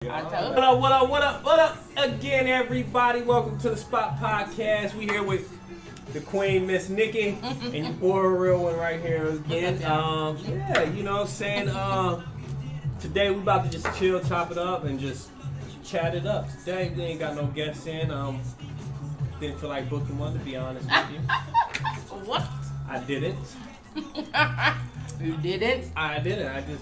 What up again, everybody? Welcome to the Spot Podcast. We here with the Queen, Miss Nikki, and your boy, a real one right here again. You know what I'm saying? Today we about to just chill, chop it up, and just chat it up. Today we ain't got no guests in. Didn't feel like booking one, to be honest with you. What? I didn't. You didn't? I didn't.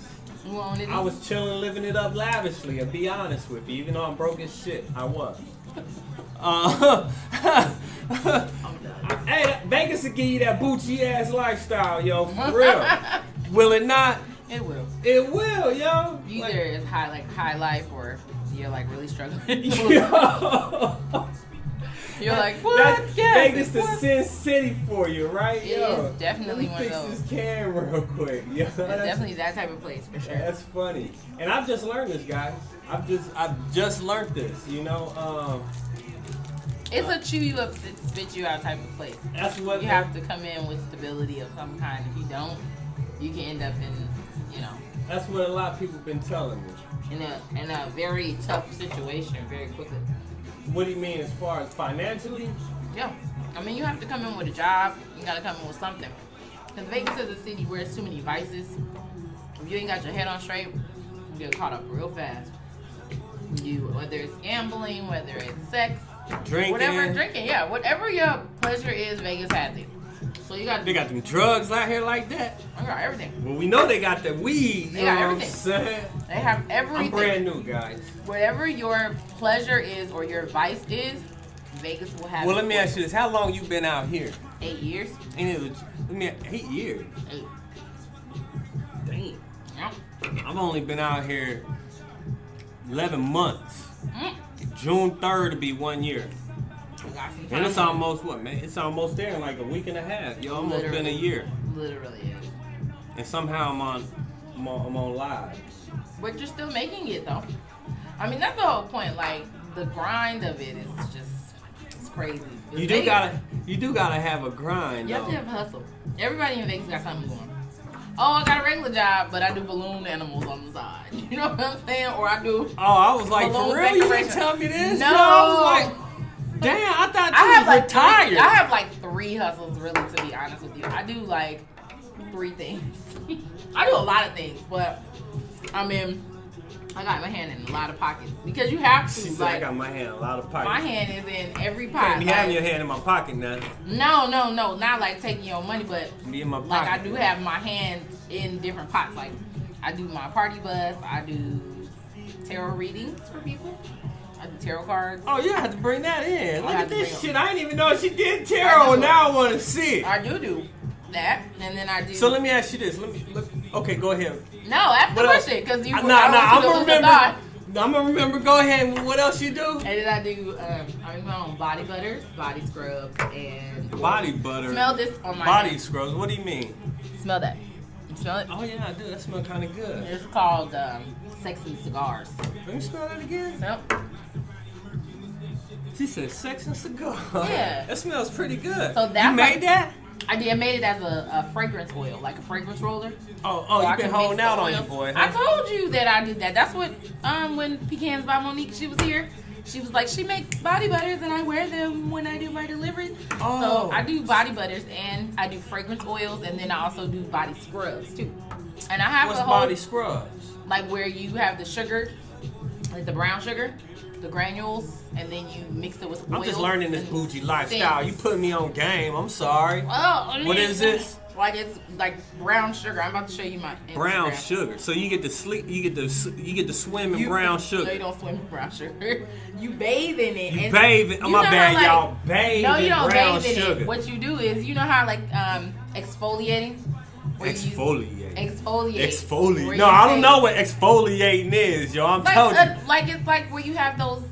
I was chilling, living it up lavishly, and be honest with you, even though I'm broke as shit, I was. Hey, Vegas will give you that Gucci ass lifestyle, yo, for real. Will it not? It will. It will, yo. Either it's high life or you're like really struggling. You're like, what? That's Vegas to Sin City for you, right? It is definitely one of those. Fix this can real quick. Yo, it's definitely that type of place for sure. That's funny. And I've just learned this, guys. I've just learned this, you know. It's a chew you up, spit you out type of place. That's what you have to come in with stability of some kind. If you don't, you can end up in, you know. That's what a lot of people have been telling me. In a very tough situation very quickly. What do you mean as far as financially? Yeah. I mean, you have to come in with a job. You got to come in with something. Because Vegas is a city where there's too many vices. If you ain't got your head on straight, you get caught up real fast. Whether it's gambling, whether it's sex, drinking, whatever your pleasure is, Vegas has it. So you got. They got them drugs out here like that. They got everything. Well, we know they got the weed. They got everything. What I'm saying? They have everything. I'm brand new, guys. Whatever your pleasure is or your vice is, Vegas will have. Well, let me ask you this: how long you been out here? 8 years. 8 years. 8. Damn. Yeah. I've only been out here 11 months. June 3rd to be 1 year. And it's almost what, man? It's almost there in like a week and a half. You almost been a year. Literally is. And somehow I'm on live. But you're still making it though. I mean, that's the whole point. Like the grind of it is it's crazy. You do gotta have a grind. You have to have a hustle. Everybody in Vegas got something going. Oh, I got a regular job, but I do balloon animals on the side. You know what I'm saying? Or I do. Oh, I was like, for real? You didn't tell me this? No. I was like, damn, I thought you was retired. I have like 3 hustles, really, to be honest with you. I do like 3 things. I do a lot of things, but I mean, I got my hand in a lot of pockets because you have to. She said, I got my hand in a lot of pockets. My hand is in every pocket. You can't be having your hand in my pocket now. No, not like taking your money, but be in my pocket. Like I do have my hand in different pots. Like I do my party bus. I do tarot readings for people. I do tarot cards. Oh, you have to bring that in. Look at this shit. I didn't even know she did tarot, and now I want to see it. I do that, and then I do. So let me ask you this. Okay, go ahead. No, ask the question because you. I'm gonna remember. Go ahead. What else you do? And then I do. I put on body butters, body scrubs, and body butter. Smell this on my body hand. Scrubs. What do you mean? Smell that. You smell it? Oh yeah, I do. That smells kind of good. It's called Sex and Cigars. Let me smell that again. Yep. She said sex and cigar. Yeah. That smells pretty good. So that's you made that? I did. I made it as a fragrance oil, like a fragrance roller. Oh, so you've been holding out on your boy. Huh? I told you that I did that. That's what, when Pecans by Monique, she was here. She was like, she makes body butters and I wear them when I do my deliveries. Oh. So I do body butters and I do fragrance oils and then I also do body scrubs too. And I have What's body scrubs? Like where you have the sugar, like the brown sugar, the granules, and then you mix it with oils. I'm just learning this bougie lifestyle. You put me on game. I'm sorry. Oh, what is this? Like it's like brown sugar. I'm about to show you my Instagram. Brown sugar. So you get to sleep. You get to swim in brown sugar. No, you don't swim in brown sugar. You bathe in it. You bathe in. Oh my bad, y'all. Bathe in brown sugar. No, you don't bathe in it. What you do is, you know how like exfoliating. Exfoliate. No, I don't know what exfoliating is, yo. I'm telling you. Like it's like where you have those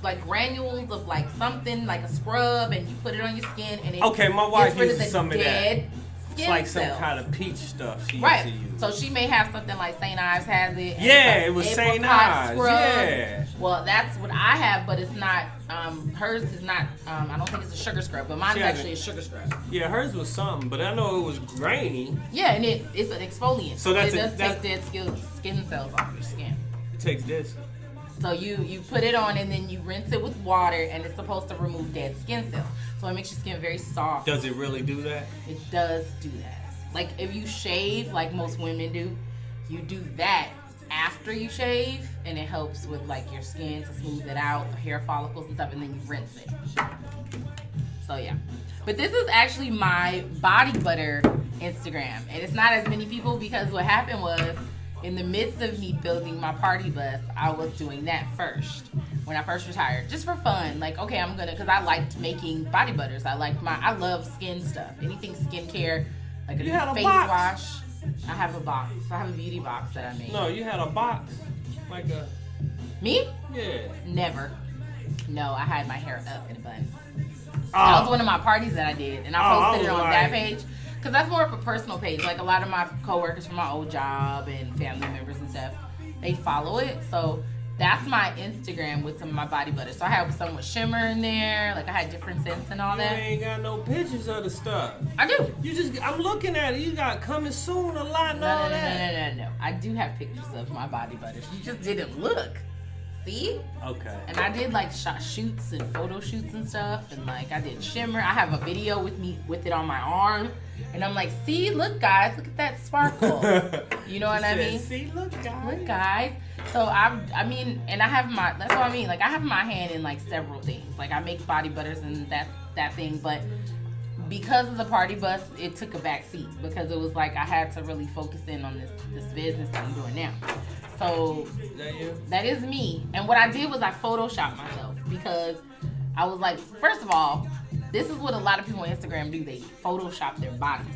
like granules of like something like a scrub, and you put it on your skin, and it okay, my wife uses some of that. It's like some kind of peach stuff she used to use. So she may have something like St. Ives has it. Yeah, it was St. Ives. Scrub. Yeah. Well, that's what I have, but it's not. Hers is not. I don't think it's a sugar scrub, but mine's actually a sugar scrub. Yeah, hers was something, but I know it was grainy. Yeah, and it's an exfoliant. So that's it does take dead skin cells off your skin. It takes this. So you put it on and then you rinse it with water, and it's supposed to remove dead skin cells. So it makes your skin very soft. Does it really do that? It does do that. Like if you shave, like most women do, you do that after you shave, and it helps with like your skin to smooth it out, hair follicles and stuff, and then you rinse it. So yeah. But this is actually my body butter Instagram, and it's not as many people because what happened was, in the midst of me building my party bus, I was doing that first when I first retired, just for fun. Like, okay, I'm gonna, because I liked making body butters. I love skin stuff, anything skincare, like a face wash. I have a box. I have a beauty box that I made. No, you had a box, like a. Me? Yeah. Never. No, I had my hair up in a bun. That was one of my parties that I did, and I posted it on that page. Because that's more of a personal page. Like a lot of my coworkers from my old job and family members and stuff, they follow it. So that's my Instagram with some of my body butter. So I have some with shimmer in there. Like I had different scents and all that. You ain't got no pictures of the stuff. I do. I'm looking at it. You got coming soon a lot and all that. No. I do have pictures of my body butters. You just didn't look. See? Okay. And I did like shoots and photo shoots and stuff, and like I did shimmer. I have a video with me with it on my arm, and I'm like, see, look guys, look at that sparkle. You know what I mean? See, look guys. Look guys. So I mean, and I have that's what I mean. Like I have my hand in like several things. Like I make body butters and that thing, but because of the party bus, it took a back seat because it was like I had to really focus in on this business that I'm doing now. So that is me. And what I did was I photoshopped myself because I was like, first of all, this is what a lot of people on Instagram do. They photoshop their bodies.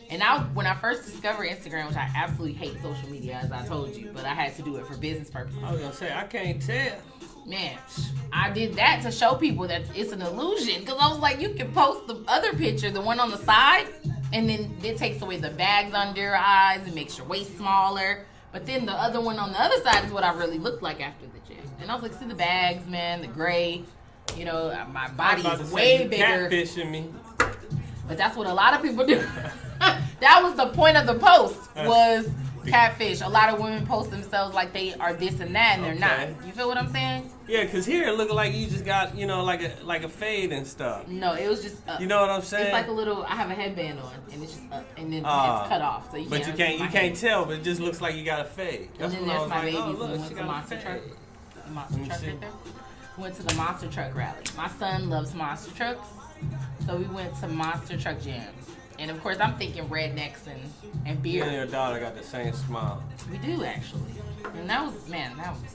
And when I first discovered Instagram, which I absolutely hate social media, as I told you, but I had to do it for business purposes. I was going to say, I can't tell. Man, I did that to show people that it's an illusion. Because I was like, you can post the other picture, the one on the side, and then it takes away the bags under your eyes and makes your waist smaller. But then the other one on the other side is what I really looked like after the gym. And I was like, see the bags, man, the gray. You know, my body is way bigger. Catfishing me. But that's what a lot of people do. That was the point of the post, was catfish. A lot of women post themselves like they are this and that, and they're not. You feel what I'm saying? Yeah, because here it looked like you just got, you know, like a fade and stuff. No, it was just up. You know what I'm saying? It's like a little, I have a headband on, and it's just up, and then it's cut off. So you can't tell, but it just looks like you got a fade. That's and then there's my babies. We went to the monster truck. The monster truck right there. Went to the monster truck rally. My son loves monster trucks, so we went to monster truck jam. And of course, I'm thinking rednecks and beer. You and your daughter got the same smile. We do actually, and that was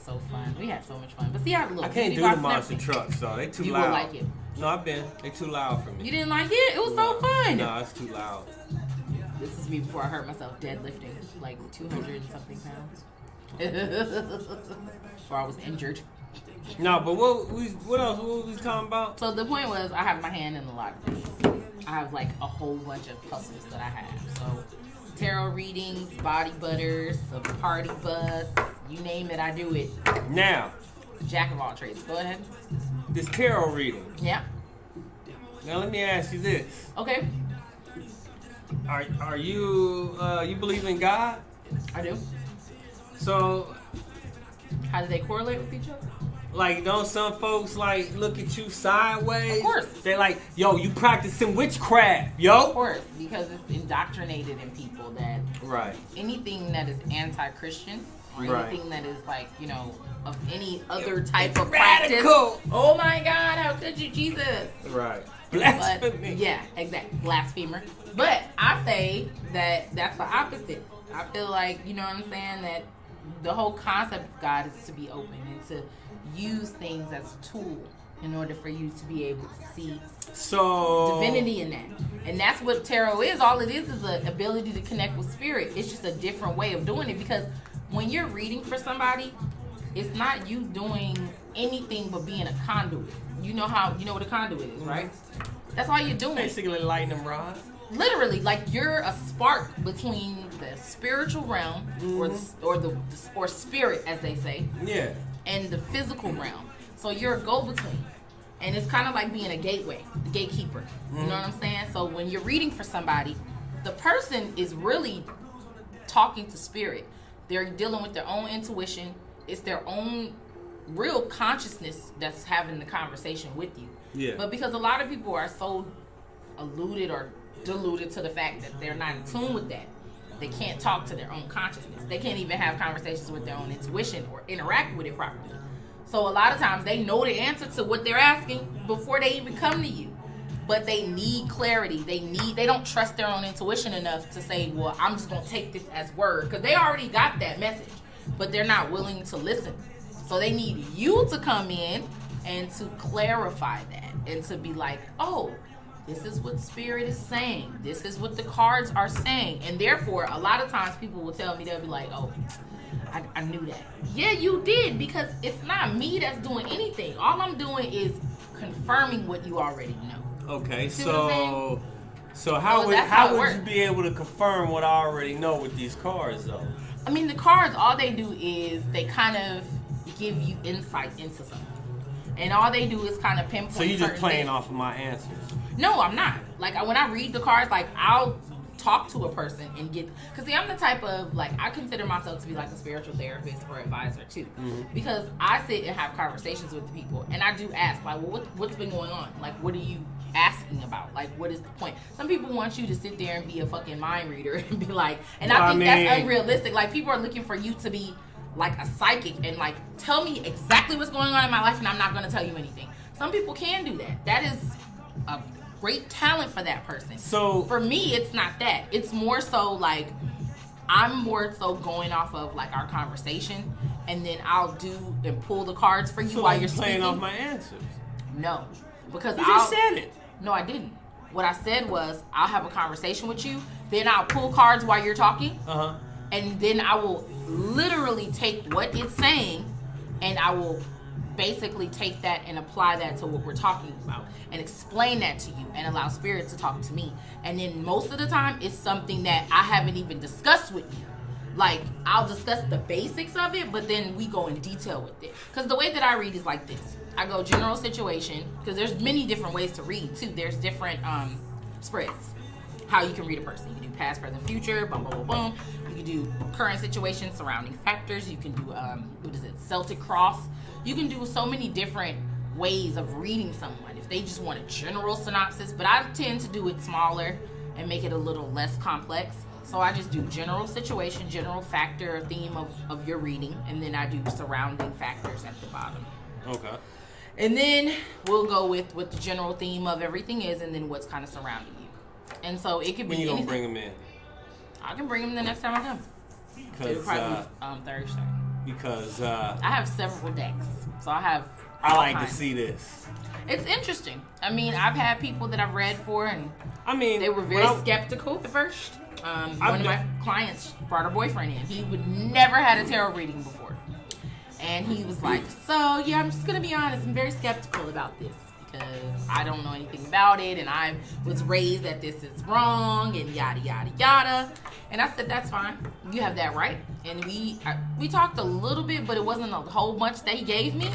so fun. We had so much fun. But see, I can't do the monster trucks though. They too loud. You would like it. No, they too loud for me. You didn't like it? It was so fun. No, it's too loud. This is me before I hurt myself deadlifting like 200 and something pounds. Before I was injured. No, but what else? What were we talking about? So the point was, I have my hand in a lot of things. I have like a whole bunch of hustles that I have. So tarot readings, body butters, a party bus, you name it, I do it. Now, jack of all trades. Go ahead. This tarot reading. Yeah. Now let me ask you this. Okay. Are you you believe in God? I do. So how do they correlate with each other? Like, don't some folks like look at you sideways? Of course. They like, yo, you practicing witchcraft, yo. Of course, because it's indoctrinated in people that anything that is anti-Christian or anything that is like, you know, of any other type of practice. Oh my God, how could you, Jesus? Right. Blasphemy. Yeah, exactly. Blasphemer. But I say that that's the opposite. I feel like, you know what I'm saying, that the whole concept of God is to be open and to use things as a tool in order for you to be able to see divinity in that. And that's what tarot is. All it is an ability to connect with spirit. It's just a different way of doing it, because when you're reading for somebody, it's not you doing anything but being a conduit. You know what a conduit is, right? That's all you're doing. Basically lightning rod. Literally, like you're a spark between the spiritual realm or spirit, as they say. Yeah. And the physical realm. So you're a go-between. And it's kind of like being a gateway, the gatekeeper. You know what I'm saying? So when you're reading for somebody, the person is really talking to spirit. They're dealing with their own intuition. It's their own real consciousness that's having the conversation with you. Yeah. But because a lot of people are so alluded or deluded to the fact that they're not in tune with that, they can't talk to their own consciousness. They can't even have conversations with their own intuition or interact with it properly. So a lot of times they know the answer to what they're asking before they even come to you. But they need clarity. They don't trust their own intuition enough to say, well, I'm just going to take this as word. Because they already got that message. But they're not willing to listen. So they need you to come in and to clarify that. And to be like, oh, this is what Spirit is saying. This is what the cards are saying. And therefore, a lot of times people will tell me, they'll be like, oh, I knew that. Yeah, you did. Because it's not me that's doing anything. All I'm doing is confirming what you already know. Okay, See so how would you be able to confirm what I already know with these cards, though? I mean, the cards, all they do is they kind of give you insight into something. And all they do is kind of pinpoint. So you're just playing things. off of my answers? No, I'm not. Like, when I read the cards, like, I'll talk to a person and get... Because, see, I'm the type of, like, I consider myself to be, like, a spiritual therapist or advisor, too. Mm-hmm. Because I sit and have conversations with the people. And I do ask, like, well, what's been going on? Like, what are you asking about? Like, what is the point? Some people want you to sit there and be a fucking mind reader and be like... And I think that's unrealistic. Like, people are looking for you to be, like, a psychic and, like, tell me exactly what's going on in my life and I'm not going to tell you anything. Some people can do that. That is a great talent for that person. So for me, it's not that. It's more so like I'm more so going off of like our conversation, and then I'll do and pull the cards for you while you're playing speaking. Off my answers. No, because you just said it. No, I didn't. What I said was I'll have a conversation with you, then I'll pull cards while you're talking, and then I will literally take what it's saying, and I will basically take that and apply that to what we're talking about and explain that to you and allow Spirit to talk to me. And then most of the time it's something that I haven't even discussed with you. Like, I'll discuss the basics of it, but then we go in detail with it. Because the way that I read is like this. I go general situation, because there's many different ways to read too. There's different spreads. How you can read a person. You can do past, present, future, boom, boom, boom, boom. You can do current situation, surrounding factors. You can do, Celtic cross. You can do so many different ways of reading someone if they just want a general synopsis, but I tend to do it smaller and make it a little less complex. So I just do general situation, general factor, theme of your reading, and then I do surrounding factors at the bottom. Okay. And then we'll go with what the general theme of everything is, and then what's kind of surrounding you. And so it could be when you anything. Gonna bring them in? I can bring them the next time I come. It'll probably be Thursday. Because I have several decks, so I like to see this. It's interesting. I mean, I've had people that I've read for, and they were very skeptical at first. One of my clients brought her boyfriend in. He would never had a tarot reading before, and he was like, "So yeah, I'm just gonna be honest. I'm very skeptical about this because I don't know anything about it, and I was raised that this is wrong, and yada yada yada." And I said, "That's fine. You have that right." And we talked a little bit, but it wasn't a whole bunch that he gave me.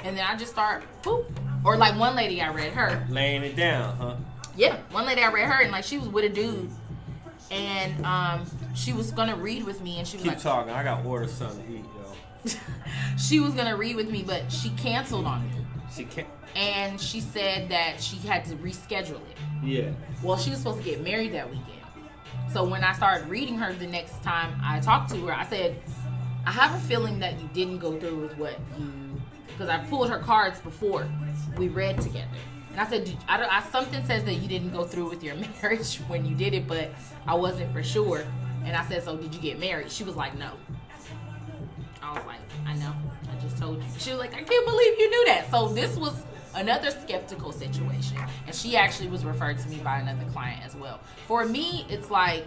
And then I just start poop. Or like one lady, I read her laying it down, huh? Yeah, one lady I read her, and like she was with a dude, and she was gonna read with me, and she was keep talking. I got order something to eat, yo. She was gonna read with me, but she canceled on me. She can't. And she said that she had to reschedule it. Yeah. Well, she was supposed to get married that weekend. So when I started reading her the next time I talked to her, I said, I have a feeling that you didn't go through with what you... Because I pulled her cards before we read together. And I said, something says that you didn't go through with your marriage when you did it, but I wasn't for sure. And I said, so did you get married? She was like, no. I was like, I know. I just told you. She was like, I can't believe you knew that. So this was another skeptical situation, and she actually was referred to me by another client as well. For me, it's like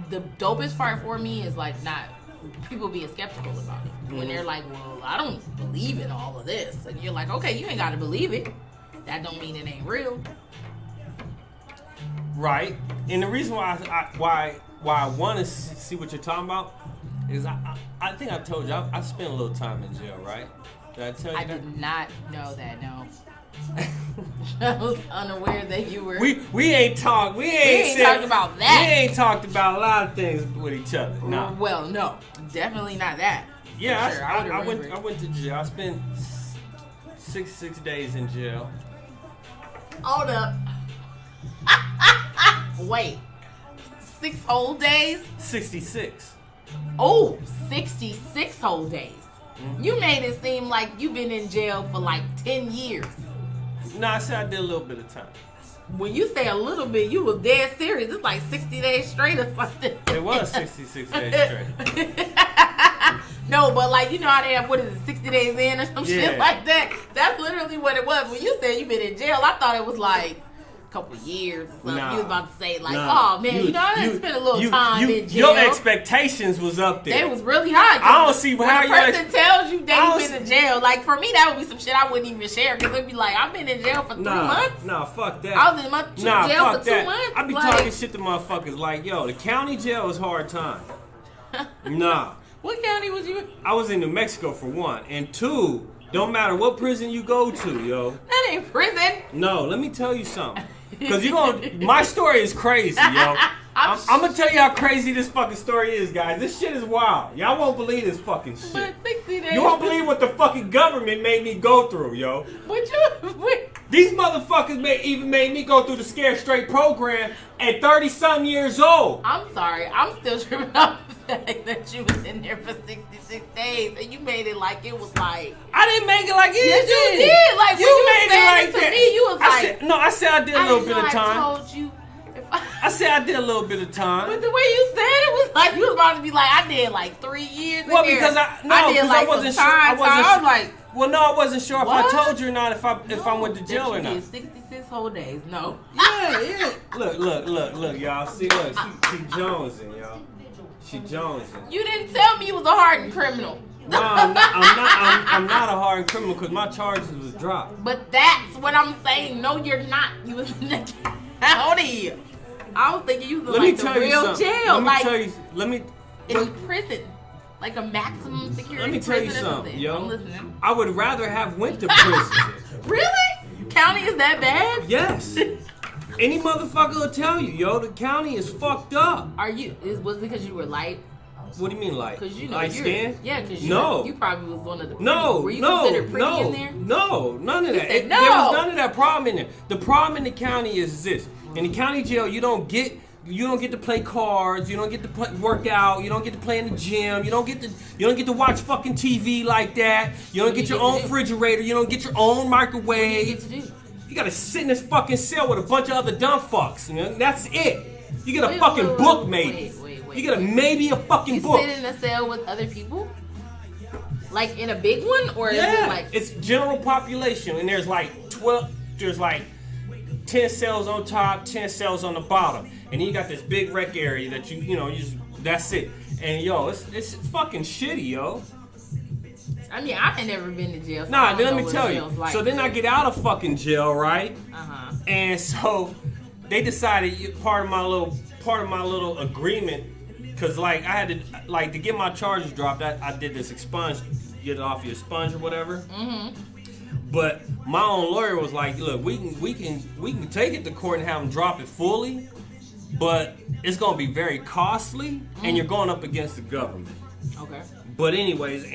the dopest part for me is like not people being skeptical about it. When they're like, well, I don't believe in all of this, and you're like, okay, you ain't got to believe it. That don't mean it ain't real. Right. And the reason why I want to see what you're talking about is I think I told you I spent a little time in jail, right? Did I tell you that? I did not know that, no. I was unaware that you were... We ain't talked about that. We ain't talked about a lot of things with each other. No. Well, no. Definitely not that. Yeah, Sure, I went to jail. I spent 6 days in jail. Hold up. Wait. 6 whole days? 66. Oh, 66 whole days. Mm-hmm. You made it seem like you've been in jail for like 10 years. No, I said I did a little bit of time. When you say a little bit, you was dead serious. It's like 60 days straight or something. It was 66 days straight. No, but like, you know how they have, what is it, 60 days in or some shit Yeah. like that? That's literally what it was. When you said you've been in jail, I thought it was like a couple years or something. Nah. You was about to say like, Nah. oh man, you know, I done spent a little time in jail. Your expectations was up there. They was really high. I don't see when how a your person tells you they've been in jail. Like for me, that would be some shit I wouldn't even share because it'd be like, I've been in jail for 3 months. Nah, fuck that. I was in jail for 2 months. I be talking shit to motherfuckers like, yo, the county jail is hard time. Nah. What county was you in? I was in New Mexico for one. And two, don't matter what prison you go to, yo. That ain't prison. No, let me tell you something. Because my story is crazy, yo. I'm going to tell you how crazy this fucking story is, guys. This shit is wild. Y'all won't believe this fucking shit. But 60 days. You won't believe what the fucking government made me go through, yo. What These motherfuckers even made me go through the Scared Straight program at 30-something years old. I'm sorry. I'm still tripping off the fact that you was in there for 66 days and you made it like it was like... I didn't make it like it. Yes, you did. Like, you when you made it like to that. me, you was I said I did a little bit of I time. told you. I said I did a little bit of time. But the way you said it was like you was about to be like, I did like 3 years. Well, in there. because I wasn't sure. I was like, well, no, I wasn't sure what? if I told you or not if I went to jail or not. 66 whole days. No. Yeah. Look, y'all. See, look, she jonesing, y'all. She jonesing. You didn't tell me you was a hardened criminal. No, I'm not a hardened criminal because my charges was dropped. But that's what I'm saying. No, you're not. You was in the how old are you? I was thinking you was in like the real jail. In prison. Like a maximum security Let me tell you prison something, or yo. I'm listening. I would rather have went to prison. Really? County is that bad? Yes. Any motherfucker will tell you, yo, the county is fucked up. Was it because you were light? What do you mean light? Because you know light skin? Yeah, because you probably was one of the pretty. Were you considered pretty in there? No, none of that. Said no. There was none of that problem in there. The problem in the county is this. In the county jail, you don't get to play cards, you don't get to work out, you don't get to play in the gym, you don't get to watch fucking TV like that. You don't get your own refrigerator, you don't get your own microwave. What do you get to do? You gotta sit in this fucking cell with a bunch of other dumb fucks. You know? That's it. You get a Wait, fucking wait, book wait, maybe. wait. You get maybe a fucking book. You sit in a cell with other people? Like in a big one? Or is it like... It's general population and there's like 10 cells on top, 10 cells on the bottom. And then you got this big rec area that that's it. And yo, it's fucking shitty, yo. I mean, I ain't never been to jail. So Nah, then let me tell you. Like. So then I get out of fucking jail, right? Uh-huh. And so they decided part of my little agreement, cause like I had to get my charges dropped. I did this expunge, get it off your sponge or whatever. Mm-hmm. But my own lawyer was like, look, we can take it to court and have them drop it fully, but it's gonna be very costly, and you're going up against the government. Okay. But anyways,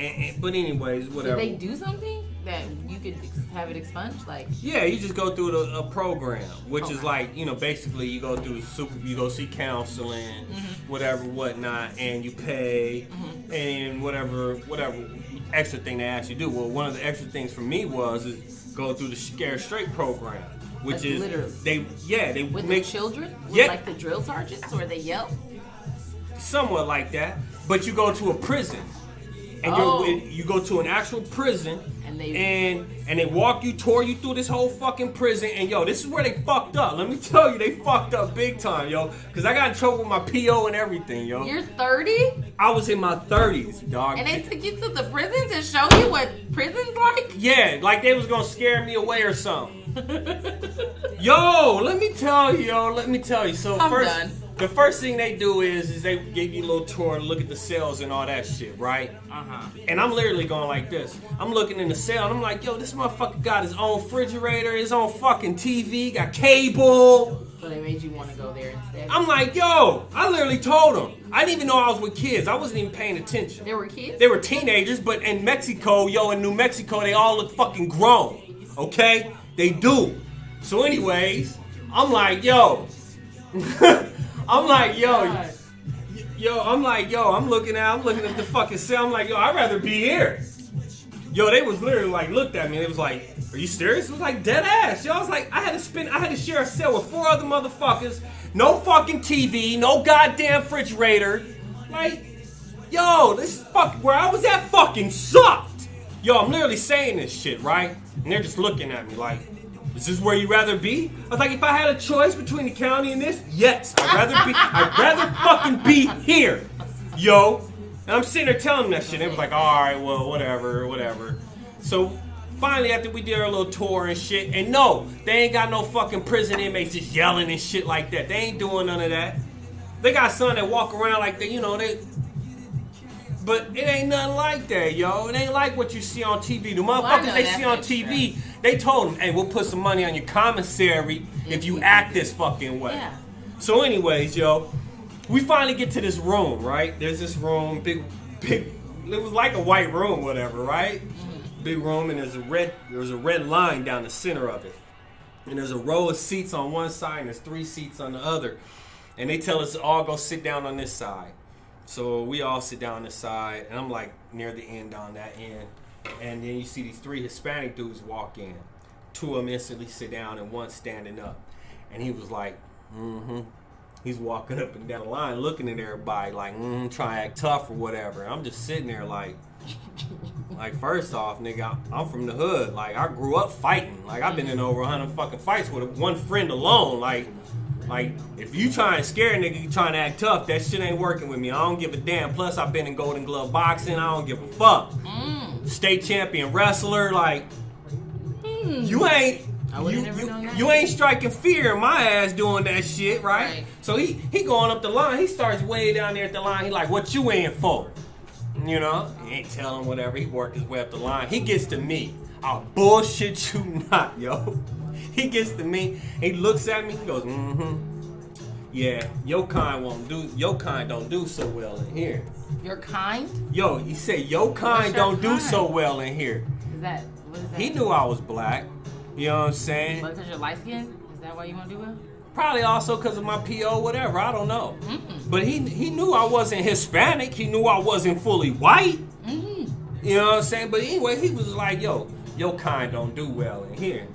whatever. Did they do something that you could have it expunged? Like, yeah, you just go through a program, which is like, basically you go through you go see counseling, whatever, whatnot, and you pay, and whatever extra thing they ask you to do. Well, one of the extra things for me is go through the Scared Straight program, which like is literally. they with make the children, yeah, like the drill sergeants, or they yell. Somewhat like that, but you go to a prison. And you go to an actual prison, and they walk you, tore you through this whole fucking prison, and yo, this is where they fucked up. Let me tell you, they fucked up big time, yo, because I got in trouble with my P.O. and everything, yo. You're 30? I was in my 30s, dog. And they took you to the prison to show you what prison's like? Yeah, like they was gonna scare me away or something. Yo, let me tell you. So the first thing they do is they give you a little tour and look at the cells and all that shit, right? And I'm literally going like this. I'm looking in the cell and I'm like, yo, this motherfucker got his own refrigerator, his own fucking TV, got cable. So they made you want to go there instead. I'm like, yo, I literally told him, I didn't even know I was with kids. I wasn't even paying attention. They were kids? They were teenagers, but in Mexico, in New Mexico, they all look fucking grown. Okay? They do. So anyways, I'm like, yo. I'm looking at the fucking cell. I'm like, yo, I'd rather be here. Yo, they was literally like, looked at me and it was like, are you serious? It was like dead ass. Yo, I was like, I had to share a cell with 4 other motherfuckers. No fucking TV, no goddamn refrigerator. Like, yo, this fucking where I was at fucking sucked. Yo, I'm literally saying this shit, right? And they're just looking at me like, is this where you'd rather be? I was like, if I had a choice between the county and this, yes, I'd rather fucking be here. Yo. And I'm sitting there telling them that shit. They was like, all right, well, whatever. So finally, after we did our little tour and shit, and no, they ain't got no fucking prison inmates just yelling and shit like that. They ain't doing none of that. They got some that walk around like they, but it ain't nothing like that, yo. It ain't like what you see on TV. The motherfuckers they see on TV, they told them, hey, we'll put some money on your commissary if you act this fucking way. Yeah. So anyways, yo, we finally get to this room, right? There's this room, big, it was like a white room, whatever, right? Mm-hmm. Big room, and there's a red line down the center of it. And there's a row of seats on one side, and there's 3 seats on the other. And they tell us to all go sit down on this side. So we all sit down on this side, and I'm like near the end on that end. And then you see these 3 Hispanic dudes walk in. 2 of them instantly sit down, and 1 standing up. And he was like, mm-hmm. He's walking up and down the line looking at everybody like, trying to act tough or whatever. And I'm just sitting there like first off, nigga, I'm from the hood. Like, I grew up fighting. Like, I've been in over 100 fucking fights with 1 friend alone. Like, if you trying to scare a nigga, you trying to act tough, that shit ain't working with me. I don't give a damn. Plus, I've been in Golden Glove boxing. I don't give a fuck. State champion wrestler. Like, you ain't... You ain't striking fear in my ass doing that shit, right? So he going up the line. He starts way down there at the line. He like, what you in for? You know? He ain't telling whatever. He worked his way up the line. He gets to me. I'll bullshit you not, yo. He gets to me. He looks at me. He goes, yeah, your kind don't do so well in here. Your kind? Yo, he said your kind don't do so well in here. What is that? He knew I was black. You know what I'm saying? But because you're light skinned? Is that why you want to do well? Probably also because of my P.O., whatever. I don't know. But he knew I wasn't Hispanic. He knew I wasn't fully white. You know what I'm saying? But anyway, he was like, yo, your kind don't do well in here.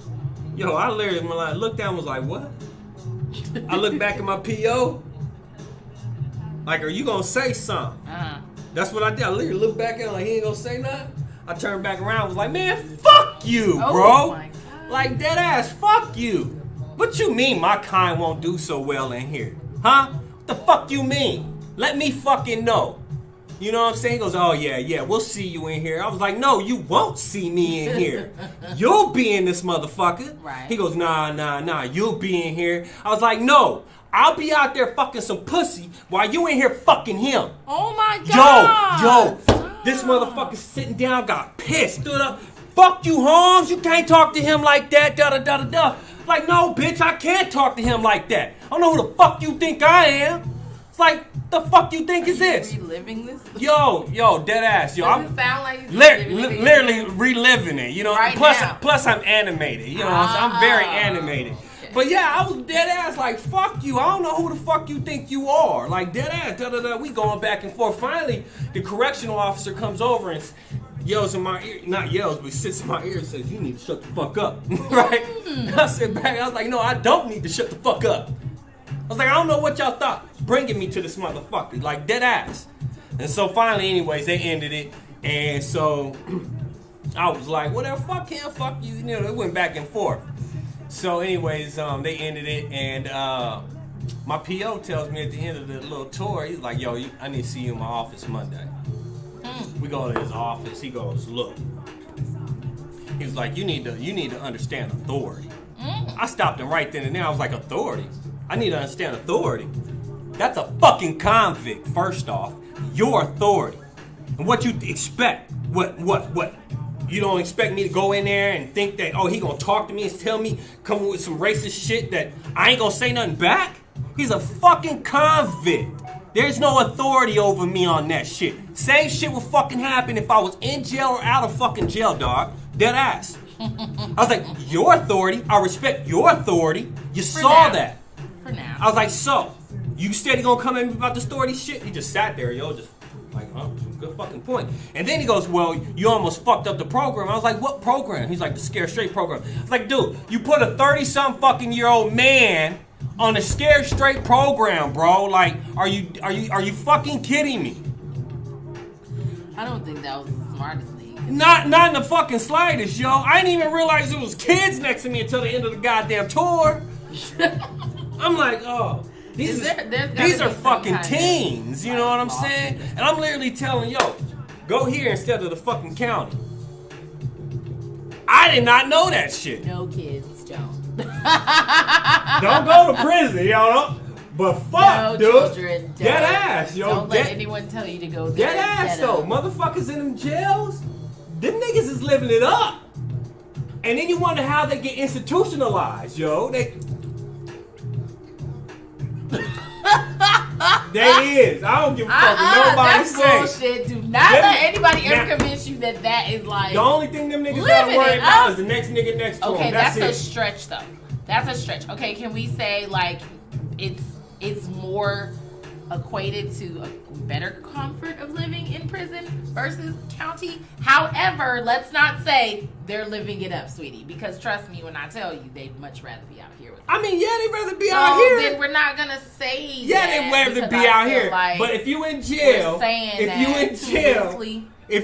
Yo, I literally looked down and was like, what? I looked back at my P.O. Like, are you going to say something? That's what I did. I literally looked back at him like, he ain't going to say nothing. I turned back around and was like, man, fuck you, bro. My God. Like, dead ass, fuck you. What you mean my kind won't do so well in here? Huh? What the fuck you mean? Let me fucking know. You know what I'm saying? He goes, oh, yeah, we'll see you in here. I was like, no, you won't see me in here. You'll be in this motherfucker. Right. He goes, nah, you'll be in here. I was like, no, I'll be out there fucking some pussy while you in here fucking him. Oh, my God. Yo, this motherfucker sitting down got pissed, stood up. Fuck you, Holmes. You can't talk to him like that. Da-da-da-da-da. Like, no, bitch, I can't talk to him like that. I don't know who the fuck you think I am. It's like, the fuck you think is this? Are you reliving this? Yo, dead ass. Yo, doesn't sound like literally reliving it. You know, right plus I'm animated. You know, I'm very animated. Okay. But yeah, I was dead ass like, fuck you. I don't know who the fuck you think you are. Like, dead ass. Da-da-da. We going back and forth. Finally, the correctional officer comes over and yells in my ear, not yells, but sits in my ear and says, you need to shut the fuck up, right? I sit back, I was like, no, I don't need to shut the fuck up. I was like, I don't know what y'all thought bringing me to this motherfucker, like dead ass. And so finally, anyways, they ended it, and so I was like, whatever, fuck him, fuck you, it went back and forth. So anyways, they ended it, and my P.O. tells me at the end of the little tour, he's like, yo, I need to see you in my office Monday. We go to his office. He goes, look. He was like, you need to understand authority. I stopped him right then and there. I was like, authority? I need to understand authority. That's a fucking convict, first off. Your authority. And what you expect. What? You don't expect me to go in there and think that, he gonna talk to me and tell me, come with some racist shit that I ain't gonna say nothing back? He's a fucking convict. There's no authority over me on that shit. Same shit would fucking happen if I was in jail or out of fucking jail, dog. Dead ass. I was like, your authority, I respect your authority. You saw that. For now. I was like, so, you steady gonna come at me about the authority shit? He just sat there, yo, just like, oh, good fucking point. And then he goes, well, you almost fucked up the program. I was like, what program? He's like, the Scare Straight program. I was like, dude, you put a 30-something fucking year old man on a Scare Straight program, bro. Like, are you fucking kidding me? I don't think that was the smartest thing. Not in the fucking slightest, yo. I didn't even realize there was kids next to me until the end of the goddamn tour. I'm like, oh, these are fucking teens, you know what I'm saying? And I'm literally telling, yo, go here instead of the fucking county. I did not know that shit. No kids, don't. Don't go to prison, yo. But fuck, no dude. Children, Dead ass, yo. Don't let anyone tell you to go there. Dead ass, though. Motherfuckers in them jails, them niggas is living it up. And then you wonder how they get institutionalized, yo. They is. I don't give a fuck what nobody that's says. Bullshit. Do not let anybody ever convince you that is like. The only thing them niggas gotta worry about is the next nigga next to them. Okay, that's a stretch though. That's a stretch. Okay, can we say like it's more equated to a better comfort of living in prison versus county? However, let's not say they're living it up, sweetie, because trust me when I tell you, they'd much rather be out here with you. I mean, yeah, they'd rather be out here. Then we're not gonna say yeah, they'd rather be out here. Like but if you in jail, if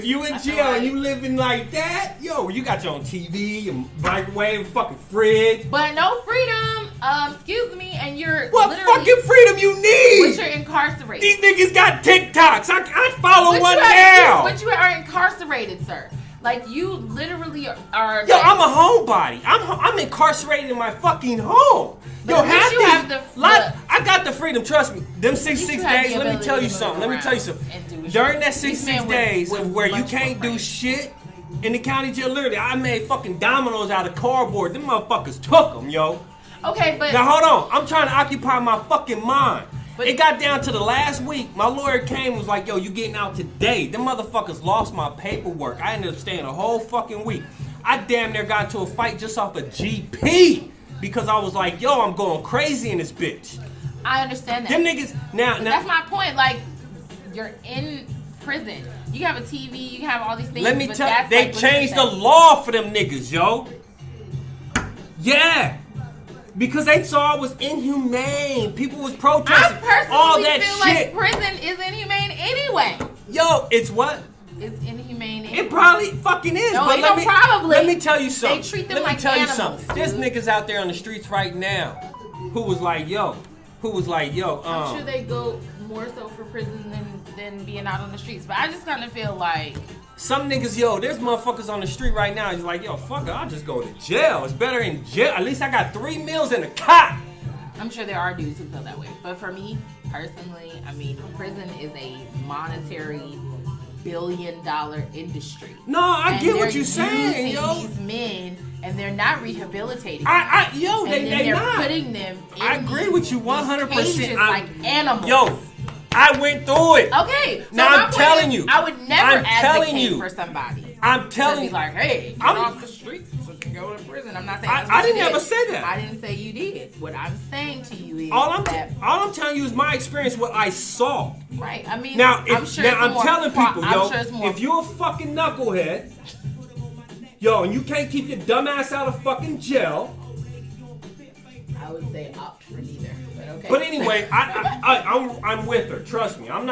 you in jail and you living like that, yo, you got your own TV, your microwave, fucking fridge. But no freedom. Excuse me, and you're what fucking freedom you need? But you're incarcerated. These niggas got TikToks. I follow one now. But you are incarcerated, sir. Like you literally are. Yo, I'm a homebody. I'm incarcerated in my fucking home. Yo, I got the freedom. Trust me. Them 66 days. Let me tell you something. During that 66 days of where you can't do shit in the county jail, literally, I made fucking dominoes out of cardboard. Them motherfuckers took them, yo. Okay, but now hold on. I'm trying to occupy my fucking mind. But it got down to the last week. My lawyer came and was like, yo, you getting out today. Them motherfuckers lost my paperwork. I ended up staying a whole fucking week. I damn near got into a fight just off a GP because I was like, yo, I'm going crazy in this bitch. I understand that. Them niggas, now that's my point. Like, you're in prison. You have a TV, you have all these things. Let me tell you, they changed the law for them niggas, yo. Yeah. Because they saw it was inhumane. People was protesting. I all that feel shit. Like prison is inhumane anyway. Yo, it's what? It's inhumane anyway. It probably fucking is. No, but let me tell you something. They treat them like animals. There's niggas out there on the streets right now who was like, yo. I'm sure they go more so for prison than being out on the streets. But I just kind of feel like some niggas, yo, there's motherfuckers on the street right now. He's like, yo, fuck it, I'll just go to jail. It's better in jail. At least I got 3 meals in a cot. I'm sure there are dudes who feel that way. But for me, personally, I mean, prison is a monetary billion-dollar industry. No, I get what you're saying, yo. These men, and they're not rehabilitating. They're not putting them. I agree with you 100%. Like animals. Yo. I went through it. Okay. So now I'm telling you. I would never advocate for somebody. I'm telling you. Be like, hey, get off the streets so you can go to prison. I'm not saying I didn't ever say that. I didn't say you did. What I'm saying to you is all I'm telling you is my experience, what I saw. Right. I mean, I'm telling people, yo, if you're a fucking knucklehead, yo, and you can't keep your dumb ass out of fucking jail, I would say opt for neither. Okay. But anyway, I'm with her. Trust me. I'm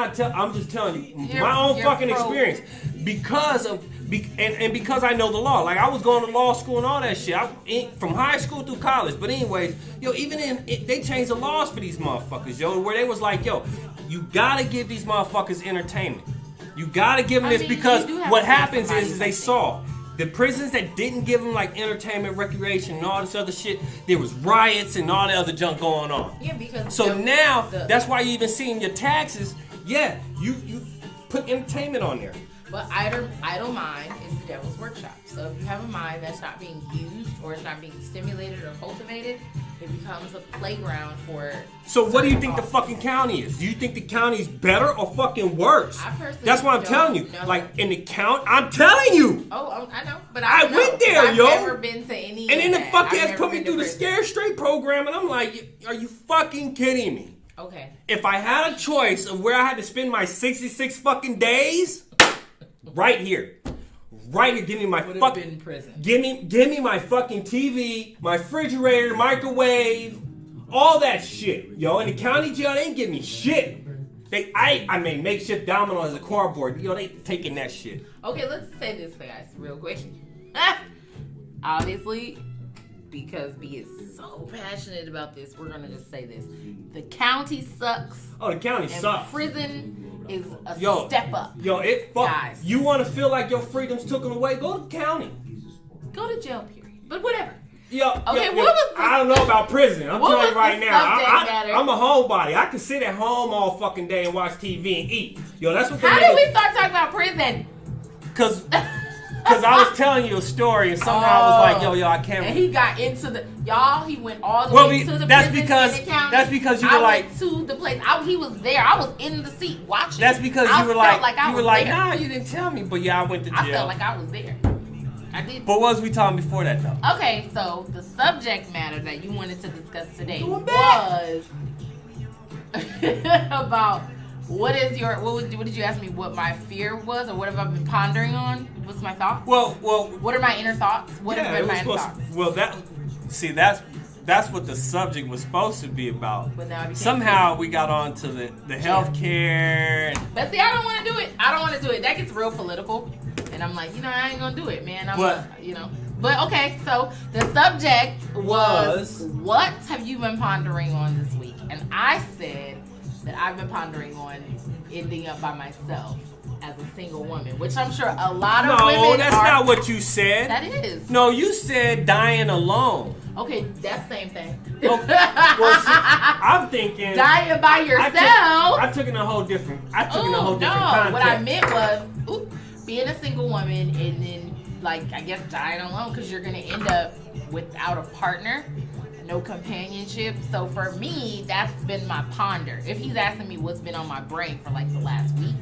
just telling you my own fucking experience because I know the law. Like I was going to law school and all that shit. From high school through college. But anyways, yo, they changed the laws for these motherfuckers, yo, where they was like, yo, you gotta give these motherfuckers entertainment. You gotta give them this because what happens is they saw. The prisons that didn't give them like entertainment, recreation, and all this other shit, there was riots and all the other junk going on. Yeah, because that's why you even see in your taxes. Yeah, you put entertainment on there. But I don't mind is the devil's workshop. So if you have a mind that's not being used or it's not being stimulated or cultivated, it becomes a playground for. So what do you think the fucking county is? Do you think the county's better or fucking worse? I personally That's what I'm telling you. know. Like in the count, I'm telling you. Oh, I know, but I don't went know, there, I've yo. never been to any. And then the of that. fuck I've ass never put me been through to the prison. Scare Straight program, and I'm like, are you fucking kidding me? Okay. If I had a choice of where I had to spend my 66 fucking days, right here. Right here, give me my fucking been prison. Give me my fucking TV, my refrigerator, microwave, all that shit. Yo, in the county jail, they ain't give me shit. I made makeshift domino as a cardboard. Yo, they taking that shit. Okay, let's say this, guys, real quick. Obviously, because B is so passionate about this, we're gonna just say this: the county sucks. Oh, the county And sucks. prison is a Yo, step up. Yo, it fuck. Guys. You want to feel like your freedom's taken away? Go to the county. Go to jail, period. But whatever. Yo, Okay, yo, what was the- I don't know about prison. I'm what telling was you right the now. subject matter? I'm a homebody. I can sit at home all fucking day and watch TV and eat. Yo, that's what. How did we start talking about prison? Cause I was telling you a story and somehow I was like, yo, I can't. And he got into the he went all the Well, way to the that's prison because- in the county. that's because you were I like- went to the place. He was there. I was in the seat watching. That's because I you were felt like, I you were was like, there. nah, you didn't tell me. But yeah, I went to jail. I felt like I was there. I did. But what was we talking before that though? Okay, so the subject matter that you wanted to discuss today Going back. was about what did you ask me what my fear was or what have I been pondering on? What's my thoughts? Well, What are my inner thoughts? What yeah, have it been was my inner supposed. thoughts? That's what the subject was supposed to be about. But now it became Somehow we got on to the healthcare. But see, I don't want to do it. That gets real political. And I'm like, I ain't going to do it, man. But okay, so the subject was what have you been pondering on this week? And I said that I've been pondering on ending up by myself as a single woman, which I'm sure a lot of women No, that's not what you said. That is. No, you said dying alone. Okay, that's the same thing. Well, see, I'm thinking Dying by yourself. I took it in a whole different. I took it in a whole different context. What I meant was being a single woman and then, I guess dying alone because you're gonna end up without a partner, no companionship. So for me, that's been my ponder. If he's asking me what's been on my brain for the last week,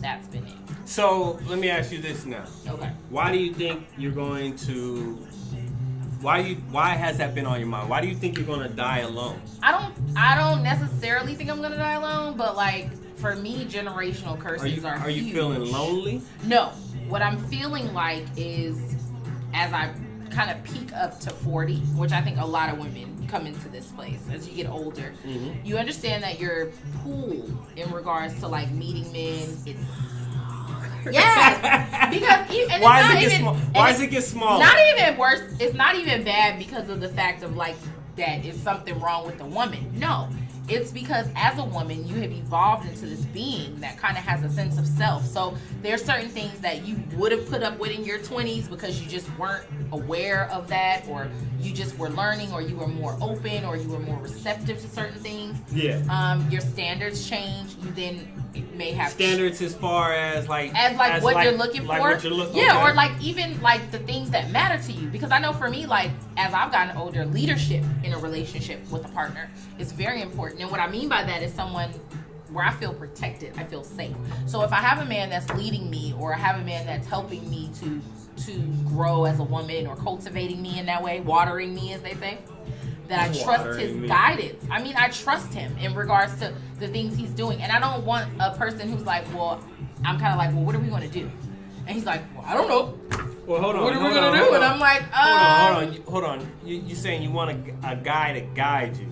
that's been it. So let me ask you this now. Okay. Why do you think you're going to? Why has that been on your mind? Why do you think you're gonna die alone? I don't necessarily think I'm gonna die alone, but for me, generational curses are Are you huge. feeling lonely? No. What I'm feeling like is as I kind of peak up to 40, which I think a lot of women come into this place as you get older, you understand that your pool in regards to meeting men, it's yes, because Why does it get smaller? Not even worse. It's not even bad because of the fact of that is something wrong with the woman. No. It's because as a woman, you have evolved into this being that kind of has a sense of self. So there's certain things that you would have put up with in your 20s because you just weren't aware of that, or you just were learning, or you were more open, or you were more receptive to certain things. Yeah. Your standards change. You then may have standards as far as what you're looking for. What you're yeah, okay. or even the things that matter to you. Because I know for me, as I've gotten older, leadership in a relationship with a partner is very important. And what I mean by that is someone where I feel protected, I feel safe. So if I have a man that's leading me, or I have a man that's helping me to grow as a woman, or cultivating me in that way, watering me as they say, that I trust his guidance. I mean, I trust him in regards to the things he's doing. And I don't want a person who's I'm kind of what are we going to do? And he's like, well, I don't know. Well, hold on. What are we going to do? And I'm like, Hold on. You saying you want a guy to guide you.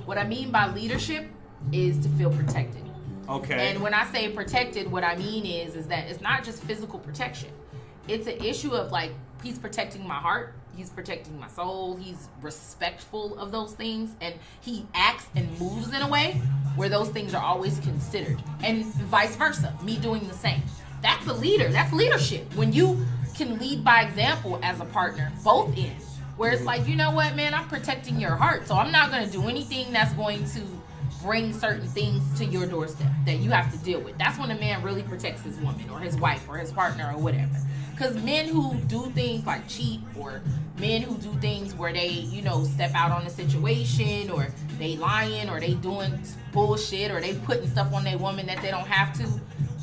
What I mean by leadership is to feel protected. Okay. And when I say protected, what I mean is that it's not just physical protection. It's an issue of he's protecting my heart. He's protecting my soul. He's respectful of those things. And he acts and moves in a way where those things are always considered. And vice versa. Me doing the same. That's a leader. That's leadership. When you can lead by example as a partner, both ends. where it's like, you know what, man, I'm protecting your heart, so I'm not going to do anything that's going to bring certain things to your doorstep that you have to deal with. That's when a man really protects his woman or his wife or his partner or whatever. Because men who do things like cheat, or men who do things where they, you know, step out on a situation, or they lying, or they doing bullshit, or they putting stuff on their woman that they don't have to,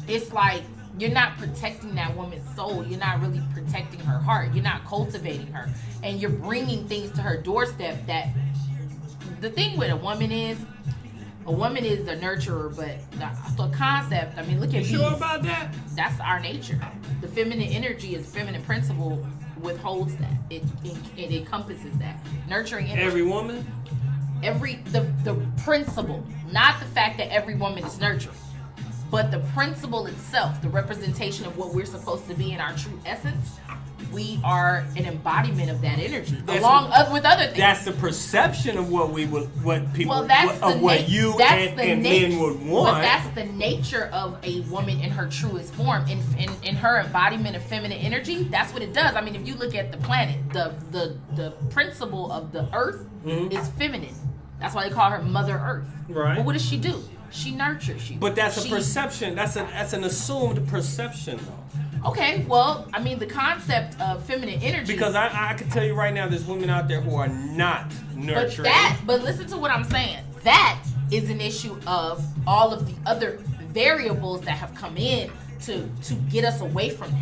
it's like you're not protecting that woman's soul. You're not really protecting her heart. You're not cultivating her. And you're bringing things to her doorstep that the thing with a woman is a nurturer, but the concept, I mean, look at me. You sure about that? That's our nature. The feminine energy, is feminine principle withholds that. It encompasses that. Nurturing energy. Every woman? The principle, not the fact that every woman is nurturing, but the principle itself, the representation of what we're supposed to be in our true essence. We are an embodiment of that energy, with other things. That's the perception of what people, what you and men would want. But that's the nature of a woman in her truest form, in her embodiment of feminine energy. That's what it does. I mean, if you look at the planet, the principle of the Earth is feminine. That's why they call her Mother Earth. Right. Well, what does she do? She nurtures you. But that's a perception. That's an assumed perception, though. Okay, well, I mean, the concept of feminine energy. Because I can tell you right now, there's women out there who are not nurturing. But listen to what I'm saying. That is an issue of all of the other variables that have come in to get us away from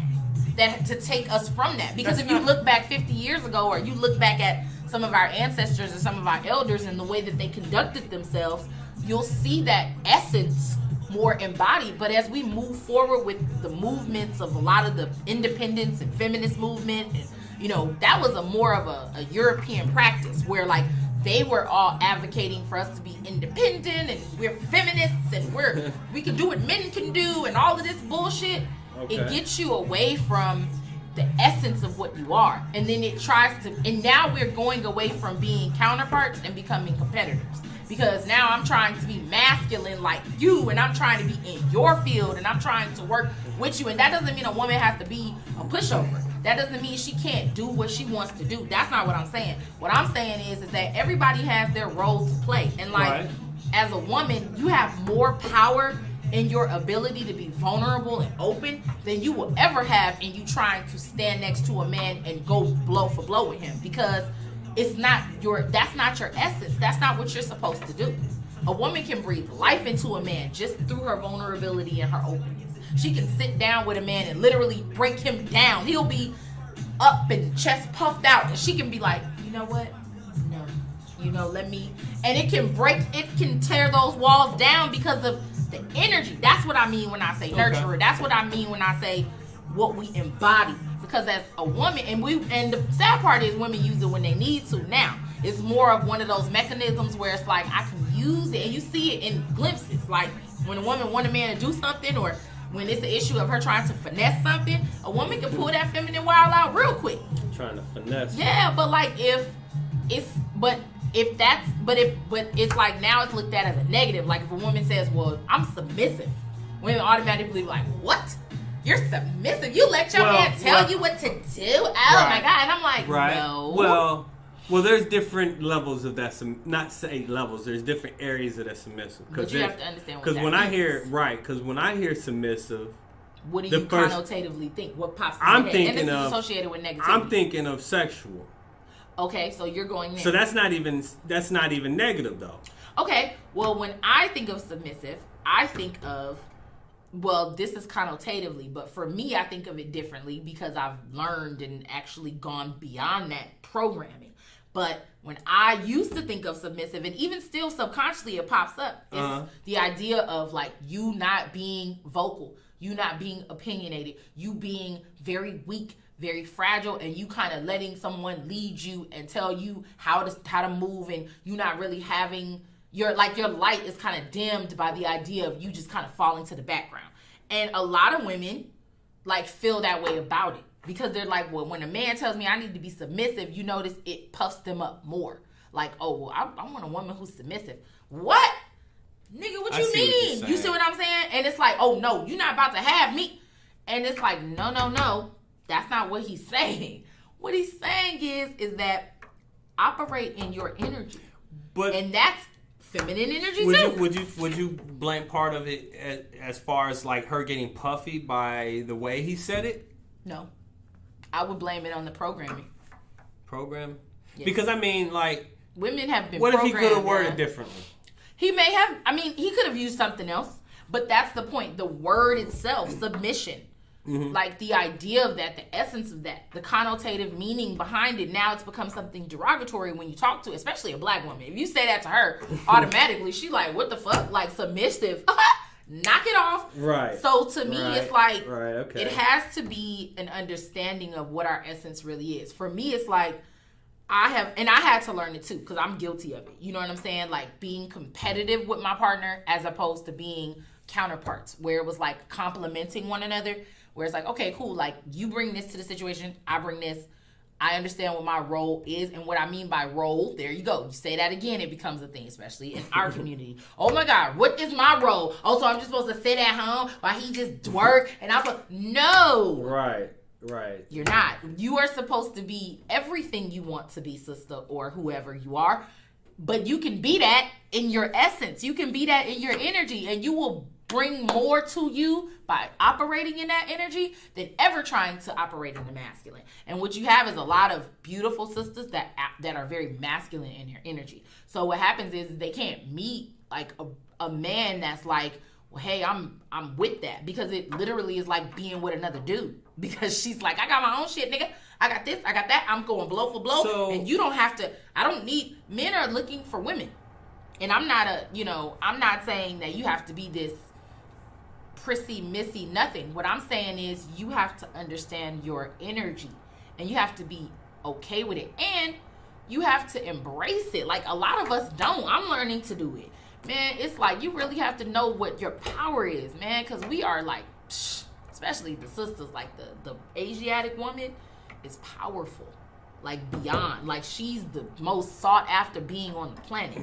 that to take us from that. Because if you look back 50 years ago, or you look back at some of our ancestors or some of our elders and the way that they conducted themselves, you'll see that essence more embodied. But as we move forward with the movements of a lot of the independence and feminist movement, and you know, that was more of a European practice where like they were all advocating for us to be independent and we're feminists and we can do what men can do and all of this bullshit. Okay. It gets you away from the essence of what you are, and then it tries to, and now we're going away from being counterparts and becoming competitors. Because now I'm trying to be masculine like you, and I'm trying to be in your field, and I'm trying to work with you. And that doesn't mean a woman has to be a pushover. That doesn't mean she can't do what she wants to do. That's not what I'm saying. What I'm saying is that everybody has their role to play. And like, as a woman, you have more power in your ability to be vulnerable and open than you will ever have in you trying to stand next to a man and go blow for blow with him. Because that's not your essence. That's not what you're supposed to do. A woman can breathe life into a man just through her vulnerability and her openness. She can sit down with a man and literally break him down. He'll be up and chest puffed out, and she can be like, you know what? No. You know, let me. And it can tear those walls down because of the energy. That's what I mean when I say nurturer. That's what I mean when I say what we embody. Because as a woman, and the sad part is women use it when they need to. Now, it's more of one of those mechanisms where it's like I can use it, and you see it in glimpses. Like when a woman wants a man to do something, or when it's the issue of her trying to finesse something, a woman can pull that feminine wild out real quick. Trying to finesse. Yeah, but like it's like now it's looked at as a negative. Like if a woman says, "Well, I'm submissive," women automatically be like, "What? You're submissive? You let your man tell you what to do?" Oh my God. And I'm like, no. Well, there's different levels of that. Not say levels. There's different areas of that submissive. But you have to understand what that means. Because when I hear submissive, what do you connotatively think? What pops in your head? And this is associated with negativity. I'm thinking of sexual. Okay, so you're going there. So that's not even negative though. Okay, well, when I think of submissive, I think of, well, this is connotatively, but for me, I think of it differently because I've learned and actually gone beyond that programming. But when I used to think of submissive, and even still subconsciously it pops up, it's the idea of like you not being vocal, you not being opinionated, you being very weak, very fragile, and you kind of letting someone lead you and tell you how to move, and you not really having your light is kind of dimmed by the idea of you just kind of falling to the background. And a lot of women like feel that way about it. Because they're like, well, when a man tells me I need to be submissive, you notice it puffs them up more. Like, oh, well, I want a woman who's submissive. What? Nigga, what you mean? You see what I'm saying? And it's like, oh, no, you're not about to have me. And it's like, no. That's not what he's saying. What he's saying is that operate in your energy. But and that's feminine energy too. Would you blame part of it as far as like her getting puffy by the way he said it? No, I would blame it on the programming. Program? Yes. Because I mean, like, women have been. What if he could have worded differently? He may have. I mean, he could have used something else. But that's the point. The word itself, submission. Mm-hmm. Like the idea of that, the essence of that, the connotative meaning behind it. Now it's become something derogatory when you talk to, especially a black woman. If you say that to her, automatically she like, what the fuck? Like submissive. Knock it off. Right. So to me, it's like, okay. It has to be an understanding of what our essence really is. For me, it's like, I had to learn it too, because I'm guilty of it. You know what I'm saying? Like being competitive with my partner as opposed to being counterparts, where it was like complimenting one another, where it's like, okay, cool, like you bring this to the situation, I bring this, I understand what my role is. And what I mean by role, there you go, you say that again, it becomes a thing, especially in our community. Oh my God, what is my role? Oh, so I'm just supposed to sit at home while he just work and I'm supposed, no, right, you're not. You are supposed to be everything you want to be, sister, or whoever you are. But you can be that in your essence. You can be that in your energy, and you will bring more to you by operating in that energy than ever trying to operate in the masculine. And what you have is a lot of beautiful sisters that are very masculine in their energy. So what happens is they can't meet like a man that's like, well, hey, I'm with that, because it literally is like being with another dude, because she's like, I got my own shit, nigga. I got this, I got that. I'm going blow for blow. And you don't have to, men are looking for women. And I'm not saying that you have to be this prissy, missy, nothing. What I'm saying is you have to understand your energy and you have to be okay with it. And you have to embrace it. Like a lot of us don't. I'm learning to do it. Man, it's like you really have to know what your power is, man, because we are like, especially the sisters, like the Asiatic woman is powerful, like beyond, like she's the most sought after being on the planet.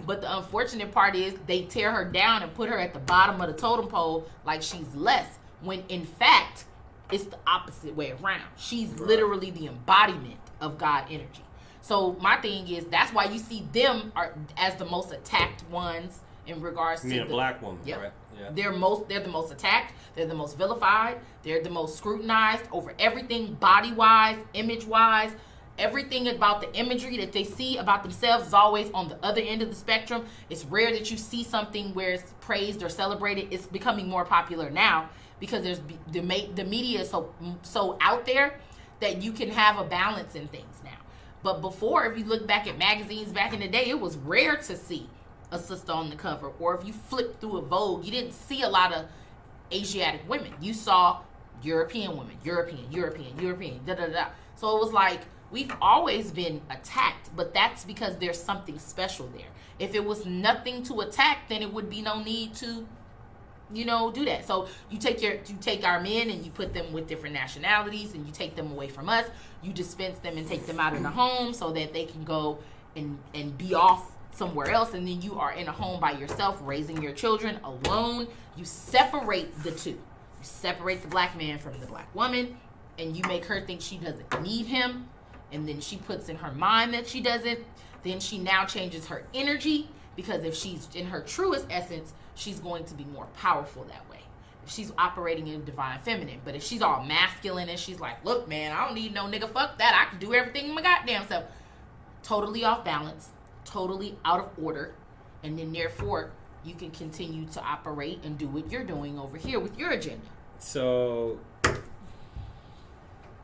But the unfortunate part is they tear her down and put her at the bottom of the totem pole like she's less, when in fact it's the opposite way around. She's literally the embodiment of God energy. So my thing is, that's why you see them as the most attacked ones in regards to the black woman, right? Yeah. They're the most attacked, they're the most vilified, they're the most scrutinized over everything, body-wise, image-wise. Everything about the imagery that they see about themselves is always on the other end of the spectrum. It's rare that you see something where it's praised or celebrated. It's becoming more popular now because there's the media is so out there that you can have a balance in things now. But before, if you look back at magazines back in the day, it was rare to see a sister on the cover. Or if you flipped through a Vogue, you didn't see a lot of Asiatic women. You saw European women, European, da-da-da. So it was like, we've always been attacked, but that's because there's something special there. If it was nothing to attack, then it would be no need to, do that. So you take our men and you put them with different nationalities and you take them away from us. You dispense them and take them out of the home so that they can go and be off somewhere else. And then you are in a home by yourself, raising your children alone. You separate the two. You separate the black man from the black woman, and you make her think she doesn't need him. And then she puts in her mind that she doesn't. Then she now changes her energy, because if she's in her truest essence, she's going to be more powerful that way. If she's operating in divine feminine. But if she's all masculine and she's like, look, man, I don't need no nigga, fuck that. I can do everything in my goddamn self. Totally off balance, totally out of order. And then therefore, you can continue to operate and do what you're doing over here with your agenda. So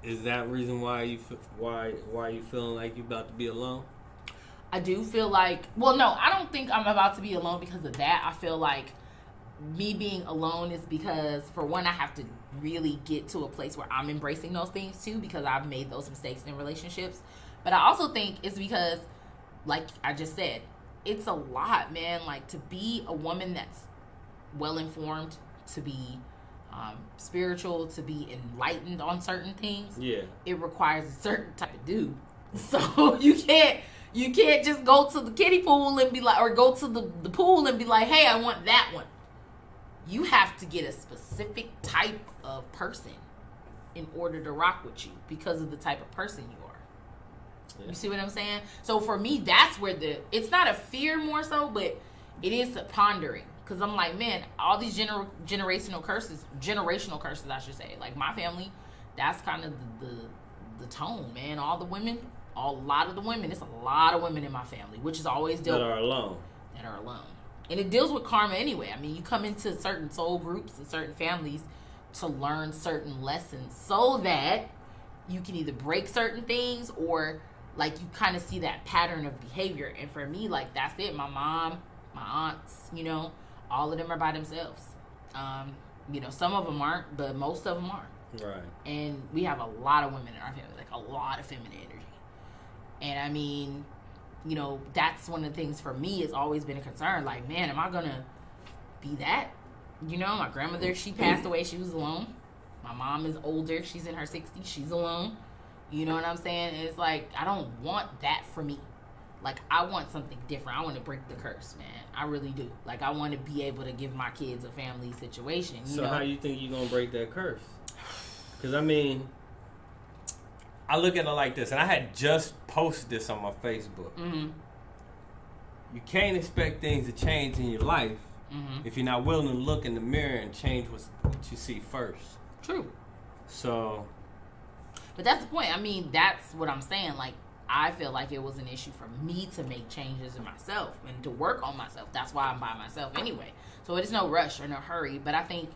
is that reason why you feeling like you about to be alone? I do feel like, well, no, I don't think I'm about to be alone because of that. I feel like me being alone is because, for one, I have to really get to a place where I'm embracing those things too, because I've made those mistakes in relationships. But I also think it's because, like I just said, it's a lot, man. Like, to be a woman that's well-informed, to be spiritual, to be enlightened on certain things, it requires a certain type of dude. So you can't just go to the kiddie pool and be like, or go to the pool and be like, hey, I want that one. You have to get a specific type of person in order to rock with you, because of the type of person you are. You see what I'm saying? So for me, that's where it's not a fear more so, but it is the pondering. Because I'm like, man, all these generational curses, I should say. Like my family, that's kind of the tone, man. All the women, a lot of the women, it's a lot of women in my family, which is always dealt that are alone. And it deals with karma anyway. I mean, you come into certain soul groups and certain families to learn certain lessons so that you can either break certain things or like you kind of see that pattern of behavior. And for me, like that's it. My mom, my aunts, all of them are by themselves. Some of them aren't, but most of them are. Right. And we have a lot of women in our family, like a lot of feminine energy. And I mean, that's one of the things for me. It's always been a concern. Like, man, am I gonna be that? My grandmother, she passed away. She was alone. My mom is older. She's in her 60s. She's alone. You know what I'm saying? And it's like, I don't want that for me. Like, I want something different. I want to break the curse, man. I really do. Like, I want to be able to give my kids a family situation. So how you think you're going to break that curse? Because, I mean, I look at it like this, and I had just posted this on my Facebook. Mm-hmm. You can't expect things to change in your life if you're not willing to look in the mirror and change what you see first. True. So. But that's the point. I mean, that's what I'm saying. Like, I feel like it was an issue for me to make changes in myself and to work on myself. That's why I'm by myself anyway. So it is no rush or no hurry. But I think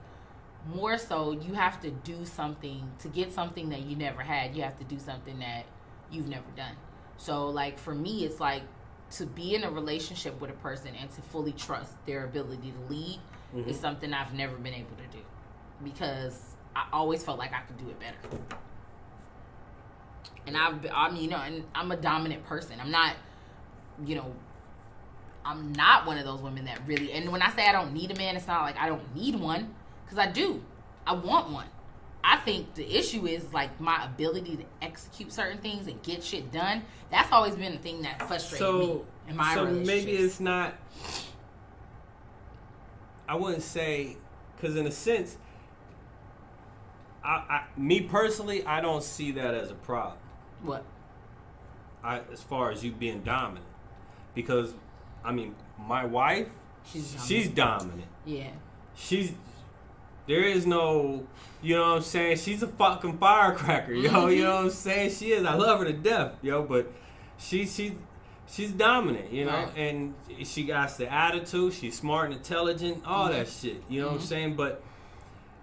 more so you have to do something to get something that you never had. You have to do something that you've never done. So like for me, it's like to be in a relationship with a person and to fully trust their ability to lead is something I've never been able to do because I always felt like I could do it better. And and I'm a dominant person. I'm not, I'm not one of those women that really, and when I say I don't need a man, it's not like I don't need one, because I do. I want one. I think the issue is like my ability to execute certain things and get shit done. That's always been the thing that frustrated me in my relationships. So maybe it's not, I wouldn't say, because in a sense, me personally, I don't see that as a problem. What? As far as you being dominant, because I mean, my wife, she's dominant. Yeah. There is no, you know what I'm saying? She's a fucking firecracker, yo. You know what I'm saying? She is. I love her to death, yo. But she's dominant, right. And she got the attitude. She's smart and intelligent, all that shit. You know what I'm saying? But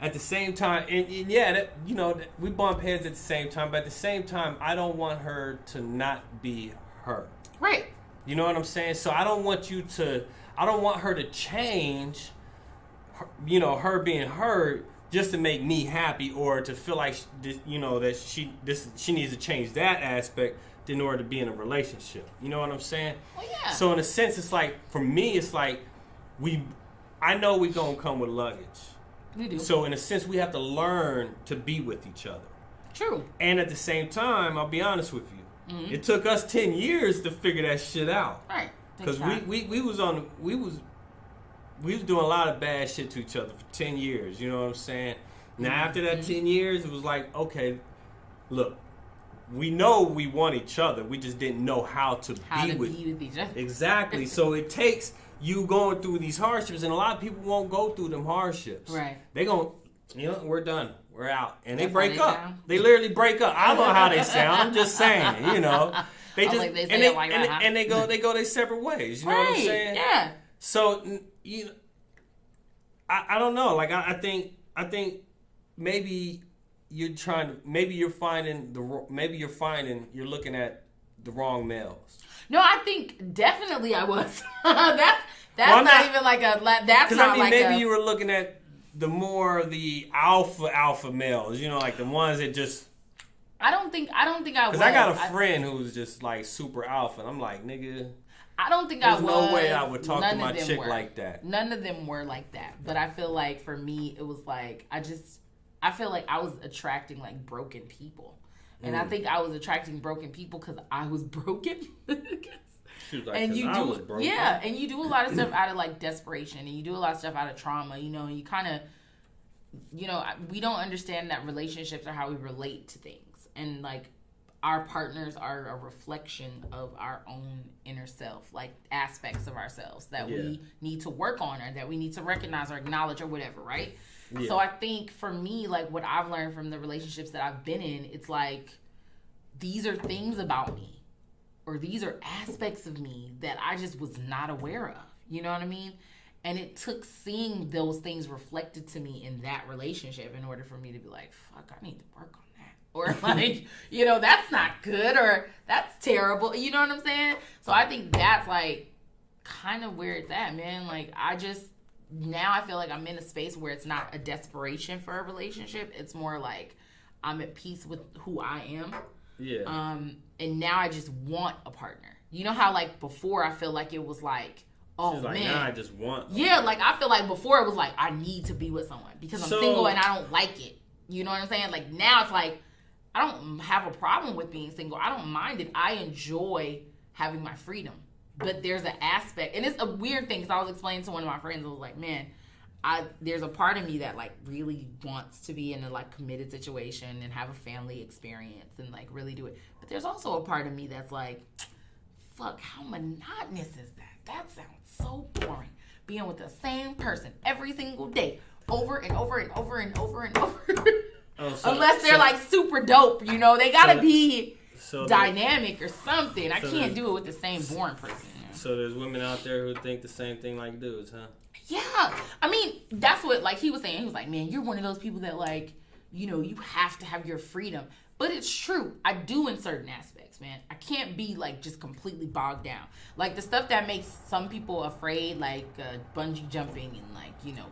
at the same time, and yeah, we bump heads at the same time, but at the same time, I don't want her to not be her. Right. You know what I'm saying? So I don't want her to change, her being her just to make me happy or to feel like, that she needs to change that aspect in order to be in a relationship. You know what I'm saying? Well, yeah. So in a sense, it's like, for me, it's like, I know we're going to come with luggage. We do. So in a sense, we have to learn to be with each other. True. And at the same time, I'll be honest with you, it took us 10 years to figure that shit out. Right. Because we was doing a lot of bad shit to each other for 10 years. You know what I'm saying? Now after that 10 years, it was like, okay, look, we know we want each other. We just didn't know how to be with each other. Exactly. So it takes you going through these hardships, and a lot of people won't go through them hardships. Right. They gon', we're done. We're out. And they break up. They literally break up. I don't know how they sound. I'm just saying, They just like and they go their separate ways. You know what I'm saying? Yeah. So I don't know. Like I think maybe you're looking at the wrong males. No, I think definitely I was. That's not even like a. That's not like maybe you were looking at the alpha males. Like the ones that just. I don't think I was. Because I got a friend who's just like super alpha, and I'm like, nigga. I don't think I was. There's no way I would talk to my chick like that. None of them were like that. But I feel like for me, it was like I feel like I was attracting like broken people. And I think I was attracting broken people because I was broken. She was like, and I was broken. Yeah, and you do a lot of stuff out of like desperation, and you do a lot of stuff out of trauma, and you kind of, we don't understand that relationships are how we relate to things. And like, our partners are a reflection of our own inner self, like aspects of ourselves that we need to work on or that we need to recognize or acknowledge or whatever, right? Yeah. So I think for me, like what I've learned from the relationships that I've been in, it's like these are things about me or these are aspects of me that I just was not aware of. You know what I mean? And it took seeing those things reflected to me in that relationship in order for me to be like, fuck, I need to work on that. Or like, you know, that's not good or that's terrible. You know what I'm saying? So I think that's like kind of where it's at, man. Like now I feel like I'm in a space where it's not a desperation for a relationship. It's more like I'm at peace with who I am. Yeah. And now I just want a partner. You know how like before I feel like it was like, oh, she's like, man. Now I just want. Yeah, like I feel like before it was like I need to be with someone because I'm single and I don't like it. You know what I'm saying? Like now it's like I don't have a problem with being single. I don't mind it. I enjoy having my freedom. But there's an aspect, and it's a weird thing because I was explaining to one of my friends, I was like, man, there's a part of me that like really wants to be in a like committed situation and have a family experience and like really do it. But there's also a part of me that's like, fuck, how monotonous is that? That sounds so boring. Being with the same person every single day, over and over and over and over and over. Unless they're like super dope, you know, they gotta be dynamic or something. I can't do it with the same boring person. So there's women out there who think the same thing like dudes, huh? Yeah. I mean, that's what like he was saying. He was like, man, you're one of those people that like, you know, you have to have your freedom. But it's true. I do in certain aspects, man. I can't be like just completely bogged down. Like the stuff that makes some people afraid, like bungee jumping and like, you know,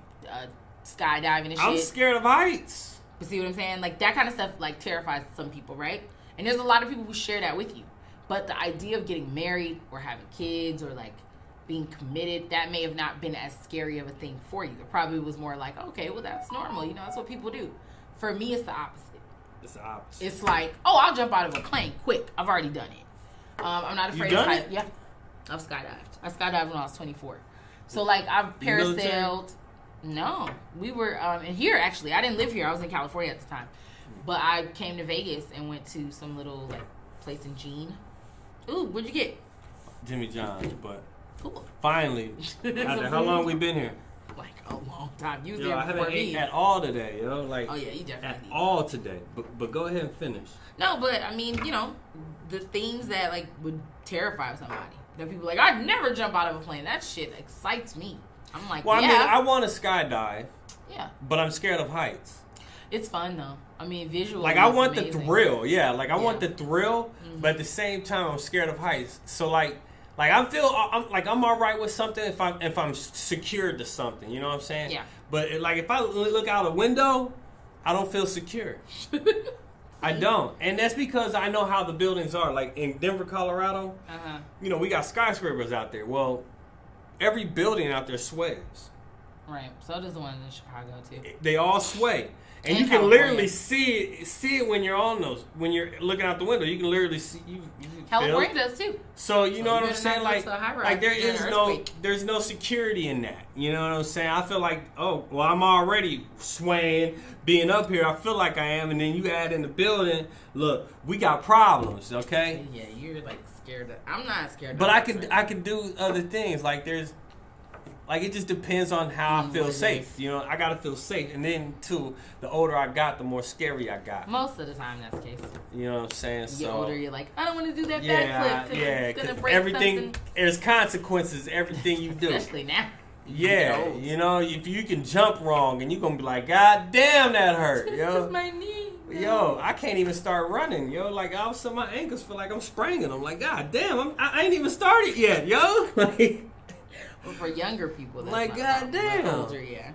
skydiving and shit. I'm scared of heights. You see what I'm saying? Like that kind of stuff like terrifies some people, right? And there's a lot of people who share that with you. But the idea of getting married or having kids or like being committed, that may have not been as scary of a thing for you. It probably was more like, okay, well that's normal. You know, that's what people do. For me, it's the opposite. It's the opposite. It's like, oh, I'll jump out of a plane quick. I've already done it. I'm not afraid of heights. Yeah, I've skydived. I skydived when I was 24. So like I've parasailed. No, we were in here actually. I didn't live here. I was in California at the time, but I came to Vegas and went to some little like place in Jean. Ooh, what'd you get? Jimmy John's, but cool. Finally, after how long we been here? Like a long time. You was yo, there I before haven't me. ate at all today, yo. Like, oh yeah, you definitely at all today. But go ahead and finish. No, but I mean, you know, the things that like would terrify somebody. That people like, I'd never jump out of a plane. That shit excites me. I'm like, well, yeah. I mean, I want to skydive. Yeah. But I'm scared of heights. It's fun though. I mean, visually. Like I want the thrill, yeah. Like I want the thrill, mm-hmm. but at the same time, I'm scared of heights. So like I'm all right with something if I'm secured to something. You know what I'm saying? Yeah. But if I look out a window, I don't feel secure. I don't, and that's because I know how the buildings are. Like in Denver, Colorado, you know, we got skyscrapers out there. Well, every building out there sways. Right. So does the one in Chicago too. They all sway. And you can literally see it when you're on those. When you're looking out the window, you can literally see. You California does too. So you know what I'm saying? Like there's no security in that. You know what I'm saying? I feel like, oh, well, I'm already swaying, being up here. I feel like I am, and then you add in the building. Look, we got problems, okay? Yeah, you're like scared. I'm not scared. But I could do other things. Like it just depends on how I feel safe. You know, I gotta feel safe. And then too, the older I got, the more scary I got. Most of the time that's the case. You know what I'm saying? The older you're like, I don't want to do that backflip. Yeah, it's gonna break everything. Something. There's consequences. Everything you do. Especially now. Yeah, you know, if you can jump wrong and you're gonna be like, God damn, that hurt, yo. This is my knee. Yo, I can't even start running, yo. Like all of a sudden my ankles feel like I'm spraining. I'm like, God damn, I ain't even started yet, yo. Like. But for younger people, that's like goddamn. Older, yeah.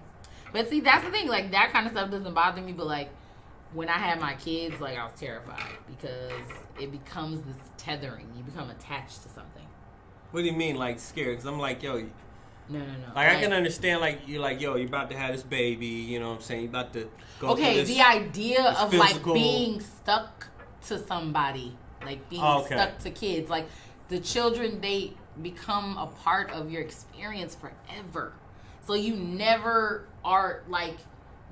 But see, that's the thing. Like that kind of stuff doesn't bother me. But like when I had my kids, like I was terrified because it becomes this tethering. You become attached to something. What do you mean, like scared? Because I'm like, yo. No. Like I can understand, like you're like, yo, you're about to have this baby. You know what I'm saying? You're about to go. Okay, through this, the idea of physical... like being stuck to somebody, like being stuck to kids, like the children, they become a part of your experience forever. So you never are like,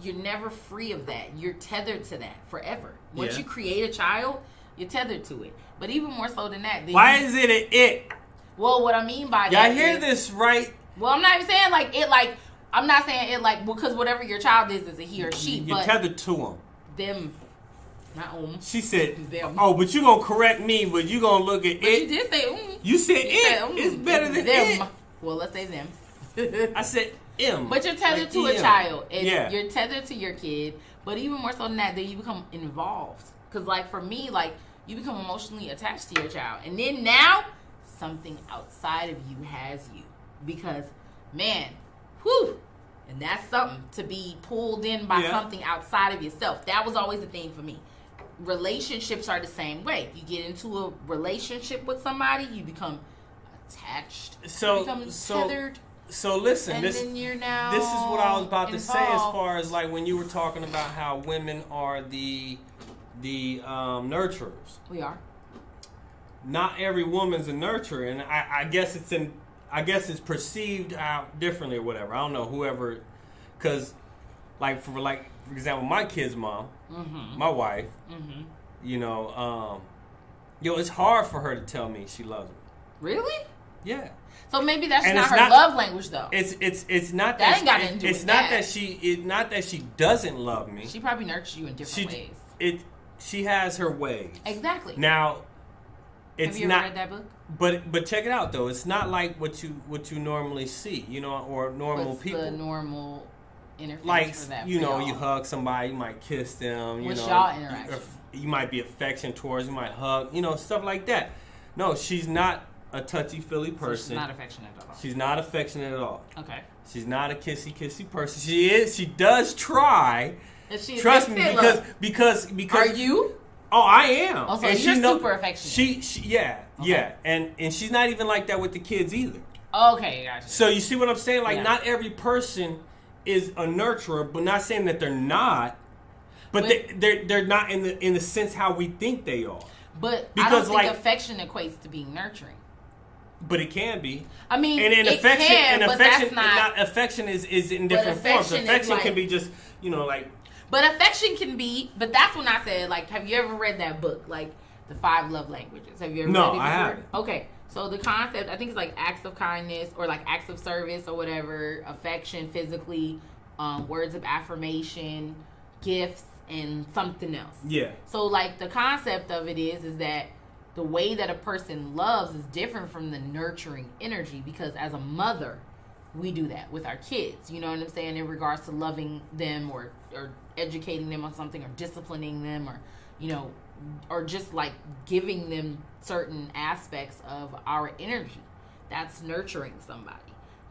you're never free of that. You're tethered to that forever. Once you create a child, You're tethered to it. But even more so than that. Why is it an it? Well, what I mean by that Y'all hear this, right? Well, I'm not even saying like it like, I'm not saying it like, because whatever your child is a he or she. You're tethered to them. Them. Not She said, them. oh, but you gonna correct me, but you gonna look at But it. you did say You said you it. Said, it's better than them. it. Well, let's say them. I said M. But you're tethered like to M. a child. And yeah. You're tethered to your kid. But even more so than that, then you become involved. Because, like, for me, like, you become emotionally attached to your child. And then now, something outside of you has you. Because, man, whew. And that's something to be pulled in by something outside of yourself. That was always the thing for me. Relationships are the same way. You get into a relationship with somebody, you become attached. You become tethered. So listen, and this then you're now this is what I was about involved. to say as far as like when you were talking about how women are the nurturers. We are. Not every woman's a nurturer, and I guess it's perceived out differently or whatever. I don't know, whoever, because like for example, my kid's mom, my wife, you know, it's hard for her to tell me she loves me. Really? Yeah. So maybe that's not her love language, though. It's not that ain't got nothing to do with that. It's not that she doesn't love me. She probably nurtures you in different ways. She has her ways. Exactly. Now, it's have you ever read that book? But check it out though. It's not like what you normally see, you know, or normal What's people. The normal interface like for that. You know, y'all? you hug somebody, you might kiss them. What's know, y'all interaction? You might be affection towards. You might hug. You know, stuff like that. No, she's not a touchy-feely person. So she's not affectionate at all. She's not affectionate at all. Okay. She's not a kissy person. She is. She does try. Trust me, because. Are you? Oh, I am. Oh, so and you're super affectionate. Yeah, and she's not even like that with the kids either. Okay, gotcha. So you see what I'm saying? Like, not every person is a nurturer, but not saying that they're not. But they're not in the sense how we think they are. But because I don't think affection equates to being nurturing. But it can be. I mean, affection is in different forms. Affection can be just, you know, like. But affection can be. But that's when I said, like, have you ever read that book, like the 5 Love Languages? Have you ever read it before? No, I haven't. Okay, so the concept, I think it's like acts of kindness or like acts of service or whatever, affection, physically, words of affirmation, gifts, and something else. Yeah. So like the concept of it is that the way that a person loves is different from the nurturing energy, because as a mother, we do that with our kids. You know what I'm saying? In regards to loving them or educating them on something or disciplining them or, you know, or just like giving them certain aspects of our energy. That's nurturing somebody.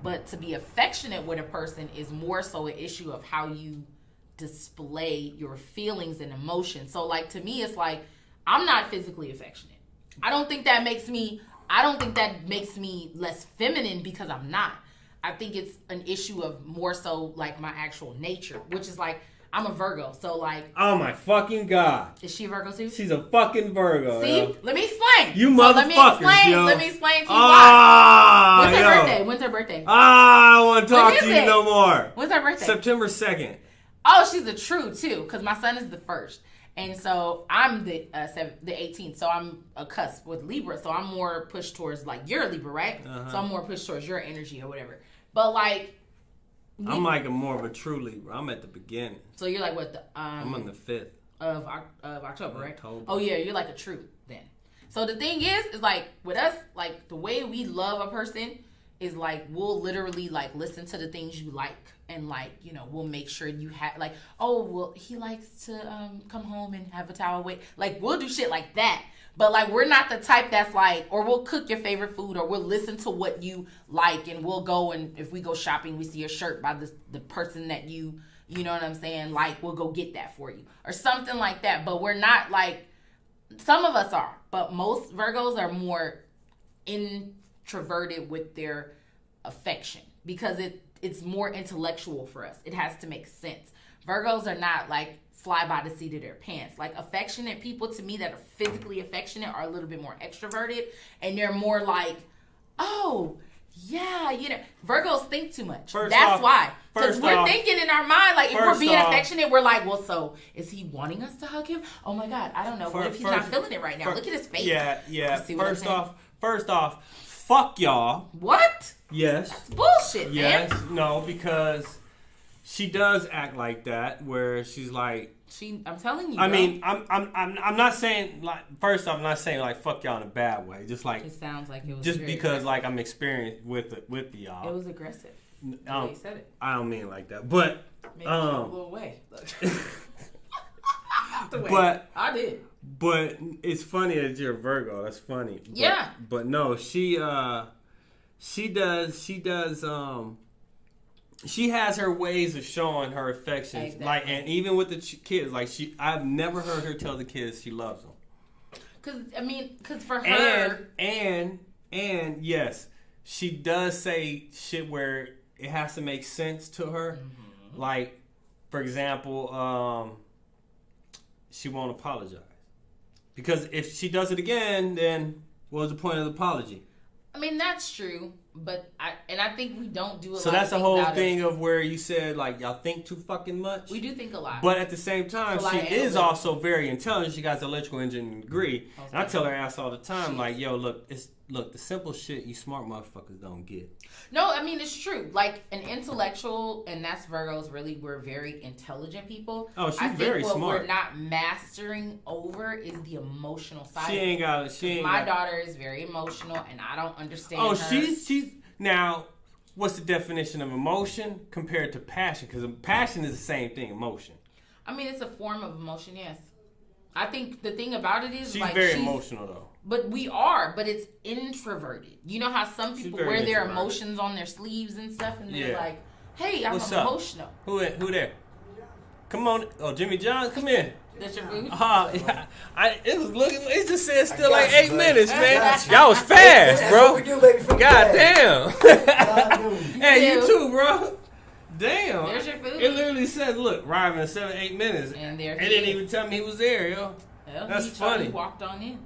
But to be affectionate with a person is more so an issue of how you display your feelings and emotions. So like to me, it's like I'm not physically affectionate. I don't think that makes me less feminine because I'm not. I think it's an issue of more so like my actual nature, which is like I'm a Virgo, so like. Oh my fucking God! Is she a Virgo too? She's a fucking Virgo. See, yo. Let me explain. You motherfuckers, yo. Let me explain to you why. When's her birthday? I don't want to talk to you no more. When's her birthday? September 2nd. Oh, she's a true too, because my son is the 1st. And so I'm the 18th, so I'm a cusp with Libra, so I'm more pushed towards, like, you're a Libra, right? So I'm more pushed towards your energy or whatever. But, like... I'm like more of a true Libra. I'm at the beginning. So you're like what? I'm on the 5th. Of October, right? Oh, yeah, you're like a true then. So the thing is like, with us, like, the way we love a person is, like, we'll literally, like, listen to the things you like. And, like, you know, we'll make sure you have, like, oh, well, he likes to come home and have a towel wait. Like, we'll do shit like that. But, like, we're not the type that's, like, or we'll cook your favorite food, or we'll listen to what you like, and we'll go, and if we go shopping, we see a shirt by the person that you know what I'm saying, like, we'll go get that for you. Or something like that. But we're not, like, some of us are. But most Virgos are more introverted with their affection. Because it's more intellectual for us. It has to make sense. Virgos are not like fly by the seat of their pants. Like affectionate people to me that are physically affectionate are a little bit more extroverted, and they're more like, oh, Yeah, Virgos think too much. First That's off- why. Because first we're off- thinking in our mind, like, if we're first being off- affectionate, we're like, well, so is he wanting us to hug him? Oh my God, I don't know. What if he's not First- feeling it right now? Look at his face. Yeah. You see what I'm First off, fuck y'all. What? Yes. That's bullshit, Yes. man. No, because she does act like that, where she's like. I'm telling you. I bro. mean, I'm not saying like. First off, I'm not saying like fuck y'all in a bad way. Just like. It sounds like it was. Just very because aggressive. like I'm experienced with y'all. It was aggressive. The way he said it. I don't mean it like that, but Maybe a little way. But I did. But it's funny that you're a Virgo. That's funny. But, Yeah. But no, she does. She has her ways of showing her affections. Exactly. Like, and even with the kids, like I've never heard her tell the kids she loves them. Cause for her, and yes, she does say shit where it has to make sense to her. Mm-hmm. Like, for example, she won't apologize. Because if she does it again, then what's the point of the apology? I mean, that's true, but I think we don't do a lot. So that's of the whole things thing of where you said, like, y'all think too fucking much. We do think a lot. But at the same time, she is analytical. also very intelligent. She got the electrical engineering degree. And I tell her ass all the time, Jeez. like, yo, look, the simple shit you smart motherfuckers don't get. No, I mean, it's true. Like, an intellectual, and that's Virgos, really, we're very intelligent people. Oh, she's I think very what smart. we're not mastering over is the emotional side. She ain't got it. My daughter is very emotional, and I don't understand Oh, her. she's now. What's the definition of emotion compared to passion? Because passion is the same thing. Emotion. I mean, it's a form of emotion, yes. I think the thing about it is, She's like, very emotional though. But we are, but it's introverted. You know how some people very wear their introverted. emotions on their sleeves and stuff, and they're Yeah. like, "Hey, I'm What's up? emotional." Who there? Come on. Oh, Jimmy John, come in. That's your boo. Yeah. It was looking. It just said still got like you, 8 buddy. minutes, I man. got you. Y'all was fast, That's bro. what we do, baby. From God the damn. Hey, you too. too, bro. Damn. There's your food. It literally says, "Look, arriving in 7-8 minutes." And there It he didn't is. even tell me he was there, yo. Well, That's he funny. He walked on in.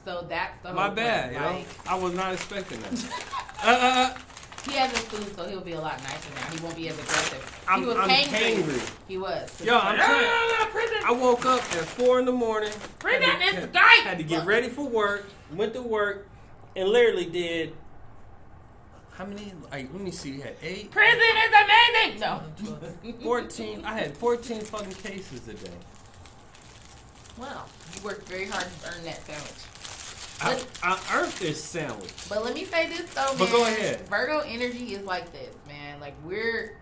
So that's the whole My bad, point, yo. right? I was not expecting that. He has his food, so he'll be a lot nicer now. He won't be as aggressive. I'm He was hangry. He was. Yo, I'm telling you, I woke up at 4 in the morning. Bring had that to- this guy. Had to get ready for work. Went to work, and literally did. How many? Like, let me see. We had 8. Prison is amazing. No. 14. I had 14 fucking cases a day. Well, you worked very hard to earn that sandwich. I earned this sandwich. But let me say this though, man. But go ahead. Virgo energy is like this, man. Like, we're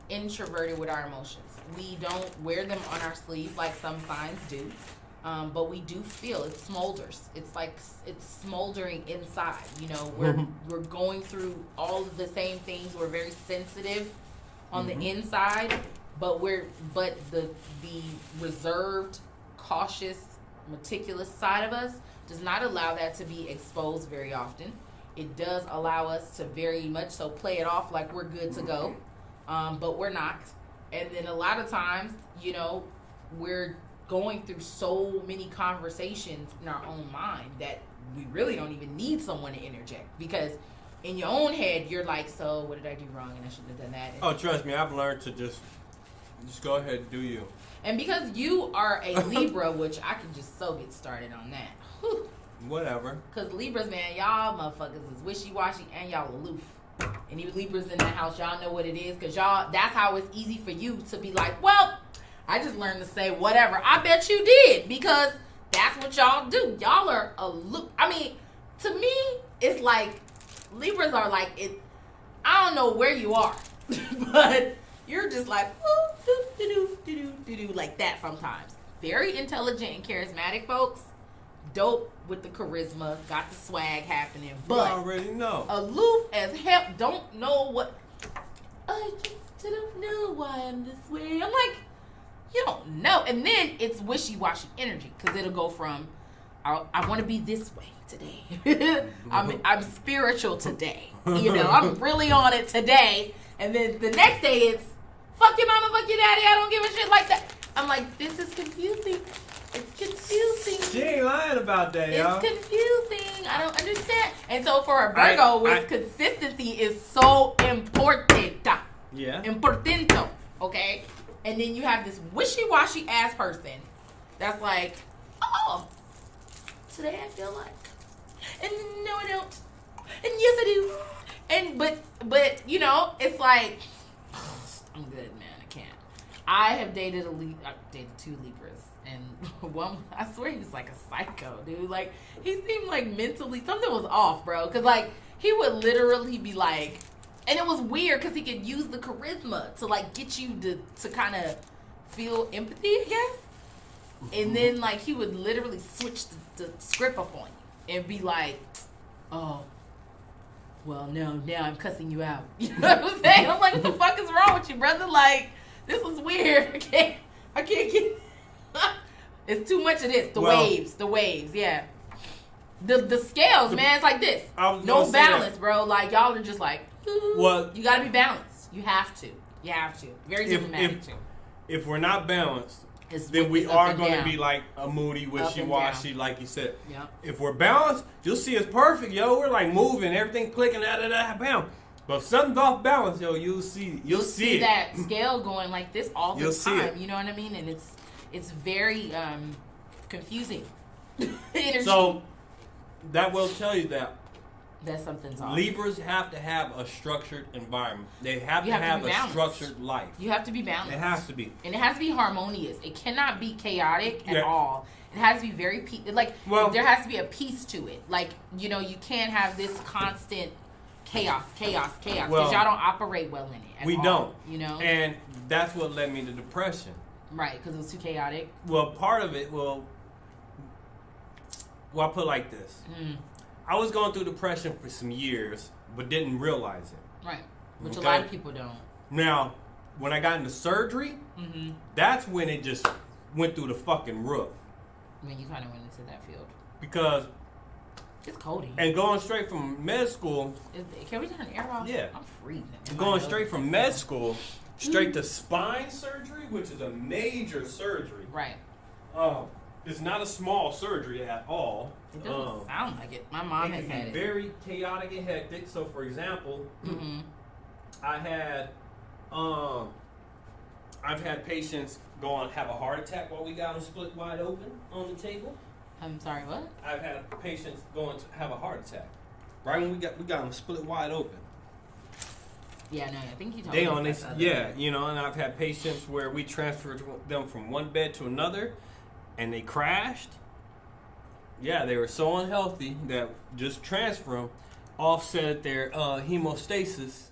introverted with our emotions. We don't wear them on our sleeve like some signs do. But we do feel it smolders. It's like it's smoldering inside. You know, we're going through all of the same things. We're very sensitive on the inside, but the reserved, cautious, meticulous side of us does not allow that to be exposed very often. It does allow us to very much so play it off like we're good to go, but we're not. And then a lot of times, you know, we're going through so many conversations in our own mind that we really don't even need someone to interject, because in your own head you're like, so what did I do wrong and I shouldn't have done that. Oh, trust me, I've learned to just go ahead and do you. And because you are a Libra, which I can just so get started on that. Whew. Whatever. Because Libras, man, y'all motherfuckers is wishy-washy and y'all aloof. And even Libras in the house, y'all know what it is, because y'all, that's how it's easy for you to be like, well, I just learned to say whatever. I bet you did, because that's what y'all do. Y'all are aloof. I mean, to me, it's like Libras are like it. I don't know where you are, but you're just like like that sometimes. Very intelligent and charismatic folks. Dope with the charisma, got the swag happening, but you already know. Aloof as hell. Don't know what. I just don't know why I'm this way. I'm like, you don't know. And then it's wishy-washy energy, because it'll go from, I want to be this way today. I'm spiritual today. You know, I'm really on it today. And then the next day it's, fuck your mama, fuck your daddy, I don't give a shit like that. I'm like, this is confusing. It's confusing. She ain't lying about that, y'all. It's confusing. I don't understand. And so for a Virgo, consistency is so important. Yeah. Importanto. Okay? And then you have this wishy-washy ass person that's like, oh, today I feel like, and no I don't, and yes I do. And but you know, it's like, I'm good, man. I can't. I have dated I've dated 2 Libras, and one, I swear he was like a psycho, dude. Like, he seemed like mentally, something was off, bro. Cause like, he would literally be like, and it was weird because he could use the charisma to like get you to kind of feel empathy, I guess. And then like he would literally switch the script up on you and be like, "Oh, well, no, now I'm cussing you out." You know what I'm saying? I'm like, "What the fuck is wrong with you, brother? Like, this is weird. I can't get. It's too much of this. The waves, yeah." The scales, man, it's like this. No balance, bro. Like, y'all are just like, well, you gotta be balanced. You have to. Very diplomatic too. If we're not balanced, then we are going to be like a moody, wishy-washy, like you said. Yeah. If we're balanced, you'll see us perfect, yo. We're like moving, everything clicking, bam. But if something's off balance, yo, you'll see it. That scale going like this all the time. You know what I mean? And it's very confusing. So that will tell you that something's off. Libras have to have a structured environment. They have to have a structured life. You have to be balanced. It has to be. And it has to be harmonious. It cannot be chaotic at all. It has to be very there has to be a peace to it. Like, you know, you can't have this constant chaos because y'all don't operate well in it at all, don't. You know? And that's what led me to depression. Right, because it was too chaotic. Well, part of it, I'll put it like this. I was going through depression for some years, but didn't realize it. Right. Which a lot of people don't. Now, when I got into surgery, that's when it just went through the fucking roof. When you kind of went into that field. Because it's cold here. And going straight from med school. Can we turn the air off? Yeah. I'm freezing. Going straight from med school straight to spine surgery, which is a major surgery. Right. It's not a small surgery at all. It doesn't sound like it. My mom has had it. Very chaotic and hectic. So, for example, I've had patients go on have a heart attack while we got them split wide open on the table. I'm sorry, what? I've had patients going to have a heart attack right when we got them split wide open. Yeah, no, I think you told me. You know, and I've had patients where we transferred them from one bed to another, and they crashed. Yeah, they were so unhealthy that just transfer them offset their hemostasis.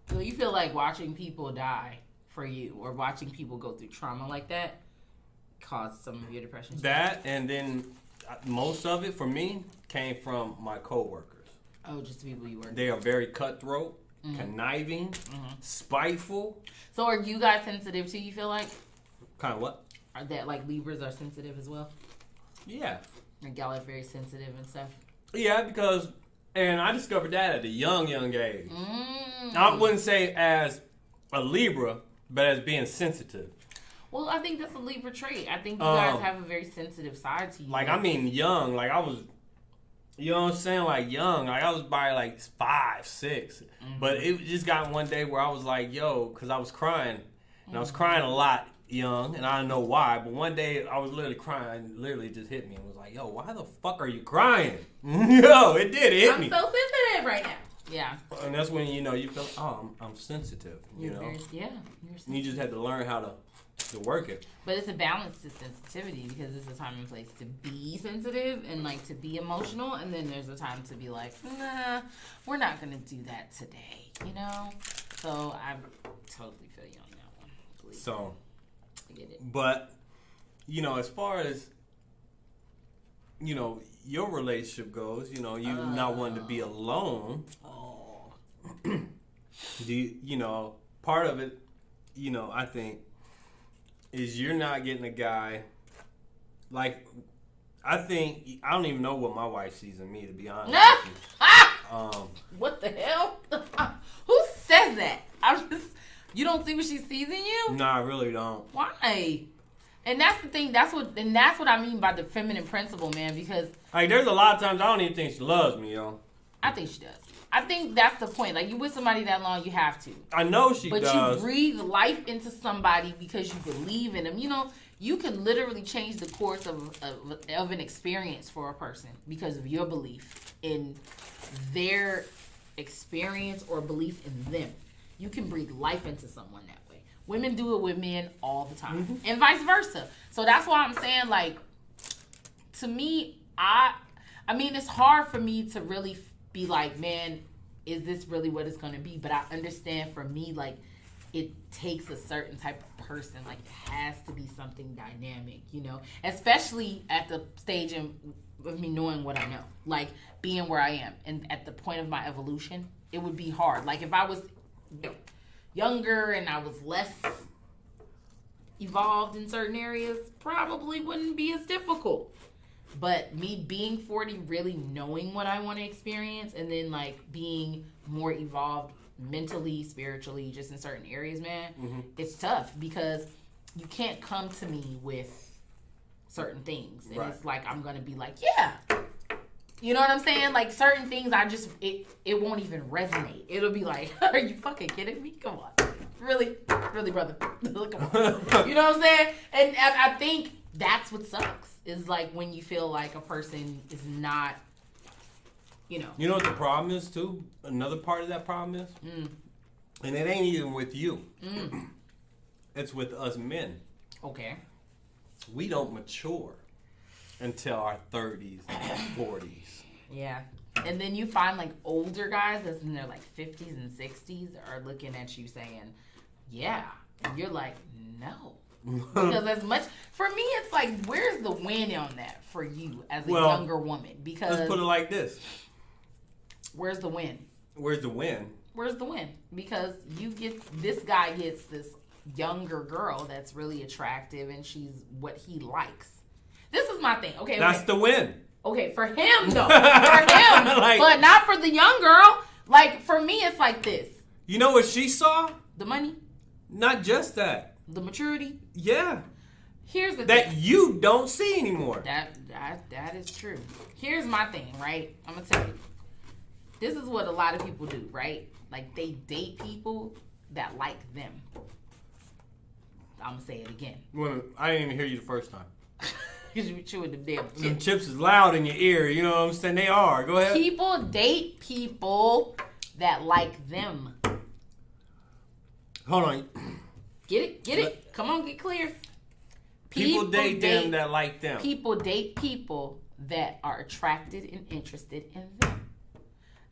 So you feel like watching people die for you, or watching people go through trauma like that, caused some of your depression? That, and then most of it for me came from my coworkers. Oh, just the people you work with. They are very cutthroat, conniving, spiteful. So are you guys sensitive too, you feel like? Kind of what? Are that like Libras are sensitive as well? Yeah. Like y'all are very sensitive and stuff? Yeah, because, and I discovered that at a young age. I wouldn't say as a Libra, but as being sensitive. Well, I think that's a Libra trait. I think you guys have a very sensitive side to you. Like, I mean, young. Like, I was, you know what I'm saying? Like, young. Like, I was by, like, 5, 6. But it just got one day where I was like, yo, because I was crying. And I was crying a lot young, and I don't know why. But one day, I was literally crying. It literally just hit me and was like, yo, why the fuck are you crying? Yo, it did. It hit me. I'm so sensitive right now. Yeah. And that's when, you know, you feel, oh, I'm sensitive, you know? You're sensitive. You just had to learn how to work it. But it's a balance to sensitivity, because it's a time and place to be sensitive and like to be emotional, and then there's a time to be like, nah, we're not gonna do that today, you know? So I totally feel you on that one. So I get it. But, you know, as far as, you know, your relationship goes, you know, you not wanting to be alone. You know, part of it, you know, I think, is you're not getting a guy, like, I don't even know what my wife sees in me, to be honest with you. What the hell? Who says that? You don't see what she sees in you? No, I really don't. Why? And that's the thing. That's what I mean by the feminine principle, man. Because like, there's a lot of times I don't even think she loves me, yo. I think she does. I think that's the point. Like, you with somebody that long, you have to. I know she does. But you breathe life into somebody because you believe in them. You know, you can literally change the course of an experience for a person because of your belief in their experience or belief in them. You can breathe life into someone that way. Women do it with men all the time. Mm-hmm. And vice versa. So that's why I'm saying, like, to me, I mean, it's hard for me to really be like, man, is this really what it's going to be? But I understand for me, like, it takes a certain type of person. Like, it has to be something dynamic, you know? Especially at the stage of me knowing what I know. Like, being where I am. And at the point of my evolution, it would be hard. Like, if I was younger and I was less evolved in certain areas, probably wouldn't be as difficult. But me being 40, really knowing what I want to experience, and then, like, being more evolved mentally, spiritually, just in certain areas, man, it's tough because you can't come to me with certain things. And it's like, I'm going to be like, yeah. You know what I'm saying? Like, certain things, it won't even resonate. It'll be like, are you fucking kidding me? Come on. Really? Really, brother? Come on. You know what I'm saying? And I think that's what sucks. Is like when you feel like a person is not, you know. You know what the problem is too? Another part of that problem is? And it ain't even with you. It's with us men. Okay. We don't mature until our 30s and 40s. Yeah. And then you find like older guys that's in their like 50s and 60s are looking at you saying, yeah. And you're like, no. Because as much for me, it's like, where's the win on that for you as a younger woman? Because let's put it like this: where's the win? Where's the win? Where's the win? Because this guy gets this younger girl that's really attractive, and she's what he likes. This is my thing. Okay, that's the win. Okay, for him though, for him, like, but not for the young girl. Like, for me, it's like this. You know what she saw? The money. Not just that. The maturity? Yeah. Here's the that thing. You don't see anymore. That is true. Here's my thing, right? I'm going to tell you. This is what a lot of people do, right? Like, they date people that like them. I'm going to say it again. Well, I didn't even hear you the first time. Because you were chewing them damn chips. Them chips is loud in your ear. You know what I'm saying? They are. Go ahead. People date people that like them. Hold on. Get it? Come on, get clear. People date them that like them. People date people that are attracted and interested in them.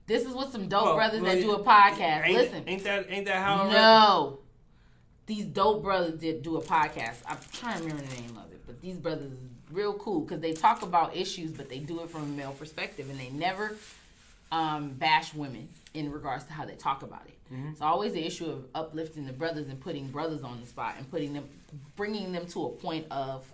This is what some dope brothers that do a podcast. Listen. Ain't that how? No. These dope brothers did do a podcast. I'm trying to remember the name of it. But these brothers is real cool because they talk about issues, but they do it from a male perspective. And they never bash women in regards to how they talk about it. It's always the issue of uplifting the brothers and putting brothers on the spot and bringing them to a point of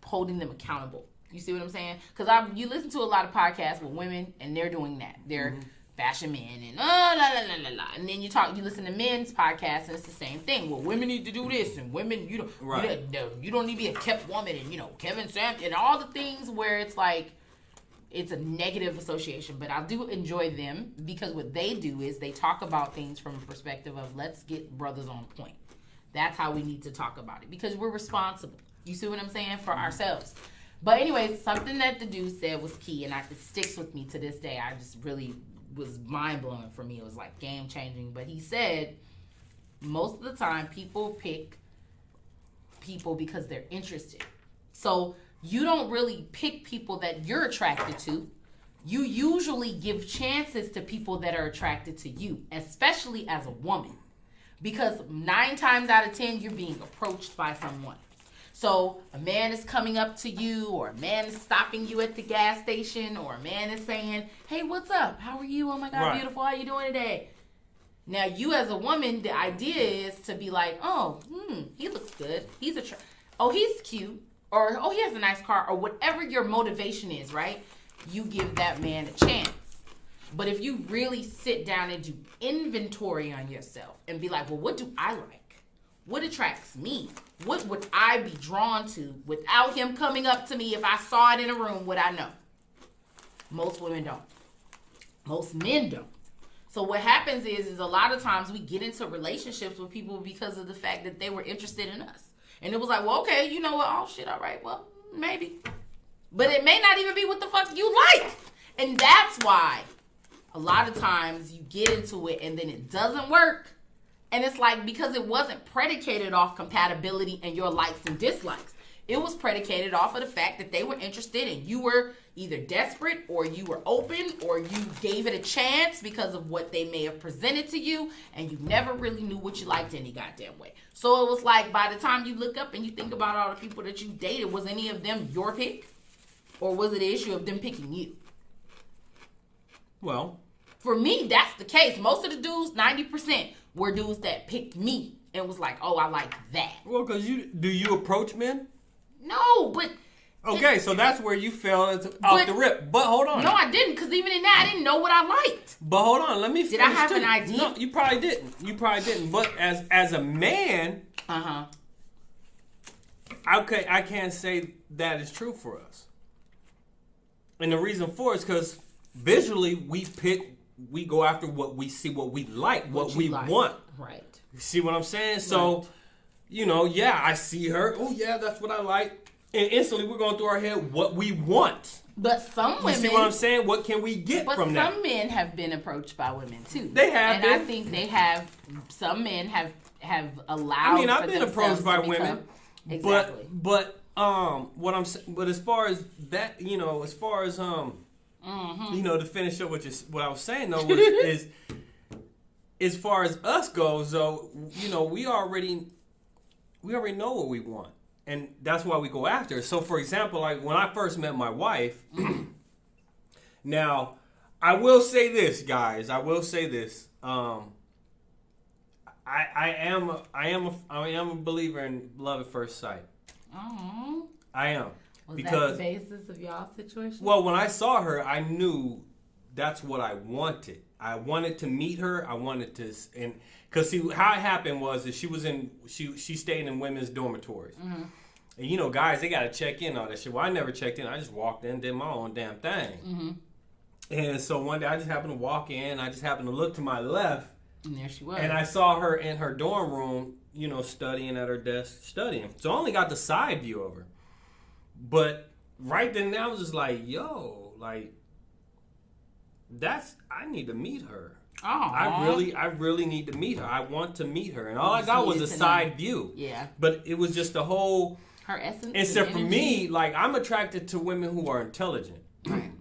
holding them accountable. You see what I'm saying? Because you listen to a lot of podcasts with women and they're doing that. They're bashing men and la la la la. And then you listen to men's podcasts and it's the same thing. Well, women need to do this and women you don't need to be a kept woman and Kevin Sam and all the things where it's like. It's a negative association, but I do enjoy them because what they do is they talk about things from a perspective of let's get brothers on point. That's how we need to talk about it because we're responsible. You see what I'm saying? For ourselves. But anyways, something that the dude said was key and it sticks with me to this day. I just really was mind-blowing for me. It was like game-changing. But he said most of the time people pick people because they're interested. So you don't really pick people that you're attracted to. You usually give chances to people that are attracted to you, especially as a woman. Because 9 times out of 10, you're being approached by someone. So a man is coming up to you, or a man is stopping you at the gas station, or a man is saying, hey, what's up? How are you? Oh my God, beautiful. How you doing today? Now, you as a woman, the idea is to be like, oh, he looks good. He's cute. Or, oh, he has a nice car, or whatever your motivation is, right? You give that man a chance. But if you really sit down and do inventory on yourself and be like, well, what do I like? What attracts me? What would I be drawn to without him coming up to me? If I saw it in a room, would I know? Most women don't. Most men don't. So what happens is a lot of times we get into relationships with people because of the fact that they were interested in us. And it was like, well, okay, you know what? Oh, shit, all right, well, maybe. But it may not even be what the fuck you like. And that's why a lot of times you get into it and then it doesn't work. And it's like, because it wasn't predicated off compatibility and your likes and dislikes. It was predicated off of the fact that they were interested and you were either desperate or you were open or you gave it a chance because of what they may have presented to you and you never really knew what you liked any goddamn way. So it was like, by the time you look up and you think about all the people that you dated, was any of them your pick? Or was it the issue of them picking you? Well, for me, that's the case. Most of the dudes, 90%, were dudes that picked me and was like, oh, I like that. Well, because do you approach men? No, but... Okay, so that's where you fell off the rip. But hold on. No, I didn't, because even in that, I didn't know what I liked. But hold on, let me finish. Did I have an idea? No, you probably didn't. But as a man, okay, I can't say that is true for us. And the reason for it is because visually we go after what we see, what we like, what we want. Right. You see what I'm saying? So, yeah, I see her. Oh, yeah, that's what I like. And instantly we're going through our head what we want. But some women... You see what I'm saying? What can we get from that? But some men have been approached by women, too. They have been. And I think they have... Some men have allowed... I mean, I've been approached by women. Exactly. But what I'm saying... But as far as that, as far as... to finish up what I was saying, though, is as far as us goes, though, we already know what we want. And that's why we go after it. So, for example, like when I first met my wife, now, I will say this, guys. I will say this. I am a believer in love at first sight. Oh. I am. Was that the basis of y'all's situation? Well, when I saw her, I knew that's what I wanted. I wanted to meet her. I wanted to, and because see how it happened was that she stayed in women's dormitories, and guys, they gotta check in all that shit. Well, I never checked in. I just walked in, did my own damn thing, and so one day I just happened to walk in. I just happened to look to my left, and there she was, and I saw her in her dorm room, studying at her desk, studying. So I only got the side view of her, but right then I was just like, yo, like. I need to meet her. Oh, I really need to meet her. I want to meet her, and all I got was a side view. Yeah, but it was just the whole her essence. Except for me, like I'm attracted to women who are intelligent, right?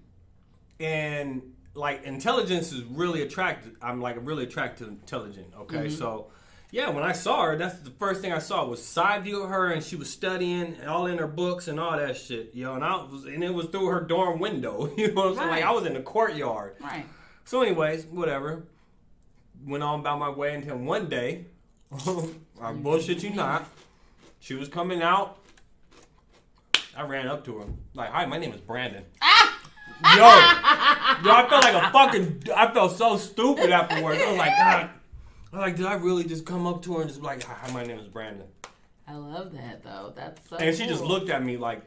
And like intelligence is really attractive. I'm like really attracted to intelligent. Okay, so. Yeah, when I saw her, that's the first thing I saw was side view of her, and she was studying, and all in her books and all that shit, and it was through her dorm window, you know what I'm saying? Like I was in the courtyard. Right. So, anyways, whatever. Went on about my way until one day, I bullshit you not, she was coming out. I ran up to her, like, "Hi, my name is Brandon." Yo, I felt so stupid afterwards. I was like, God. Did I really just come up to her and just be like, "Hi, my name is Brandon"? I love that, though. That's so And she cool. just looked at me like...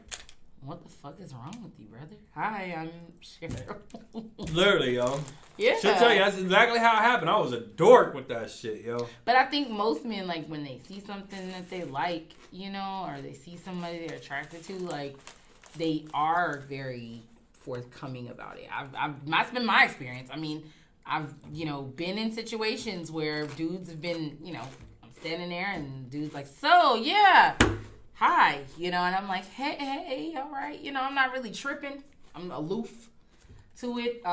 What the fuck is wrong with you, brother? Hi, I'm Cheryl. Literally, yo. Yeah. She'll tell you, that's exactly how it happened. I was a dork with that shit, yo. But I think most men, like, when they see something that they like, or they see somebody they're attracted to, like, they are very forthcoming about it. That's been my experience. I mean... I've, been in situations where dudes have been, I'm standing there and dudes like, "So, yeah, hi," and I'm like, hey, all right. I'm not really tripping. I'm aloof to it.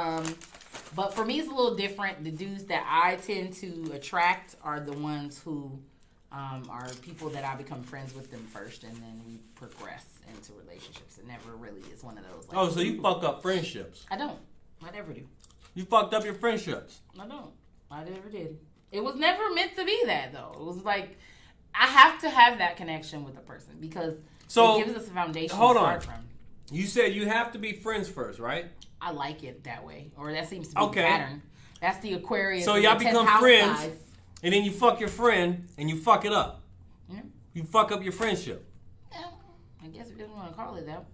But for me, it's a little different. The dudes that I tend to attract are the ones who are people that I become friends with them first, and then we progress into relationships. It never really is one of those. Like, so you fuck up friendships? I don't. I never do. You fucked up your friendships. I don't. I never did. It was never meant to be that, though. It was like, I have to have that connection with a person because it gives us a foundation to start from. You said you have to be friends first, right? I like it that way. Or that seems to be the pattern. That's the Aquarius. So y'all become friends, and then you fuck your friend, and you fuck it up. Yeah. You fuck up your friendship. Yeah, I guess if you want to call it that.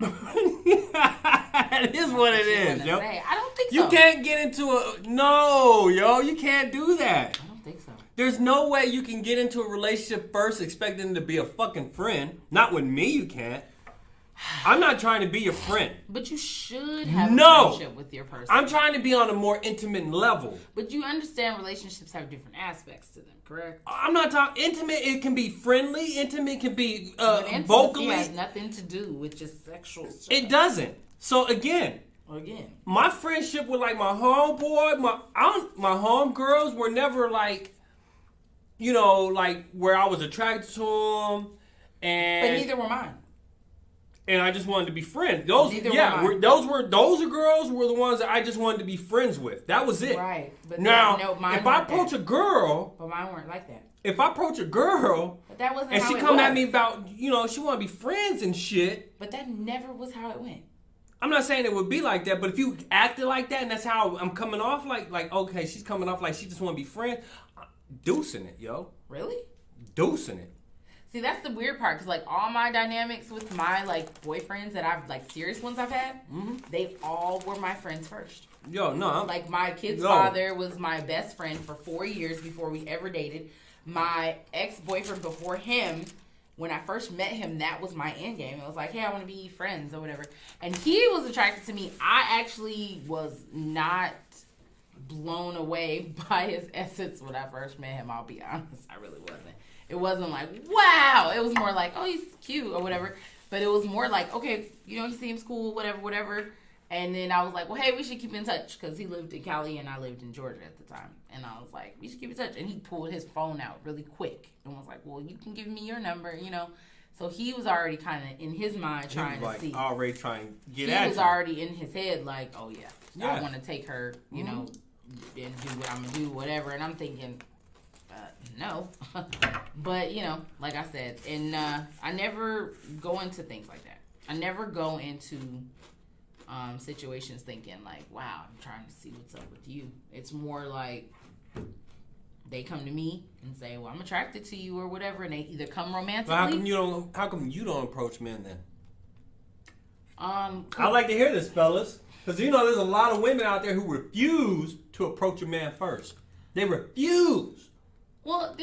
It is what it is, yo. I don't think so. You can't get into you can't do that. I don't think so. There's no way you can get into a relationship first expecting to be a fucking friend. Not with me, you can't. I'm not trying to be your friend. But you should have a friendship with your person. I'm trying to be on a more intimate level. But you understand relationships have different aspects to them, correct? I'm not talking intimate. It can be friendly. Intimate can be vocally. It has nothing to do with just sexual stuff. It doesn't. So again, my friendship with like my homeboy, my homegirls were never like, like where I was attracted to them, but neither were mine. And I just wanted to be friends. Those girls were the ones that I just wanted to be friends with. That was it. Right. But now, if I approach a girl, but mine weren't like that. If I approach a girl, but that wasn't and how she come at me about, she want to be friends and shit. But that never was how it went. I'm not saying it would be like that, but if you acted like that and that's how I'm coming off, like okay, she's coming off like she just want to be friends, deucing it, yo. Really? Deucing it. See, that's the weird part, because, like, all my dynamics with my, like, boyfriends that I've, like, serious ones I've had, they all were my friends first. Yo, no. Like, my kid's father was my best friend for 4 years before we ever dated. My ex-boyfriend before him, when I first met him, that was my end game. It was like, hey, I want to be friends or whatever. And he was attracted to me. I actually was not blown away by his essence when I first met him. I'll be honest. I really wasn't. It wasn't like, wow. It was more like, oh, he's cute or whatever. But it was more like, okay, he seems cool, whatever. And then I was like, well, hey, we should keep in touch. Because he lived in Cali and I lived in Georgia at the time. And I was like, we should keep in touch. And he pulled his phone out really quick. And was like, well, you can give me your number, So he was already kind of in his mind trying to see. Already trying to get at you. He was already in his head like, oh, yeah. I want to take her, and do what I'm going to do, whatever. And I'm thinking, no. But, like I said, and I never go into things like that. I never go into situations thinking like, wow, I'm trying to see what's up with you. It's more like they come to me and say, well, I'm attracted to you or whatever, and they either come romantically. Well, how come you don't approach men then? I'd like to hear this, fellas. Because, there's a lot of women out there who refuse to approach a man first. They refuse. Well,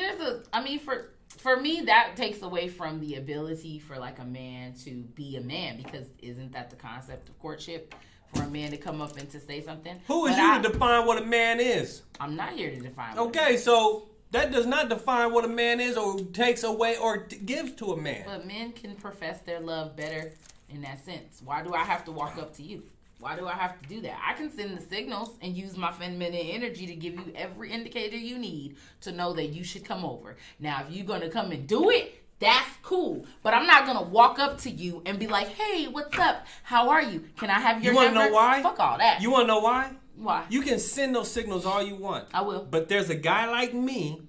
for me, that takes away from the ability for, like, a man to be a man, because isn't that the concept of courtship? For a man to come up and to say something? Who is you to define what a man is? I'm not here to define Okay, so that does not define what a man is or takes away or gives to a man. But men can profess their love better in that sense. Why do I have to walk up to you? Why do I have to do that? I can send the signals and use my feminine energy to give you every indicator you need to know that you should come over. Now, if you're going to come and do it, that's cool. But I'm not going to walk up to you and be like, hey, what's up? How are you? Can I have your number? You want to know why? Fuck all that. You want to know why? Why? You can send those signals all you want. I will. But there's a guy like me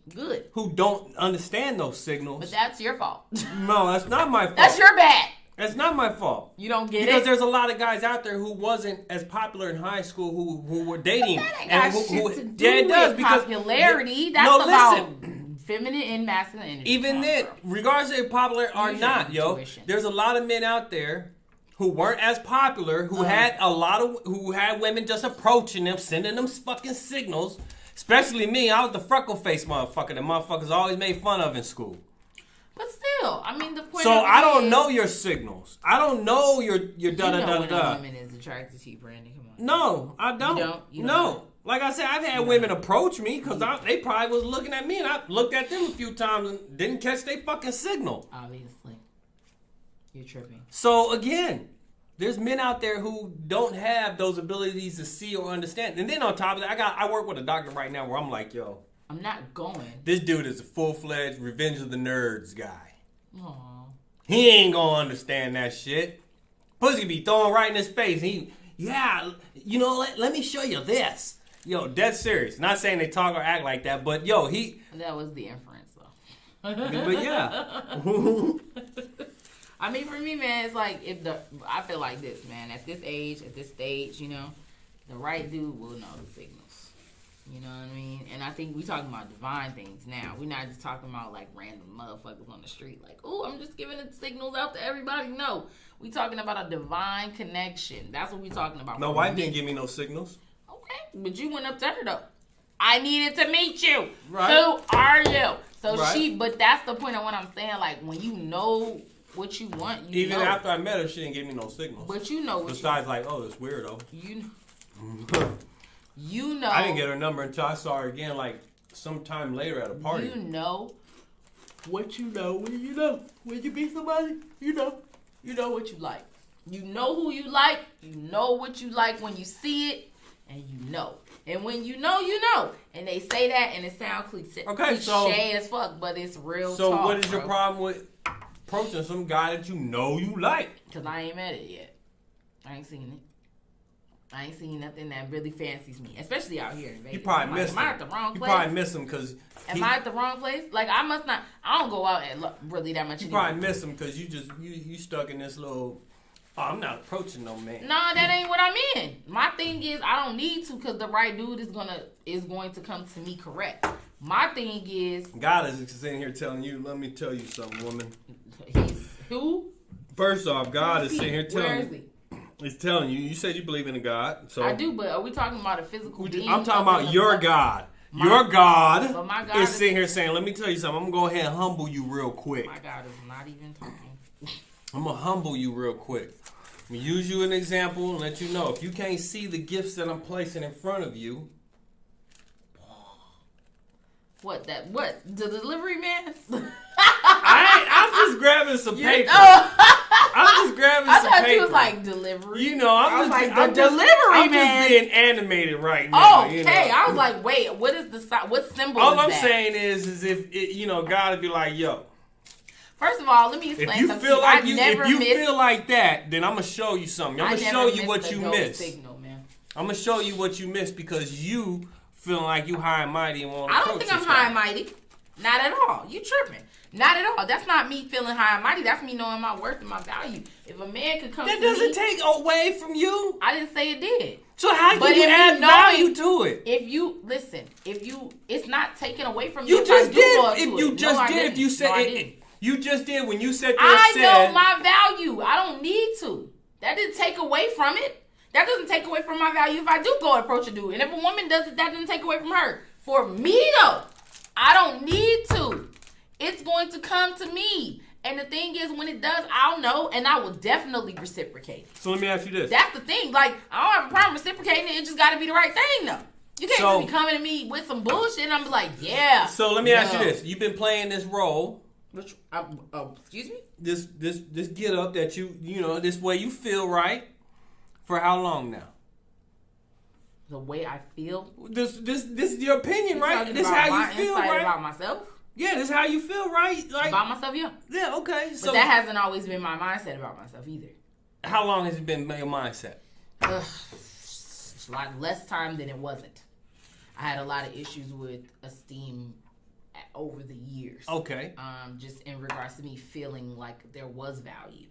who don't understand those signals. But that's your fault. No, that's not my fault. That's your bad. That's not my fault. You don't get because there's a lot of guys out there who wasn't as popular in high school who were dating. But that ain't got shit to do with popularity. That's about feminine and masculine energy. Even then, regardless if they're popular or not, there's a lot of men out there who weren't as popular, who had women just approaching them, sending them fucking signals. Especially me, I was the freckle-faced motherfucker that motherfuckers always made fun of in school. But still, the point. So I don't know your signals. I don't know your da da da da. Woman is attracted to you, Brandon. Come on. No, I don't. You don't no. Like I said, I've had women approach me because they probably was looking at me, and I looked at them a few times and didn't catch their fucking signal. Obviously, you're tripping. So again, there's men out there who don't have those abilities to see or understand. And then on top of that, I work with a doctor right now where I'm like, yo. I'm not going. This dude is a full-fledged Revenge of the Nerds guy. Aww. He ain't gonna understand that shit. Pussy be thrown right in his face. Let me show you this. Yo, dead serious. Not saying they talk or act like that, but That was the inference, though. But yeah. For me, man, it's like I feel like this, man. At this age, at this stage, the right dude will know the signals. You know what I mean? And I think we talking about divine things now. We're not just talking about like random motherfuckers on the street. Like, oh, I'm just giving the signals out to everybody. No, we talking about a divine connection. That's what we talking about. My wife didn't give me no signals. Okay, but you went up to her though. I needed to meet you. Right. Who are you? So right. but that's the point of what I'm saying. Like, when you know what you want, you Even know. after I met her, she didn't give me no signals. But you know what besides, like, oh, this weirdo. You know. I didn't get her number until I saw her again, like, sometime later at a party. You know what you know when you know. When you meet somebody, you know. You know what you like. You know who you like. You know what you like when you see it. And you know. And when you know, you know. And they say that and it sounds cliche as fuck, but it's real talk. So what is your problem with approaching some guy that you know you like? Because I ain't met it yet. I ain't seen it. I ain't seen nothing that really fancies me, especially out here in Vegas. You probably missed him. Am I at the wrong place? You probably miss him because... Am I at the wrong place? Like, I must not... I don't go out really that much. You probably miss him because you stuck in this little... Oh, I'm not approaching no man. No, that ain't what I'm in. My thing is, I don't need to because the right dude is going to come to me correct. My thing is... God is sitting here telling you, let me tell you something, woman. He's who? First off, God is sitting here telling Where you. is he? He's telling you. You said you believe in a God. So I do, but are we talking about a physical being? I'm talking about your God. Your God, but my God is sitting here saying, let me tell you something. I'm going to go ahead and humble you real quick. My God is not even talking. I'm going to humble you real quick. I'm going to use you an example and let you know. If you can't see the gifts that I'm placing in front of you. What? The delivery man? I'm just grabbing some paper. I'm just grabbing some paper. I thought you was like delivery. You know, I'm just being animated right now. Oh, okay. You know? I was like, wait, what symbol All is I'm that? saying is if it, God would be like, yo. First of all, let me explain something. If you feel like that, then I'm gonna show you something. I'm gonna show you what you missed. I'm gonna show you what you missed because you feeling like you high and mighty and want to. I don't think I'm high and mighty. Not at all. You tripping? Not at all. That's not me feeling high and mighty. That's me knowing my worth and my value. If a man could come that doesn't take away from you. I didn't say it did. So how can you add value to it? If you listen, it's not taken away from you. You just did. If you just did, if you said it. You just did when you said I know my value. I don't need to. That didn't take away from it. That doesn't take away from my value if I do go approach a dude. And if a woman does it, that doesn't take away from her. For me, though, I don't need to. It's going to come to me. And the thing is, when it does, I'll know, and I will definitely reciprocate. So let me ask you this. That's the thing. Like, I don't have a problem reciprocating it. It just got to be the right thing, though. You can't just be coming to me with some bullshit, and I'm like, yeah. So let me ask you this. You've been playing this role. Which, excuse me? This get up that this way you feel right. For how long now? The way I feel. This is your opinion, right? This is how you feel, right? About myself. Yeah, this is how you feel, right? Like about myself, yeah. Yeah, okay. But that hasn't always been my mindset about myself either. How long has it been your mindset? It's a lot less time than it wasn't. I had a lot of issues with esteem over the years. Okay. Just in regards to me feeling like there was value.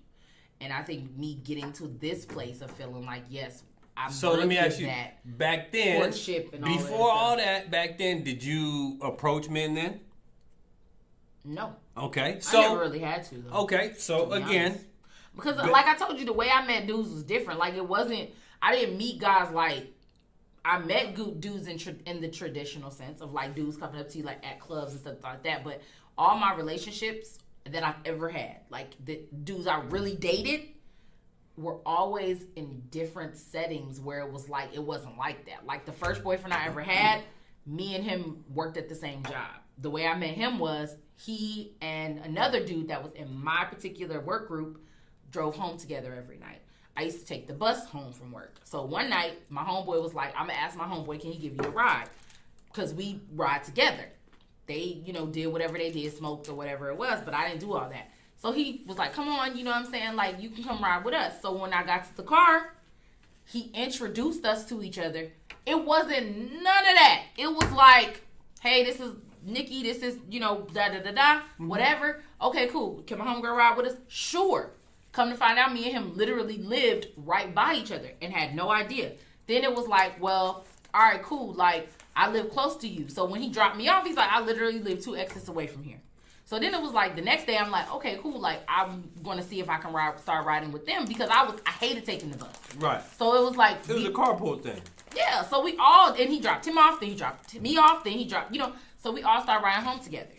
And I think me getting to this place of feeling like, yes, I'm so let me ask you, back then, courtship and before all that, back then, did you approach men then? No. Okay. So I never really had to, though. Okay. So again. Honest. Because like I told you, the way I met dudes was different. Like it wasn't, I didn't meet guys like, I met dudes in the traditional sense of like dudes coming up to you like at clubs and stuff like that. But all my relationships that I've ever had, like the dudes I really dated, were always in different settings where it was like, it wasn't like that. Like the first boyfriend I ever had, me and him worked at the same job. The way I met him was he and another dude that was in my particular work group drove home together every night. I used to take the bus home from work. So one night, my homeboy was like, I'm going to ask my homeboy, can he give you a ride? Because we ride together. They, did whatever they did, smoked or whatever it was, but I didn't do all that. So he was like, come on, you know what I'm saying? Like, you can come ride with us. So when I got to the car, he introduced us to each other. It wasn't none of that. It was like, hey, this is Nikki, this is, da-da-da-da, whatever. Okay, cool. Can my homegirl ride with us? Sure. Come to find out, me and him literally lived right by each other and had no idea. Then it was like, well, all right, cool. Like, I live close to you. So when he dropped me off, he's like, I literally live 2 exits away from here. So then it was like the next day, I'm like, okay, cool. Like, I'm going to see if I can start riding with them because I hated taking the bus. Right. So it was like. It was a carpool thing. Yeah. So and he dropped him off, then he dropped me off, then he dropped, so we all started riding home together.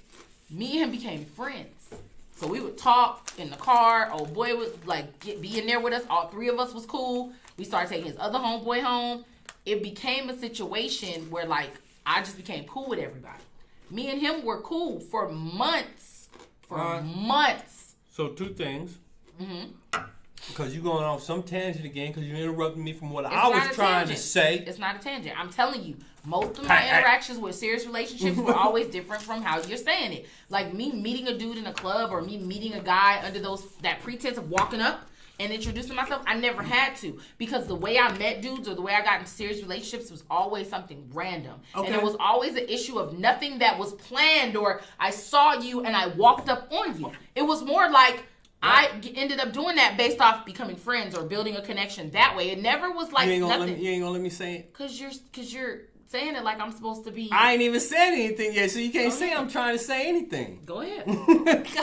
Me and him became friends. So we would talk in the car. Old boy would like be in there with us. All 3 of us was cool. We started taking his other homeboy home. It became a situation where like I just became cool with everybody. Me and him were cool for months. Months. So 2 things. Mm-hmm. Because you're going off some tangent again because you interrupted me from what I was trying to say. It's not a tangent. I'm telling you, most of my interactions with serious relationships were always different from how you're saying it. Like me meeting a dude in a club or me meeting a guy under that pretense of walking up and introducing myself, I never had to. Because the way I met dudes or the way I got in serious relationships was always something random. Okay. And it was always an issue of nothing that was planned or I saw you and I walked up on you. It was more like I ended up doing that based off becoming friends or building a connection that way. It never was like nothing. You ain't gonna let me say it? Cause you're saying it like I'm supposed to be. I ain't even said anything yet, so you can't say I'm trying to say anything. Go ahead.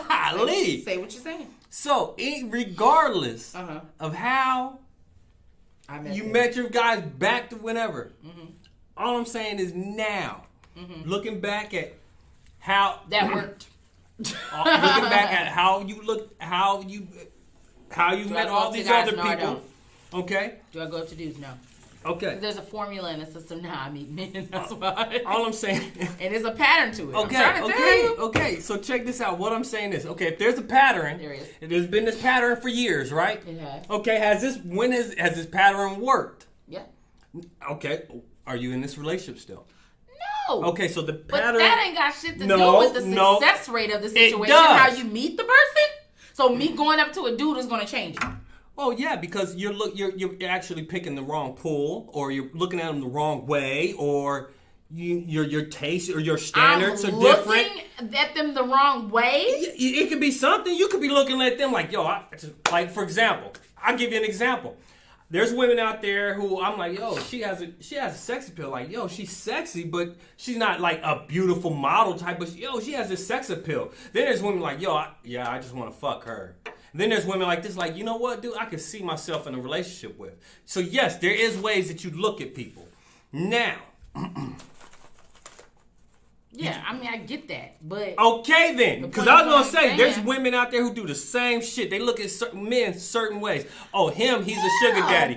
Golly. Say what you're saying. So, regardless of how you met your guys back to whenever, all I'm saying is now, looking back at how that worked. Looking back at how you met all these other people. Okay. Do I go up to dudes? No. Okay. There's a formula in the system now. I meet men. That's why. All I'm saying. And there's a pattern to it. Okay. Okay. So check this out. What I'm saying is, okay, if there's a pattern, there's been this pattern for years, right? It has. Okay. Has this pattern worked? Yeah. Okay. Are you in this relationship still? No. Okay, so the pattern. But that ain't got shit to do with the success rate of the situation. How you meet the person. So me going up to a dude is gonna change it. Oh yeah, because you're actually picking the wrong pool, or you're looking at them the wrong way, or your taste or your standards are different. Looking at them the wrong way. It could be something. You could be looking at them like, like for example, I'll give you an example. There's women out there who I'm like, yo, she has a sex appeal. Like, yo, she's sexy, but she's not like a beautiful model type. But yo, she has a sex appeal. Then there's women like, yo, I just want to fuck her. And then there's women like this, like, you know what, dude, I can see myself in a relationship with. So yes, there is ways that you look at people. Now. Yeah, I mean, I get that, but... Okay, then. Because I was going to say, there's women out there who do the same shit. They look at certain men certain ways. Oh, him, he's a sugar daddy.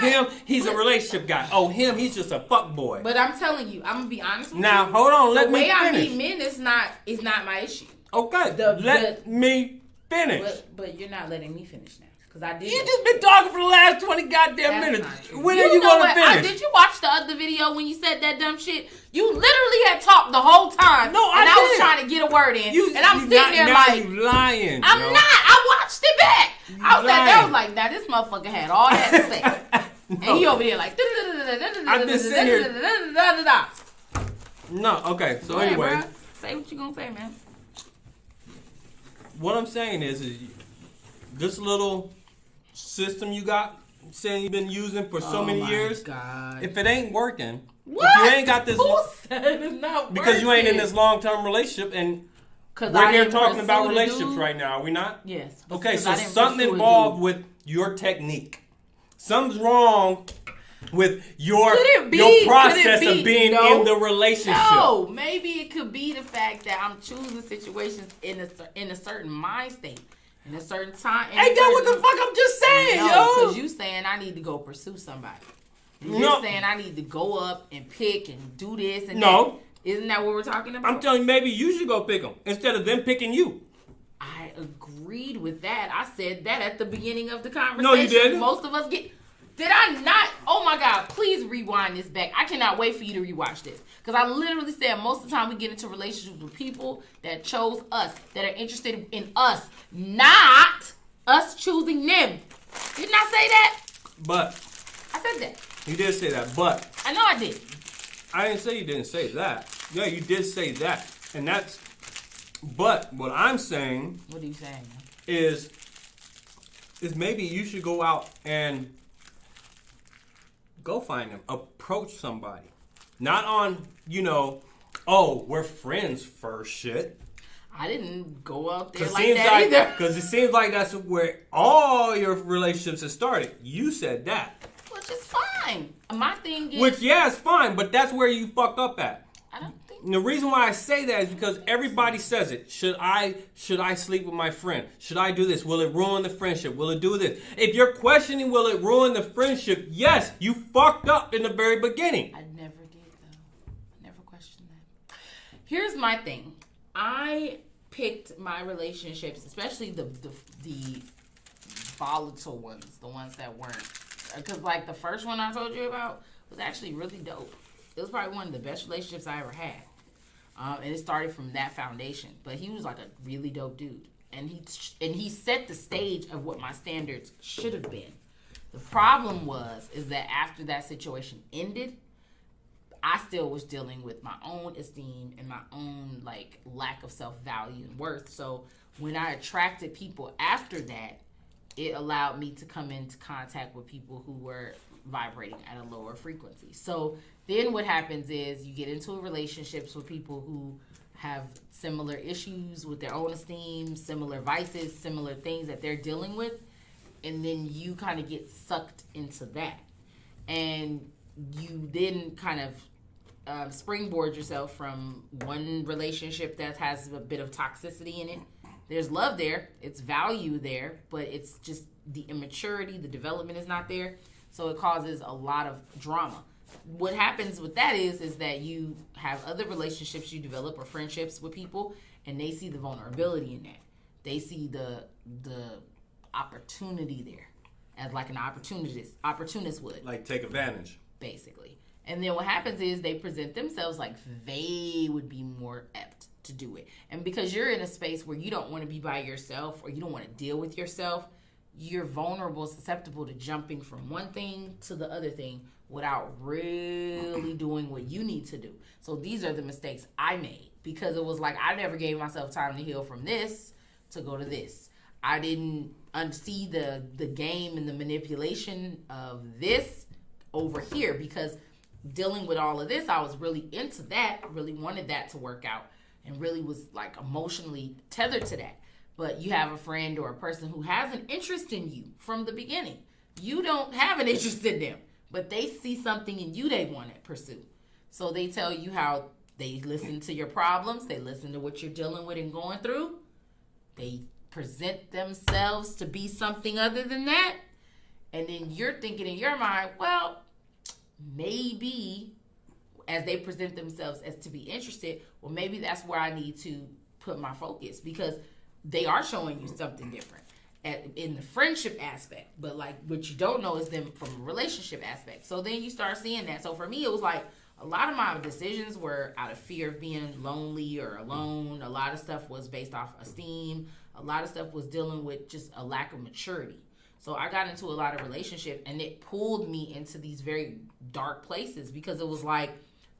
Him, he's a relationship guy. Oh, him, he's just a fuck boy. But I'm telling you, I'm going to be honest with you. Now, hold on, let me finish. The way I meet men is not my issue. Okay, let me finish. But you're not letting me finish now. Cause I did. You just been talking for the last 20 goddamn minutes. When are you going to finish? Did you watch the other video when you said that dumb shit? You literally had talked the whole time. No, I didn't. I was trying to get a word in. And I'm sitting there like. You lying. I'm not. I watched it back. I was sitting there, I was like, now this motherfucker had all that to say. And he over there like. I've been sitting here. No, okay. So anyway. Say what you going to say, man. What I'm saying is this little system you got saying you've been using for so many years. God. If it ain't working, what? If you ain't got this, who said it's not because working? you ain't in this long-term relationship, and we're here talking about relationships right now, are we not? Yes. Okay, so something involved with your technique. Something's wrong with your process of being in the relationship. No, maybe it could be the fact that I'm choosing situations in a certain mind state. In a certain time. Ain't that what the fuck I'm just saying, yo? Because you saying I need to go pursue somebody. You're saying I need to go up and pick and do this and that. Isn't that what we're talking about? I'm telling you, maybe you should go pick them instead of them picking you. I agreed with that. I said that at the beginning of the conversation. No, you didn't. Most of us get... Did I not? Oh my God, please rewind this back. I cannot wait for you to rewatch this. Because I literally said most of the time we get into relationships with people that chose us, that are interested in us, not us choosing them. Didn't I say that? But. I said that. You did say that, but. I know I did. I didn't say you didn't say that. Yeah, you did say that. And that's. But what I'm saying. What are you saying? Is maybe you should go out and go find them. Approach somebody. Not on, oh, we're friends first shit. I didn't go out there like that either. Because it seems like that's where all your relationships have started. You said that. Which is fine. My thing is... Which, yeah, it's fine, but that's where you fuck up at. I don't think... And the reason why I say that is because everybody says it. Should I sleep with my friend? Should I do this? Will it ruin the friendship? Will it do this? If you're questioning will it ruin the friendship, yes, you fucked up in the very beginning. I never did, though. I never questioned that. Here's my thing. I picked my relationships, especially the volatile ones, the ones that weren't. Because, like, the first one I told you about was actually really dope. It was probably one of the best relationships I ever had. And it started from that foundation. But he was, like, a really dope dude. And he set the stage of what my standards should have been. The problem is that after that situation ended, I still was dealing with my own esteem and my own, like, lack of self-value and worth. So when I attracted people after that, it allowed me to come into contact with people who were vibrating at a lower frequency. So then what happens is you get into relationships with people who have similar issues with their own esteem, similar vices, similar things that they're dealing with, and then you kind of get sucked into that. And you then kind of springboard yourself from one relationship that has a bit of toxicity in it. There's love there, it's value there, but it's just the immaturity, the development is not there, so it causes a lot of drama. What happens with that is that you have other relationships you develop or friendships with people, and they see the vulnerability in that. They see the opportunity there as like an opportunist would. Like take advantage. Basically. And then what happens is they present themselves like they would be more apt to do it. And because you're in a space where you don't want to be by yourself or you don't want to deal with yourself, you're vulnerable, susceptible to jumping from one thing to the other thing without really doing what you need to do. So these are the mistakes I made because it was like I never gave myself time to heal from this to go to this. I didn't see the game and the manipulation of this over here because dealing with all of this, I was really into that, really wanted that to work out, and really was like emotionally tethered to that. But you have a friend or a person who has an interest in you from the beginning. You don't have an interest in them, but they see something in you they want to pursue. So they tell you how they listen to your problems, they listen to what you're dealing with and going through. They present themselves to be something other than that. And then you're thinking in your mind, well, maybe as they present themselves as to be interested, well, maybe that's where I need to put my focus because they are showing you something different in the friendship aspect. But like what you don't know is them from a relationship aspect. So then you start seeing that. So for me, it was like a lot of my decisions were out of fear of being lonely or alone. A lot of stuff was based off esteem. A lot of stuff was dealing with just a lack of maturity. So I got into a lot of relationship and it pulled me into these very dark places because it was like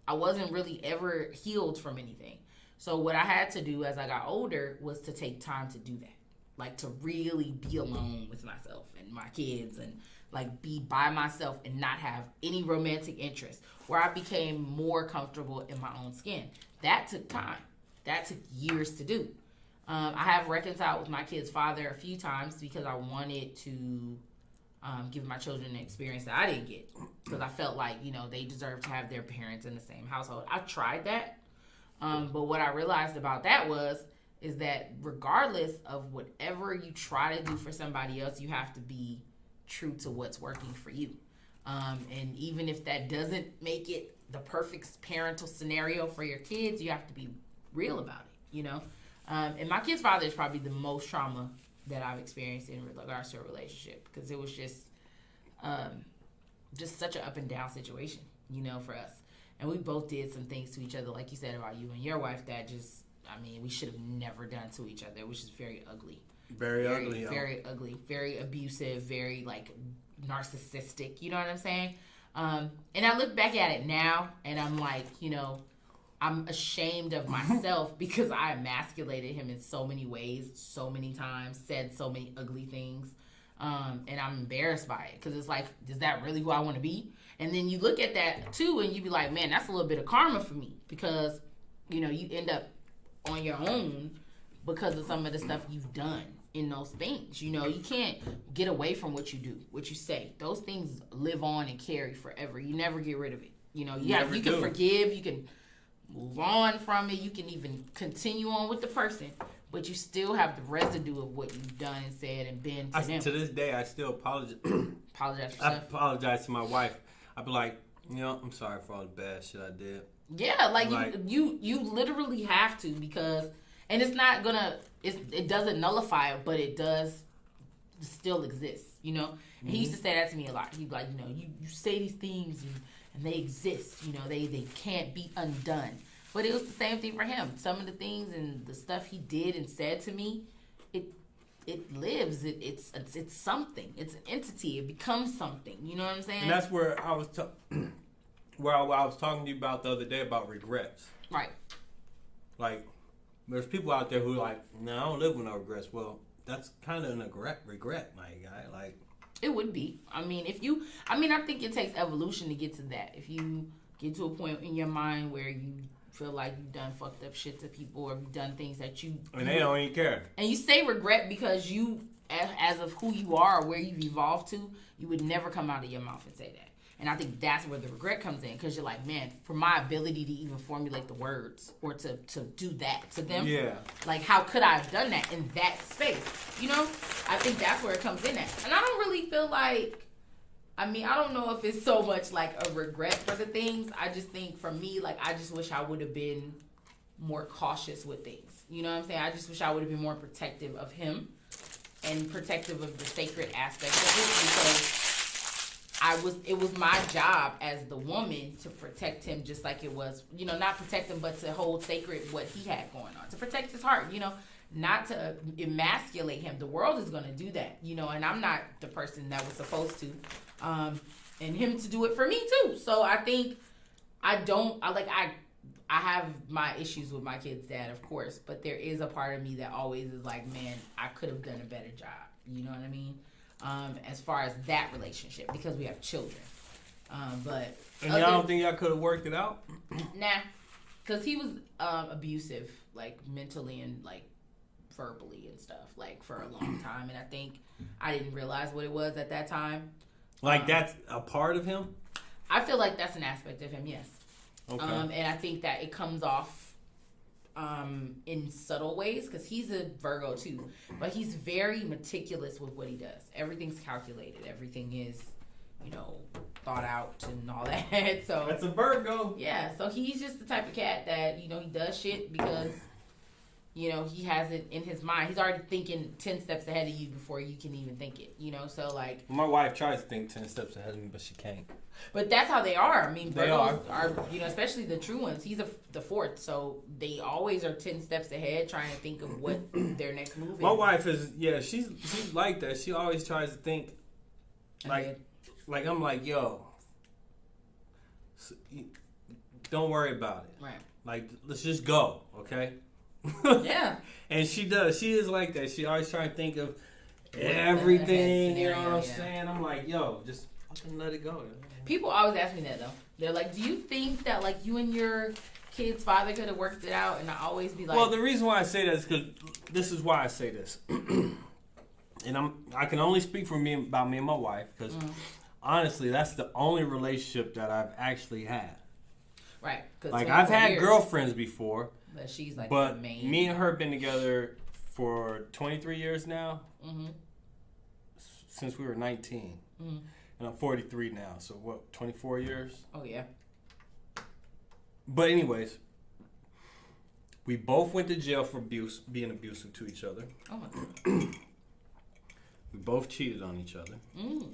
I wasn't really ever healed from anything. So what I had to do as I got older was to take time to do that. Like to really be alone with myself and my kids and like be by myself and not have any romantic interest where I became more comfortable in my own skin. That took time. That took years to do. I have reconciled with my kid's father a few times because I wanted to give my children an experience that I didn't get because I felt like, they deserve to have their parents in the same household. I tried that. But what I realized about that is that regardless of whatever you try to do for somebody else, you have to be true to what's working for you. And even if that doesn't make it the perfect parental scenario for your kids, you have to be real about it, And my kid's father is probably the most trauma that I've experienced in regards to a relationship because it was just such an up and down situation, for us. And we both did some things to each other, like you said about you and your wife, that we should have never done to each other, which is very ugly. Very ugly. Very ugly, very abusive, very, like, narcissistic, you know what I'm saying? And I look back at it now, and I'm like, I'm ashamed of myself because I emasculated him in so many ways, so many times, said so many ugly things. And I'm embarrassed by it because it's like, is that really who I want to be? And then you look at that too, and you be like, man, that's a little bit of karma for me because, you know, you end up on your own because of some of the stuff you've done in those things. You know, you can't get away from what you do, what you say. Those things live on and carry forever. You never get rid of it. You know, you can forgive, you can move on from it, you can even continue on with the person, but you still have the residue of what you've done and said and been to them. To this day, I still apologize. Apologize for I apologize to my wife. I'd be like, you know, I'm sorry for all the bad shit I did. Yeah, like you literally have to, because, and it's not gonna, it doesn't nullify it, but it does still exist, you know? And he used to say that to me a lot. He'd be like, you know, you say these things and they exist, you know, they can't be undone. But it was the same thing for him. Some of the things and the stuff he did and said to me, it lives. It's something. It's an entity. It becomes something. You know what I'm saying? And that's where I was where I was talking to you about the other day about regrets. Right. Like, there's people out there who like, no, I don't live with no regrets. Well, that's kind of a regret, my guy. Like, it would be. I think it takes evolution to get to that. If you get to a point in your mind where you feel like you've done fucked up shit to people or you've done things that and they don't even care. And you say regret because you, as of who you are or where you've evolved to, you would never come out of your mouth and say that. And I think that's where the regret comes in, because you're like, man, for my ability to even formulate the words or to do that to them, like, how could I have done that in that space? You know, I think that's where it comes in at. And I don't really feel like, I don't know if it's so much like a regret for the things. I just think for me, like, I just wish I would have been more cautious with things. You know what I'm saying? I just wish I would have been more protective of him and protective of the sacred aspect of it, because it was my job as the woman to protect him, just like it was, you know, not protect him, but to hold sacred what he had going on, to protect his heart, you know, not to emasculate him. The world is going to do that, you know, and I'm not the person that was supposed to, and him to do it for me too. So I think I have my issues with my kid's dad, of course, but there is a part of me that always is like, man, I could have done a better job. You know what I mean? As far as that relationship, because we have children. But and y'all don't think y'all could have worked it out? Nah, because he was abusive, like mentally and like verbally and stuff, like for a long time. And I think I didn't realize what it was at that time. Like that's a part of him? I feel like that's an aspect of him, yes. Okay. And I think that it comes off in subtle ways, because he's a Virgo too, but he's very meticulous with what he does. Everything's calculated. Everything is, you know, thought out and all that. So that's a Virgo. Yeah. So he's just the type of cat that, you know, he does shit because, you know, he has it in his mind. He's already thinking 10 steps ahead of you before you can even think it, you know? So, like... My wife tries to think 10 steps ahead of me, but she can't. But that's how they are. I mean, Virgos are, you know, especially the true ones. He's the fourth, so they always are 10 steps ahead trying to think of what their next move is. My wife is, she's like that. She always tries to think, like I'm like, yo, don't worry about it. Right. Like, let's just go, okay? Yeah. And she does. She is like that. She always trying to think of everything, you know what I'm saying? I'm like, yo, just fucking let it go. People always ask me that, though. They're like, do you think that, like, you and your kid's father could have worked it out? And I always be like... Well, the reason why I say that is because this is why I say this. And I can only speak for me about me and my wife, because honestly, that's the only relationship that I've actually had. Right. Like, I've had girlfriends before. But she's like the main. Me and her have been together for 23 years now. Mm-hmm. Since we were 19. Mm-hmm. And I'm 43 now. So what, 24 years? Oh, yeah. But anyways, we both went to jail for being abusive to each other. Oh, my God. We both cheated on each other. Mm.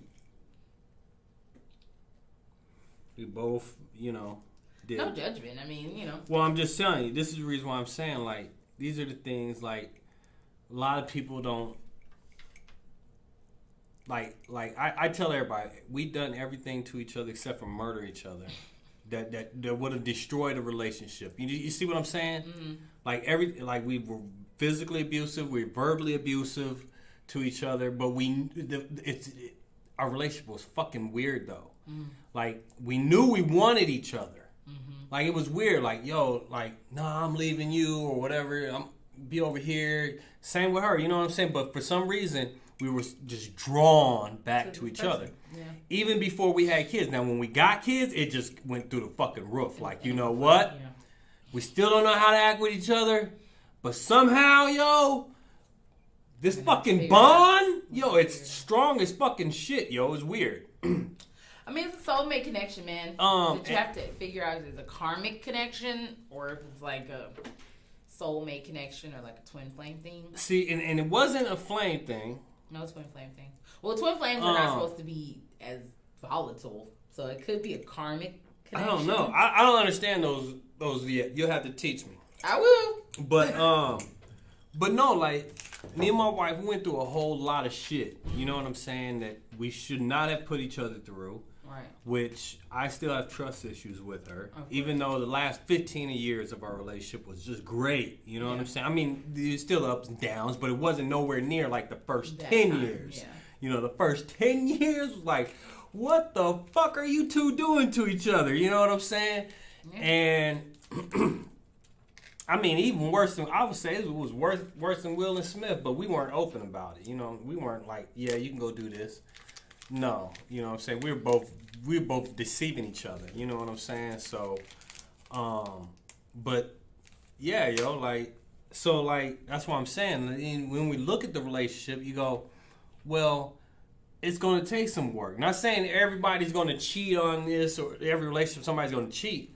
We both, you know... No judgment. I mean, you know. Well, I'm just telling you. This is the reason why I'm saying, like, these are the things, like, a lot of people don't, like I tell everybody, we done everything to each other except for murder each other. That would have destroyed a relationship. You see what I'm saying? Mm-hmm. Like, we were physically abusive, we were verbally abusive, to each other, but our relationship was fucking weird though. Like we knew we wanted each other. Like it was weird. Like yo, like nah, I'm leaving you or whatever. I'm be over here. Same with her. You know what I'm saying? But for some reason, we were just drawn back to each other. Yeah. Even before we had kids. Now, when we got kids, it just went through the fucking roof. Like, you know what? Yeah. We still don't know how to act with each other. But somehow, yo, this fucking bond, yo, it's strong as fucking shit, yo. It's weird. I mean, it's a soulmate connection, man. But you have to figure out if it's a karmic connection or if it's like a soulmate connection or like a twin flame thing. See, and it wasn't a flame thing. No twin flame thing. Well, twin flames are not supposed to be as volatile, so it could be a karmic connection. I don't know. I don't understand those yet. You'll have to teach me. I will. But no, like me and my wife, we went through a whole lot of shit. You know what I'm saying? That we should not have put each other through. Right. Which I still have trust issues with her, even though the last 15 years of our relationship was just great. You know what I'm saying? I mean, there's still ups and downs, but it wasn't nowhere near like the first 10 years. Yeah. You know, the first 10 years was like, what the fuck are you two doing to each other? You know what I'm saying? Yeah. And I mean, even worse than, I would say it was worse than Will and Smith, but we weren't open about it. You know, we weren't like, yeah, you can go do this. No, you know what I'm saying? We were both deceiving each other. You know what I'm saying? So, but yeah, yo, like, so like, that's what I'm saying. And when we look at the relationship, you go, well, it's going to take some work. Not saying everybody's going to cheat on this or every relationship somebody's going to cheat,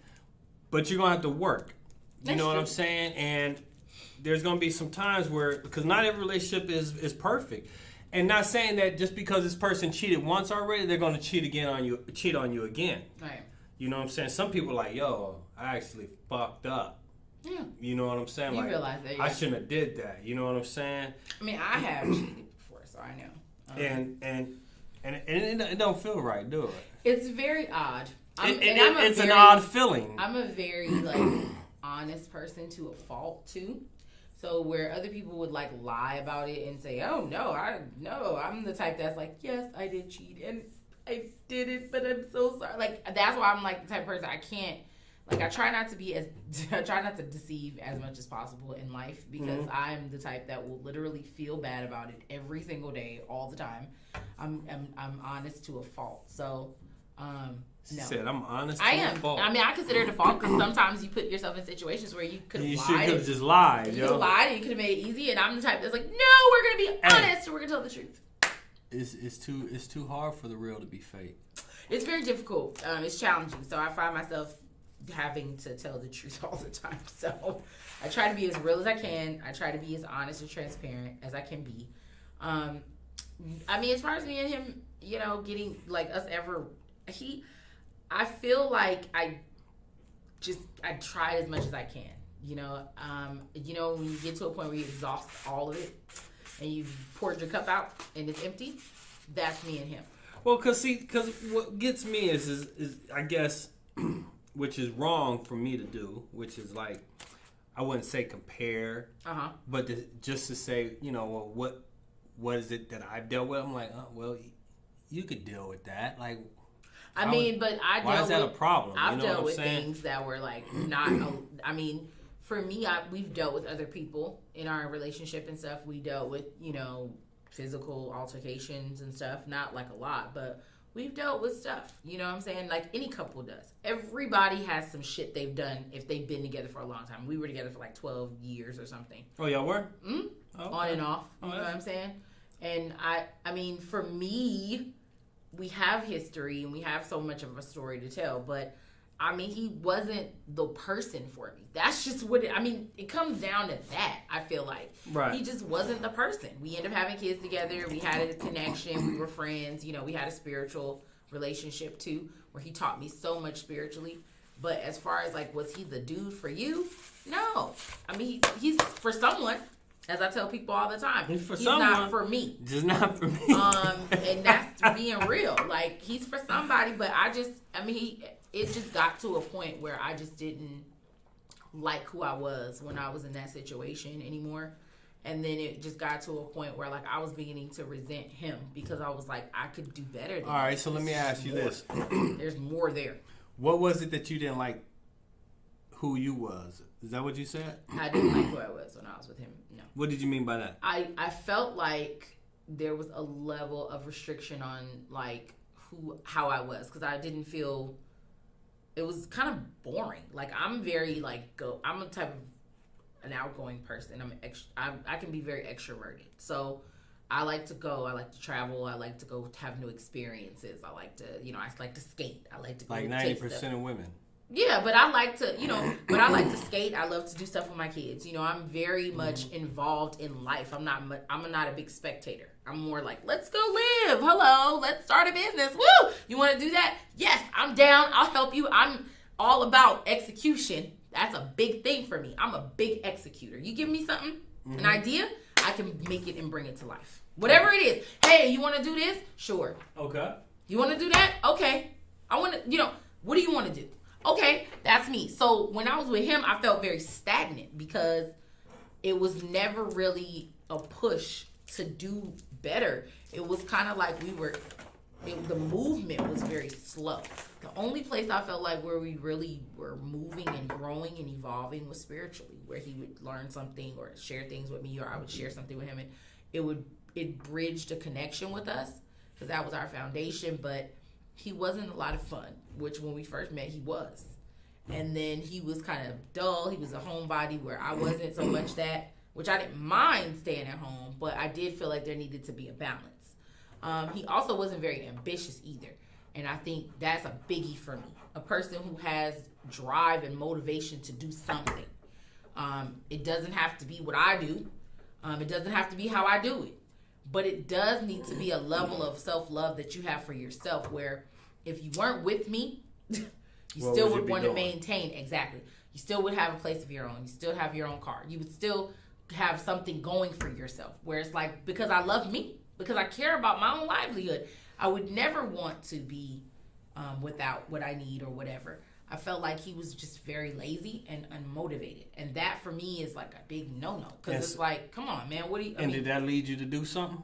but you're going to have to work. You know what I'm saying? And there's going to be some times where, because not every relationship is perfect. And not saying that just because this person cheated once already, they're going to cheat on you again. Right. You know what I'm saying? Some people are like, yo, I actually fucked up. Yeah. You know what I'm saying? You realize that. Yeah. I shouldn't have did that. You know what I'm saying? I mean, I have cheated before, so I know. And it don't feel right, do it? It's very odd. It's an odd feeling. I'm a very honest person to a fault too. So where other people would like lie about it and say, "Oh no, I'm the type that's like, yes, I did cheat and I did it, but I'm so sorry." Like that's why I'm like the type of person I can't. Like I try not to deceive as much as possible in life because I'm the type that will literally feel bad about it every single day, all the time. I'm honest to a fault. So, She no. said, I'm honest to I a am. fault. I mean, I consider it a fault because sometimes you put yourself in situations where you could have lied. You should have just lied, You could have lied and you could have made it easy. And I'm the type that's like, no, we're going to be honest and we're going to tell the truth. It's too hard for the real to be fake. It's very difficult. It's challenging. So I find myself having to tell the truth all the time. So I try to be as real as I can. I try to be as honest and transparent as I can be. I mean, as far as me and him, you know, getting like us ever, I feel like I tried as much as I can. You know, when you get to a point where you exhaust all of it and you've poured your cup out and it's empty, that's me and him. Well, because what gets me is I guess, which is wrong for me to do, which is like, I wouldn't say compare, but just to say, you know, well, what is it that I've dealt with? I'm like, oh, well, you could deal with that. Like, why is that a problem? I've dealt with things that were like not. I mean, for me, we've dealt with other people in our relationship and stuff. We dealt with, you know, physical altercations and stuff. Not like a lot, but we've dealt with stuff. You know what I'm saying? Like any couple does. Everybody has some shit they've done if they've been together for a long time. We were together for like 12 years or something. Oh, y'all were? Mm-hmm. Oh, okay. On and off. You know what I'm saying? And I mean, for me, we have history and we have so much of a story to tell, but I mean, he wasn't the person for me. That's just what it comes down to that, I feel like. Right. He just wasn't the person. We ended up having kids together. We had a connection. We were friends. You know, we had a spiritual relationship too, where he taught me so much spiritually. But as far as like, was he the dude for you? No. I mean, he's for someone. As I tell people all the time, he's not for me. Just not for me. And that's being real. Like, he's for somebody, but it just got to a point where I just didn't like who I was when I was in that situation anymore. And then it just got to a point where like I was beginning to resent him because I was like, I could do better than All right, so let me ask you this. There's more there. What was it that you didn't like who you was? Is that what you said? I didn't like who I was when I was with him. No. What did you mean by that? I felt like there was a level of restriction on like how I was, because I didn't feel, it was kind of boring. Like I'm very like I'm a type of an outgoing person. I can be very extroverted. So I like to go. I like to travel. I like to go have new experiences. I like to, I like to skate. I like to go like 90% of women. Yeah, but I like to, I like to skate. I love to do stuff with my kids. I'm very much involved in life. I'm not a big spectator. I'm more like, let's go live. Hello, let's start a business. Woo! You want to do that? Yes, I'm down. I'll help you. I'm all about execution. That's a big thing for me. I'm a big executor. You give me something, an idea, I can make it and bring it to life. Whatever it is. Hey, you want to do this? Sure. Okay. You want to do that? Okay. I want to, what do you want to do? Okay, that's me. So when I was with him, I felt very stagnant because it was never really a push to do better. It was kind of like the movement was very slow. The only place I felt like where we really were moving and growing and evolving was spiritually, where he would learn something or share things with me, or I would share something with him, and it bridged a connection with us because that was our foundation. But he wasn't a lot of fun, which when we first met, he was. And then he was kind of dull. He was a homebody where I wasn't so much that, which I didn't mind staying at home, but I did feel like there needed to be a balance. He also wasn't very ambitious either. And I think that's a biggie for me. A person who has drive and motivation to do something. It doesn't have to be what I do. It doesn't have to be how I do it. But it does need to be a level of self-love that you have for yourself, where if you weren't with me, you still would want to maintain. Exactly. You still would have a place of your own. You still have your own car. You would still have something going for yourself. Where it's like, because I love me, because I care about my own livelihood, I would never want to be without what I need or whatever. I felt like he was just very lazy and unmotivated. And that for me is like a big no-no. Because it's like, come on, man. What do you... did that lead you to do something?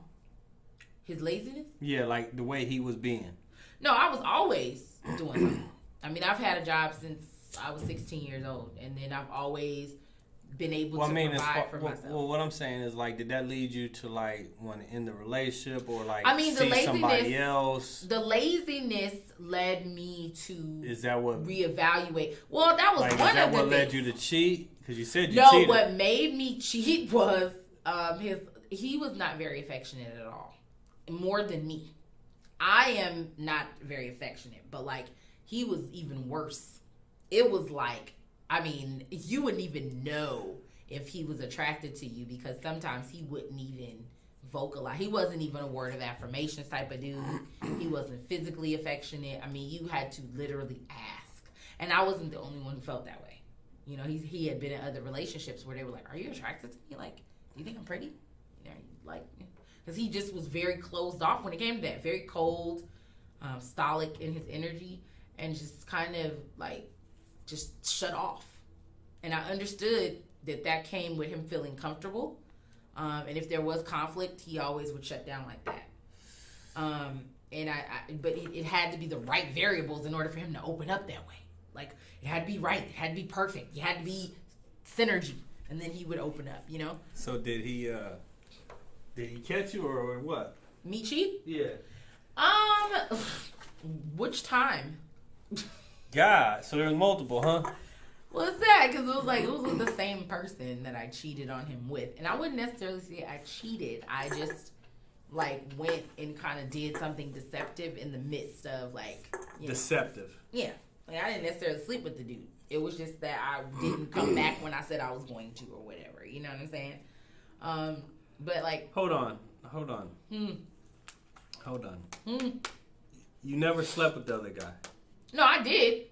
His laziness? Yeah, like the way he was being. No, I was always doing something. I mean, I've had a job since I was 16 years old. And then I've always been able to provide for myself. Well, what I'm saying is, like, did that lead you to, like, want to end the relationship or, like, see somebody else? The laziness led me to reevaluate. Well, that was one of the things. Is that what led you to cheat? Because you said you cheated. No, what made me cheat was he was not very affectionate at all. More than me. I am not very affectionate, but, like, he was even worse. It was like, I mean, you wouldn't even know if he was attracted to you because sometimes he wouldn't even vocalize. He wasn't even a word of affirmations type of dude. He wasn't physically affectionate. I mean, you had to literally ask. And I wasn't the only one who felt that way. He had been in other relationships where they were like, are you attracted to me? Like, do you think I'm pretty? Because he just was very closed off when it came to that. Very cold, stoic in his energy, and just kind of like, just shut off. And I understood that came with him feeling comfortable. And if there was conflict, he always would shut down like that. But it had to be the right variables in order for him to open up that way. Like, it had to be right. It had to be perfect. It had to be synergy. And then he would open up, So did he catch you or what? Me cheat? Yeah. Which time? God, so there was multiple, huh? Well, it's sad because it was with the same person that I cheated on him with. And I wouldn't necessarily say I cheated. I just, went and kind of did something deceptive in the midst of, Deceptive? Yeah. I didn't necessarily sleep with the dude. It was just that I didn't come back when I said I was going to or whatever. You know what I'm saying? But, Hold on. Hold on. You never slept with the other guy? No, I did,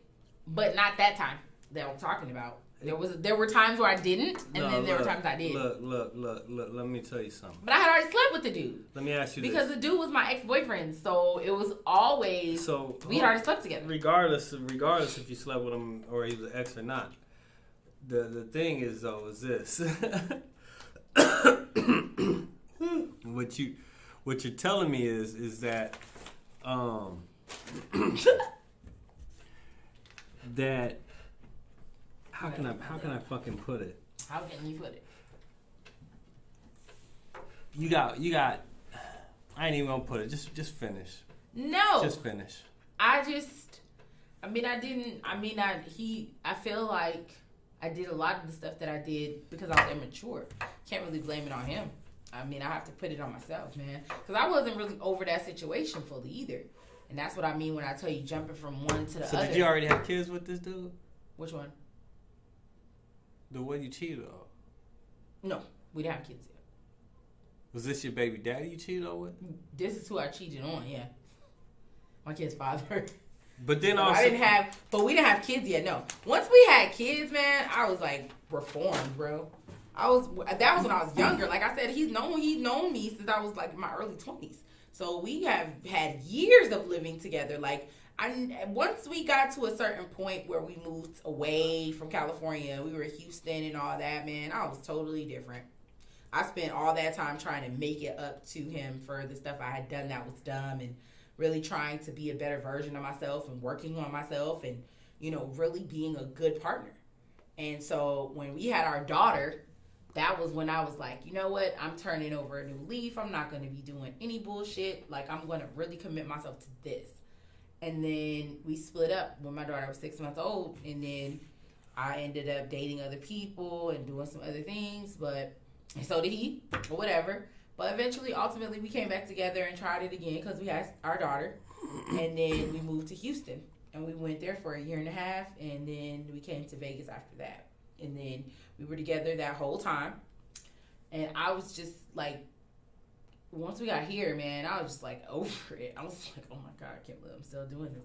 but not that time that I'm talking about. There were times where I didn't, and then there were times I did. Look. Let me tell you something. But I had already slept with the dude. Let me ask you because the dude was my ex-boyfriend, so it was always we had already slept together. Regardless if you slept with him or he was an ex or not, the thing is though is this. what you're telling me is that that how can I fucking put it? How can you put it? You got. I ain't even gonna put it. Just finish. No. Just finish. I feel like I did a lot of the stuff that I did because I was immature. Can't really blame it on him. I mean, I have to put it on myself, man. Because I wasn't really over that situation fully either. And that's what I mean when I tell you jumping from one to the other. So did you already have kids with this dude? Which one? The one you cheated on? No, we didn't have kids yet. Was this your baby daddy you cheated on with? This is who I cheated on, yeah. My kid's father. But then also... But we didn't have kids yet, no. Once we had kids, man, I was like reformed, bro. That was when I was younger. Like I said, he's known me since I was like in my early 20s. So we have had years of living together. Like once we got to a certain point where we moved away from California, we were in Houston and all that, man, I was totally different. I spent all that time trying to make it up to him for the stuff I had done that was dumb, and really trying to be a better version of myself and working on myself and, really being a good partner. And so when we had our daughter, that was when I was like, you know what? I'm turning over a new leaf. I'm not going to be doing any bullshit. Like, I'm going to really commit myself to this. And then we split up when my daughter was 6 months old. And then I ended up dating other people and doing some other things. And so did he, or whatever. But eventually, ultimately, we came back together and tried it again because we had our daughter. And then we moved to Houston. And we went there for a year and a half. And then we came to Vegas after that. And then we were together that whole time. And I was just like, once we got here, man, I was just like over it. I was like, oh my God, I can't believe I'm still doing this.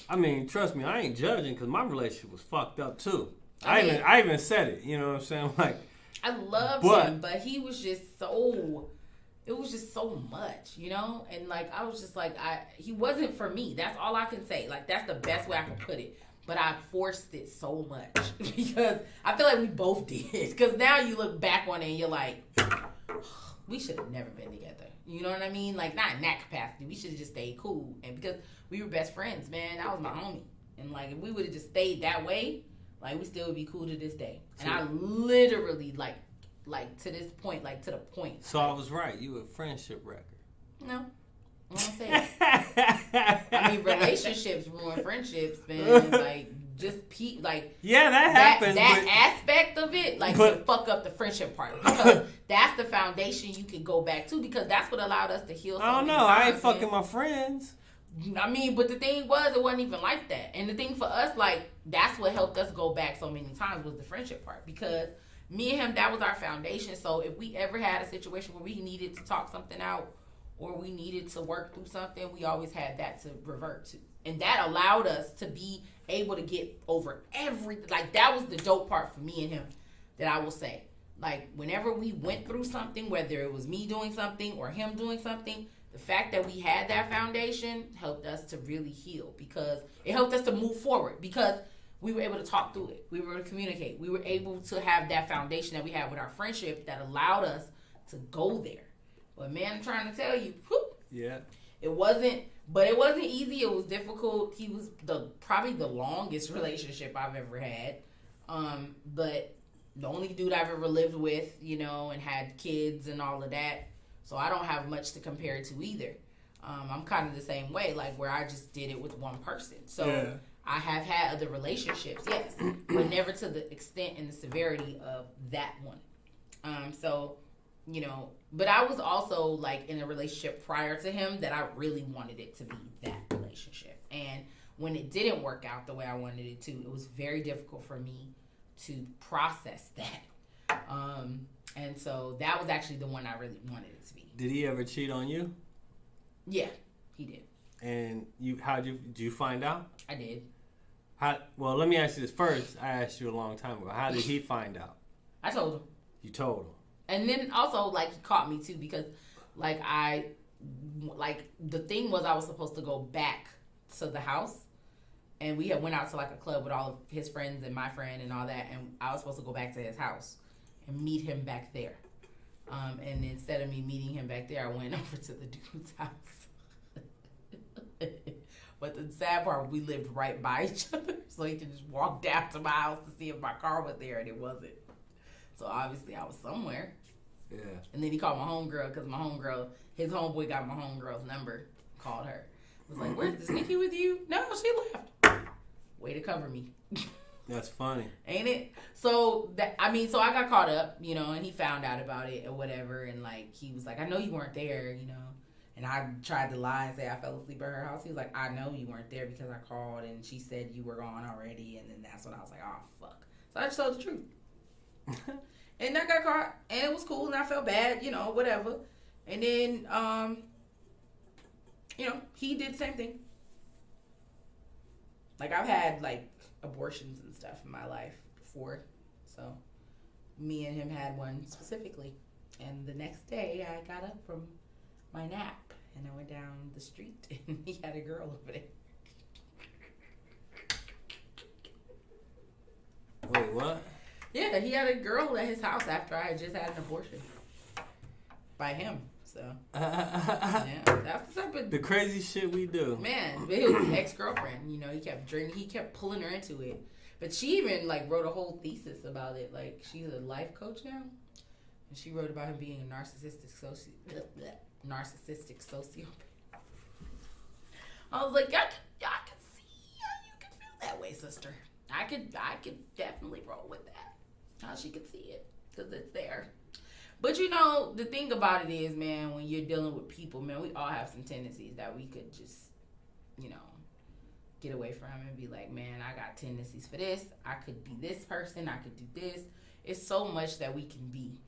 I mean, trust me, I ain't judging because my relationship was fucked up too. I even said it, you know what I'm saying? Like, I loved him, but he was just it was just so much, And like, I was just like, he wasn't for me. That's all I can say. Like, that's the best way I can put it. But I forced it so much because I feel like we both did. Because now you look back on it and you're like, we should have never been together. You know what I mean? Like, not in that capacity. We should have just stayed cool. And because we were best friends, man, that was my homie. And like, if we would have just stayed that way, like, we still would be cool to this day. And I literally, like to this point, like to the point. So I was right. You a friendship record. No. I won't say that. I mean, relationships ruin friendships, man. Like, just yeah, that happens. That aspect of it, like, to fuck up the friendship part, because that's the foundation you can go back to, because that's what allowed us to heal. I don't know. I ain't fucking my friends. I mean, but the thing was, it wasn't even like that. And the thing for us, like, that's what helped us go back so many times was the friendship part, because me and him, that was our foundation. So if we ever had a situation where we needed to talk something out, or we needed to work through something, we always had that to revert to. And that allowed us to be able to get over everything. Like, that was the dope part for me and him, that I will say. Like, whenever we went through something, whether it was me doing something or him doing something, the fact that we had that foundation helped us to really heal, because it helped us to move forward, because we were able to talk through it. We were able to communicate. We were able to have that foundation that we had with our friendship that allowed us to go there. But man, I'm trying to tell you, yeah, it wasn't easy. It was difficult. He was probably the longest relationship I've ever had. But the only dude I've ever lived with, and had kids and all of that. So I don't have much to compare it to either. I'm kind of the same way, like, where I just did it with one person. So yeah. I have had other relationships, yes, but never to the extent and the severity of that one. But I was also, like, in a relationship prior to him that I really wanted it to be that relationship. And when it didn't work out the way I wanted it to, it was very difficult for me to process that. And so that was actually the one I really wanted it to be. Did he ever cheat on you? Yeah, he did. And did you find out? I did. Well, let me ask you this first. I asked you a long time ago. How did he find out? I told him. You told him. And then also, like, he caught me too, because, like, the thing was I was supposed to go back to the house, and we had went out to, like, a club with all of his friends and my friend and all that, and I was supposed to go back to his house and meet him back there. And instead of me meeting him back there, I went over to the dude's house. But the sad part, we lived right by each other, so he could just walk down to my house to see if my car was there, and it wasn't. So obviously I was somewhere. Yeah. And then he called my homegirl, because my homegirl, his homeboy got my homegirl's number, called her. Was like, where's this Nikki with you? No, she left. Way to cover me. That's funny. Ain't it? So, so I got caught up, and he found out about it or whatever, and, like, he was like, I know you weren't there, And I tried to lie and say I fell asleep at her house. He was like, I know you weren't there because I called and she said you were gone already. And then that's when I was like, oh, fuck. So I just told the truth. And I got caught and it was cool and I felt bad, whatever. And then, he did the same thing. Like, I've had, like, abortions and stuff in my life before. So me and him had one specifically. And the next day I got up from my nap and I went down the street and he had a girl over there. Wait, what? Yeah, he had a girl at his house after I had just had an abortion by him. So yeah, that's the type of the crazy shit we do. Man, it was his ex-girlfriend. He kept drinking. He kept pulling her into it. But she even wrote a whole thesis about it. Like, she's a life coach now, and she wrote about him being a narcissistic sociopath. I was like, I can see how you can feel that way, sister. I could definitely roll with that. How she could see it, because it's there. But the thing about it is, man, when you're dealing with people, man, we all have some tendencies that we could just, get away from and be like, man, I got tendencies for this. I could be this person. I could do this. It's so much that we can be.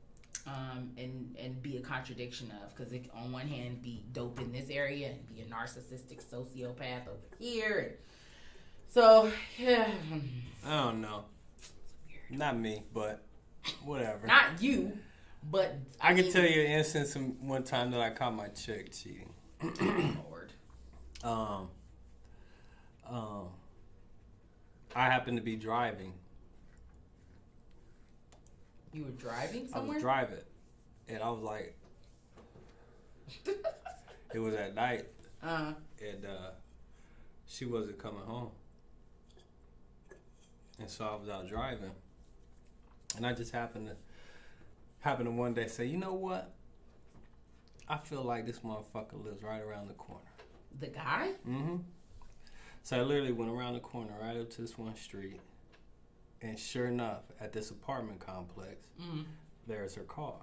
And be a contradiction of, because it on one hand be dope in this area and be a narcissistic sociopath over here. And so yeah, I don't know. Not me, but whatever. Not you, but I can tell you an instance one time that I caught my chick cheating. Lord. I happened to be driving. You were driving somewhere? I was driving, and I was like, it was at night, and she wasn't coming home, and so I was out driving, and I just happened to one day say, you know what? I feel like this motherfucker lives right around the corner. The guy? Mm-hmm. So I literally went around the corner right up to this one street. And sure enough, at this apartment complex, there's her car.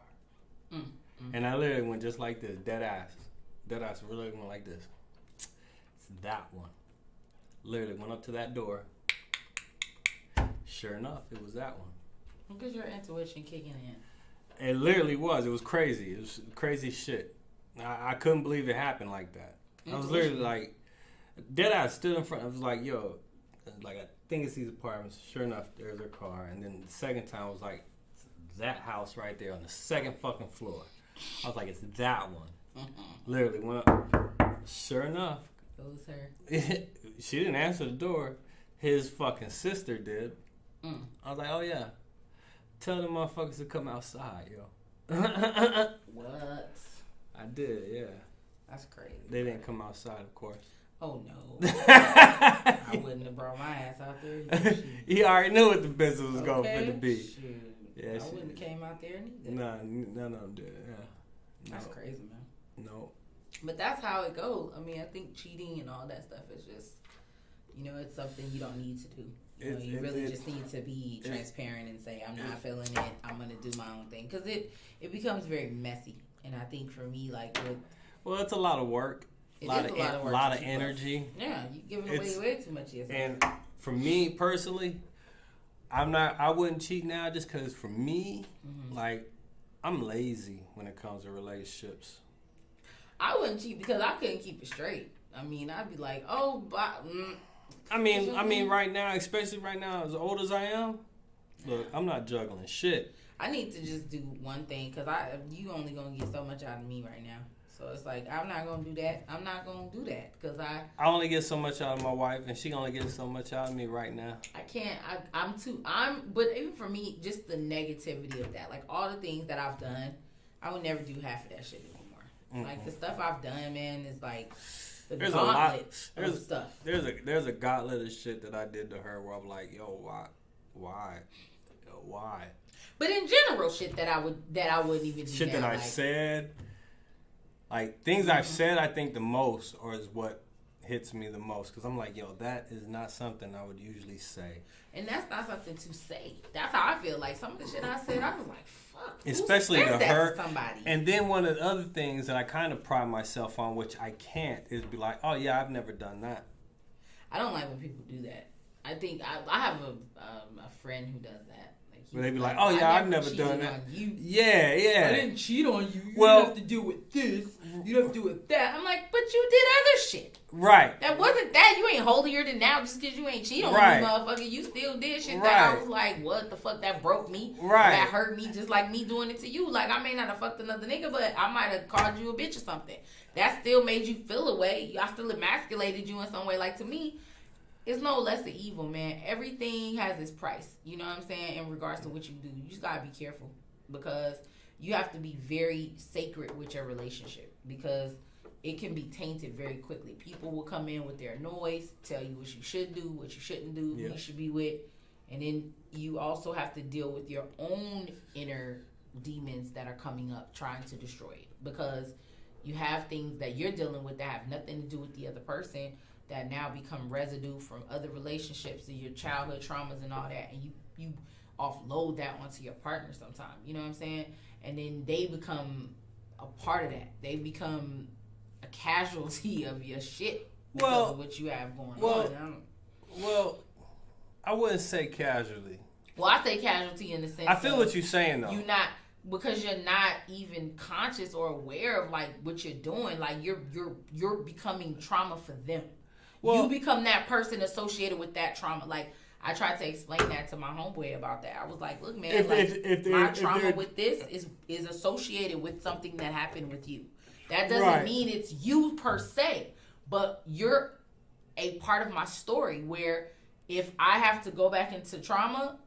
And I literally went just like this, dead ass really went like this. It's that one. Literally went up to that door. Sure enough, it was that one. Look at your intuition kicking in. It literally was. It was crazy. It was crazy shit. I couldn't believe it happened like that. I was literally like, dead ass stood in front. I was like, yo, like I think it's these apartments. Sure enough, there's her car. And then the second time was like that house right there on the second fucking floor. I was like, it's that one. Literally went up. Sure enough, it was her. She didn't answer the door. His fucking sister did. I was like, oh yeah, tell them motherfuckers to come outside, yo. What? I did, yeah. That's crazy. They didn't come outside, of course. Oh no. I wouldn't have brought my ass out there. He already knew what the business was going to be. Shoot. Yeah, I wouldn't have came out there neither. Nah, none of them did. Yeah. That's crazy, man. No. But that's how it goes. I mean, I think cheating and all that stuff is just, it's something you don't need to do. You really just need to be transparent and say, I'm not feeling it. I'm going to do my own thing. Because it becomes very messy. And I think for me, well, it's a lot of work. A lot of energy. Yeah, you're giving away way too much yourself. And for me personally, I wouldn't cheat now just because for me, I'm lazy when it comes to relationships. I wouldn't cheat because I couldn't keep it straight. I mean, I'd be like, oh, but... I mean, right now, especially right now, as old as I am, look, I'm not juggling shit. I need to just do one thing because you only going to get so much out of me right now. So it's like, I'm not going to do that. I'm not going to do that because I only get so much out of my wife and she only gets so much out of me right now. I can't. But even for me, just the negativity of that, like all the things that I've done, I would never do half of that shit anymore. Like the stuff I've done, man, is like there's gauntlet of stuff. There's a gauntlet of shit that I did to her where I'm like, yo, why? But in general, shit that I wouldn't even do. Shit that I said, like things I've said, I think the most, or is what hits me the most, because I'm like, yo, that is not something I would usually say. And that's not something to say. That's how I feel. Like some of the shit I said, I was like, fuck. Especially to her. Somebody. And then one of the other things that I kind of pride myself on, which I can't, is be like, oh yeah, I've never done that. I don't like when people do that. I think I have a friend who does that. Where they be like, oh yeah, I've never done that. Yeah. I didn't cheat on you. You have to deal with this. You have to deal with that. I'm like, but you did other shit. Right. That wasn't that. You ain't holier than thou just because you ain't cheat on me, motherfucker. You still did shit that I was like, what the fuck? That broke me. Right. That hurt me just like me doing it to you. Like, I may not have fucked another nigga, but I might have called you a bitch or something. That still made you feel a way. I still emasculated you in some way. Like, to me, it's no less the evil, man. Everything has its price. You know what I'm saying? In regards to what you do. You just gotta be careful. Because you have to be very sacred with your relationship. Because it can be tainted very quickly. People will come in with their noise, tell you what you should do, what you shouldn't do, who you should be with. And then you also have to deal with your own inner demons that are coming up trying to destroy it. Because you have things that you're dealing with that have nothing to do with the other person, that now become residue from other relationships and your childhood traumas and all that, and you offload that onto your partner sometimes. You know what I'm saying? And then they become a part of that. They become a casualty of your shit because of what you have going on. Well, I wouldn't say casualty. Well, I say casualty in the sense I feel what you're saying though. Because you're not even conscious or aware of like what you're doing. Like you're becoming trauma for them. Well, you become that person associated with that trauma. Like, I tried to explain that to my homeboy about that. I was like, look, man, my trauma with this is associated with something that happened with you. That doesn't mean it's you per se, but you're a part of my story where if I have to go back into trauma,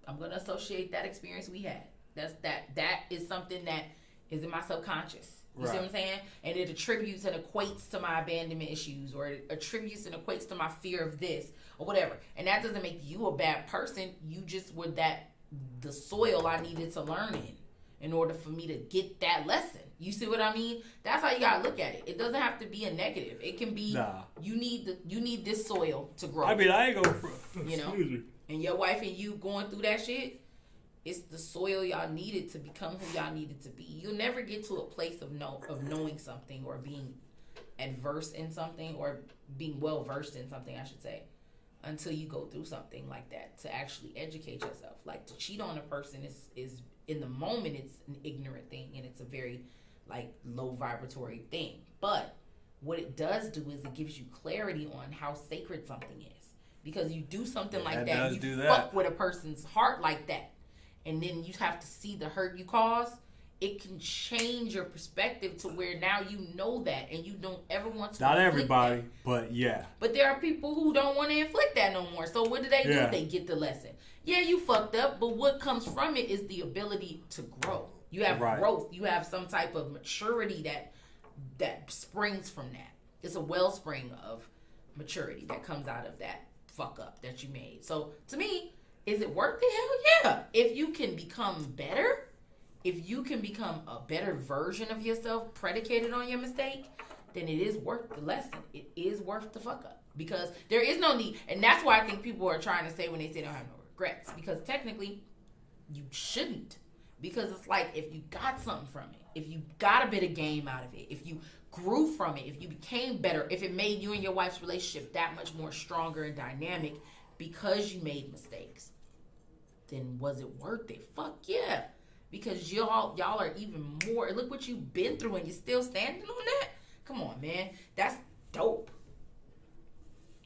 I'm going to associate that experience we had. That is something that is in my subconscious. You see what I'm saying? And it attributes and equates to my abandonment issues, or it attributes and equates to my fear of this or whatever. And that doesn't make you a bad person. You just were the soil I needed to learn in order for me to get that lesson. You see what I mean? That's how you gotta look at it. It doesn't have to be a negative. It can be you need this soil to grow. I mean, I ain't gonna you know. And your wife and you going through that shit. It's the soil y'all needed to become who y'all needed to be. You'll never get to a place of knowing something or being adverse in something or being well versed in something, I should say, until you go through something like that to actually educate yourself. Like, to cheat on a person is in the moment, it's an ignorant thing and it's a very like low vibratory thing. But what it does do is it gives you clarity on how sacred something is. Because you do something like that, you fuck with a person's heart like that. And then you have to see the hurt you cause, it can change your perspective to where now you know that and you don't ever want to. Not everybody, that. But yeah. But there are people who don't want to inflict that no more. So what do? They get the lesson. Yeah, you fucked up, but what comes from it is the ability to grow. You have growth. You have some type of maturity that springs from that. It's a wellspring of maturity that comes out of that fuck up that you made. So to me, is it worth it? Hell yeah. If you can become better, if you can become a better version of yourself predicated on your mistake, then it is worth the lesson. It is worth the fuck up. Because there is no need. And that's why I think people are trying to say when they say they don't have no regrets. Because technically, you shouldn't. Because it's like, if you got something from it, if you got a bit of game out of it, if you grew from it, if you became better, if it made you and your wife's relationship that much more stronger and dynamic because you made mistakes, then was it worth it? Fuck yeah. Because y'all are even more. Look what you've been through and you're still standing on that. Come on, man. That's dope.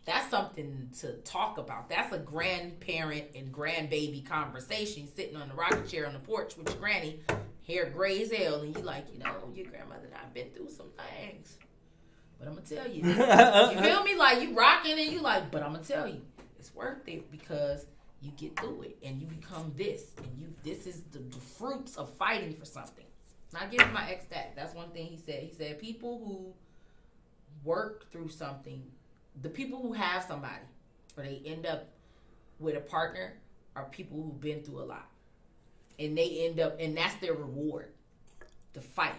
That's something to talk about. That's a grandparent and grandbaby conversation. Sitting on the rocking chair on the porch with your granny, hair gray as hell, and you like, your grandmother and I been through some things. But I'm going to tell you. You feel me? Like, you rocking and you like, but I'm going to tell you. It's worth it because you get through it and you become this. And this is the fruits of fighting for something. I give my ex that. That's one thing he said. He said people who work through something, the people who have somebody, or they end up with a partner, are people who've been through a lot. And they end up, and that's their reward. The fight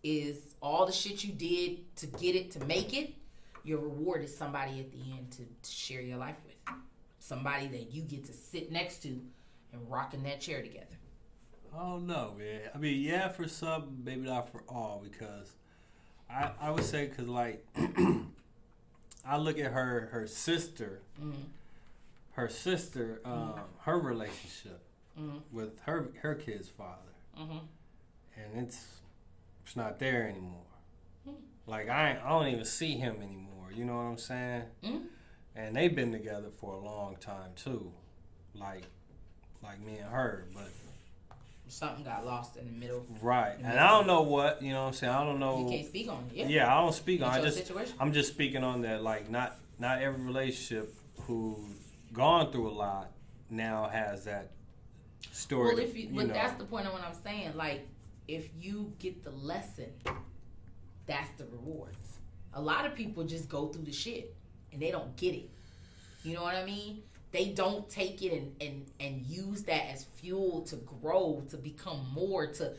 is all the shit you did to get it, to make it. Your reward is somebody at the end to share your life with. Somebody that you get to sit next to and rock in that chair together. I don't know, man. I mean, yeah, for some, maybe not for all, because I would say, because, like, I look at her sister, her relationship with her kid's father, and it's not there anymore. Like, I don't even see him anymore, you know what I'm saying? And they've been together for a long time, too, like me and her, but something got lost in the middle. Right. And I don't know what, you know what I'm saying? I don't know. You can't speak on it. Yeah, I don't speak on it. I'm just speaking on that, like, not every relationship who's gone through a lot now has that story. Well, but that's the point of what I'm saying. Like, if you get the lesson, that's the rewards. A lot of people just go through the shit and they don't get it. You know what I mean? They don't take it and use that as fuel to grow, to become more, to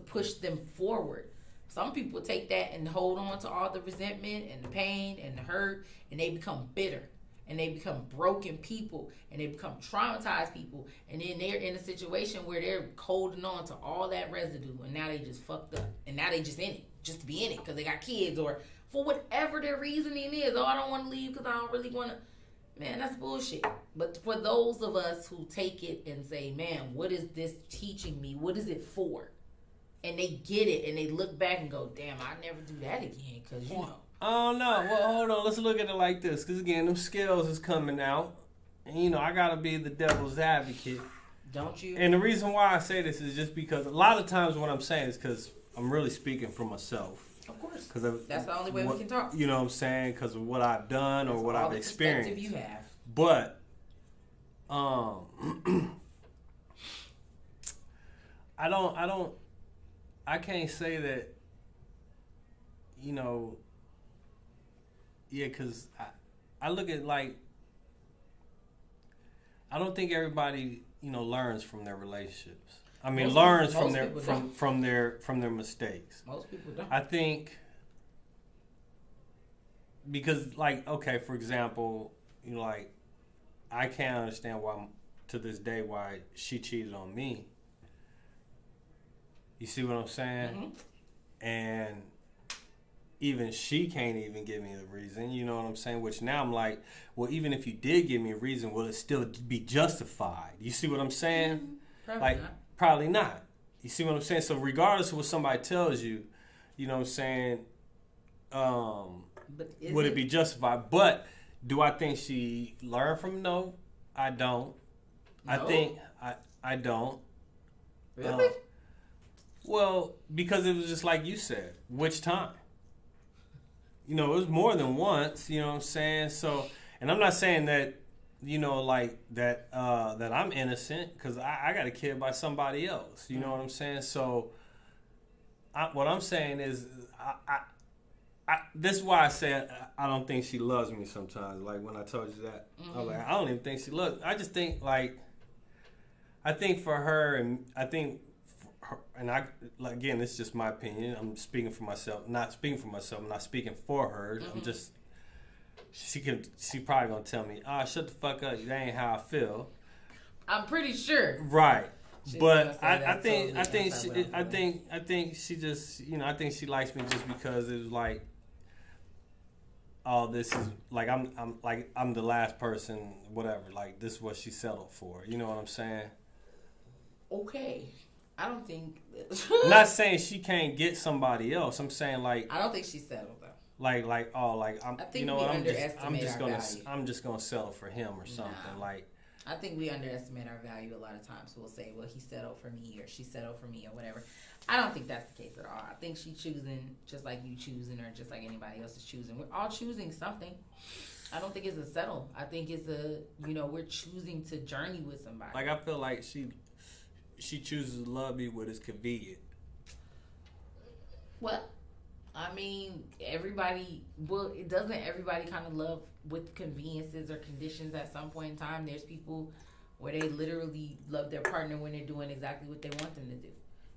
push them forward. Some people take that and hold on to all the resentment and the pain and the hurt, and they become bitter, and they become broken people, and they become traumatized people, and then they're in a situation where they're holding on to all that residue, and now they just fucked up, and now they just in it, just to be in it, because they got kids, or for whatever their reasoning is. Oh, I don't want to leave because I don't really want to. Man, that's bullshit. But for those of us who take it and say, man, what is this teaching me? What is it for? And they get it and they look back and go, damn, I never do that again, because, you know. I don't know. Well, hold on. Let's look at it like this. Because, again, them scales is coming out. And, you know, I got to be the devil's advocate. Don't you? And the reason why I say this is just because a lot of times what I'm saying is because I'm really speaking for myself. Of course. That's the only way we can talk. You know what I'm saying? Because of what I've done or what I've experienced. You have. But, I can't say that, you know, because I look at, like, I don't think everybody, you know, learns from their relationships. I mean, learns from their mistakes. Most people don't. I think because, like, okay, for example, you know, like, I can't understand why, to this day, why she cheated on me. You see what I'm saying? Mm-hmm. And even she can't even give me the reason, you know what I'm saying? Which now I'm like, well, even if you did give me a reason, will it still be justified? You see what I'm saying? Probably not. You see what I'm saying? So regardless of what somebody tells you, you know what I'm saying, would it be justified? But do I think she learned from it? No, I don't. No? I don't. Really? Well, because it was just like you said, which time? You know, it was more than once, you know what I'm saying? So, and I'm not saying that, you know, like that that I'm innocent, because I got a kid by somebody else, you know what I'm saying? So, what I'm saying is, this is why I say I don't think she loves me sometimes. Like when I told you that, I was like, I don't even think she loves me. I just think, like, I think for her, and I think for her, and I, like, again, it's just my opinion. I'm speaking for myself, not speaking for myself. I'm not speaking for her. I'm just, she probably gonna tell me, shut the fuck up. That ain't how I feel. I'm pretty sure. Right. But I think she just, you know, I think she likes me just because it was like, oh, this is like I'm the last person, whatever. Like, this is what she settled for. You know what I'm saying? Okay, I don't think. I'm not saying she can't get somebody else. I'm saying, like, I don't think she settled though. I'm. I think, you know, I'm just gonna settle for him or something. Nah. Like, I think we underestimate our value a lot of times. We'll say, well, he settled for me, or she settled for me, or whatever. I don't think that's the case at all. I think she's choosing just like you choosing, or just like anybody else is choosing. We're all choosing something. I don't think it's a settle. I think it's a, you know, we're choosing to journey with somebody. Like, I feel like she chooses to love me when it's convenient. Well, I mean, everybody. Well, it doesn't. Everybody kind of love with conveniences or conditions at some point in time. There's people where they literally love their partner when they're doing exactly what they want them to do,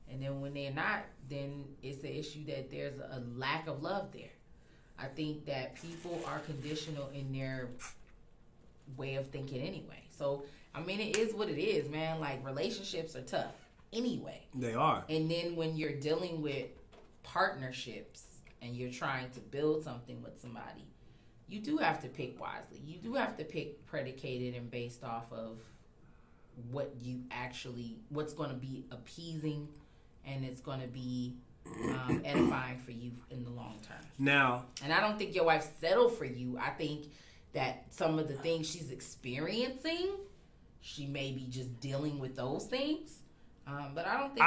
and then when they're not, then it's the issue that there's a lack of love there. I think that people are conditional in their way of thinking anyway. So, I mean, it is what it is, man. Like, relationships are tough anyway. They are. And then when you're dealing with partnerships and you're trying to build something with somebody, you do have to pick wisely. You do have to pick predicated and based off of what's going to be appeasing and it's going to be edifying for you in the long term. Now, and I don't think your wife settled for you. I think that some of the things she's experiencing, she may be just dealing with those things. But I don't think.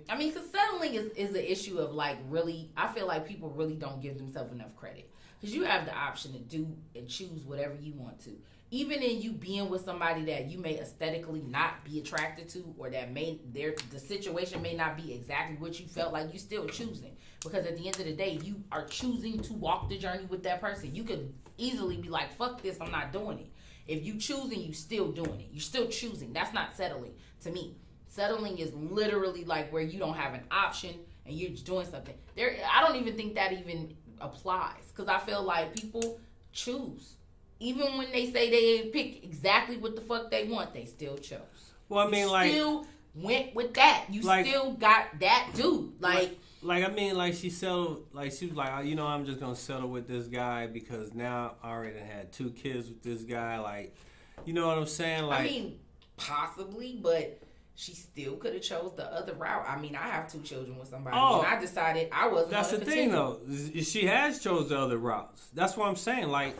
I mean, because settling is the issue of like really. I feel like people really don't give themselves enough credit because you have the option to do and choose whatever you want to. Even in you being with somebody that you may aesthetically not be attracted to, or that the situation may not be exactly what you felt like, you still choosing. Because at the end of the day, you are choosing to walk the journey with that person. You could easily be like, fuck this, I'm not doing it. If you choosing, you still doing it. You're still choosing. That's not settling to me. Settling is literally like where you don't have an option and you're just doing something. I don't even think that even applies. Because I feel like people choose. Even when they say they pick exactly what the fuck they want, they still chose. Well, I mean, like, still went with that. You like, still got that dude. Like, I mean, like, she settled. Like, she was like, you know, I'm just gonna settle with this guy because now I already had 2 kids with this guy. Like, you know what I'm saying? Like, I mean, possibly, but she still could have chose the other route. I mean, I have 2 children with somebody, and I decided I wasn't. That's the continue. thing, though. She has chose the other routes. That's what I'm saying. Like.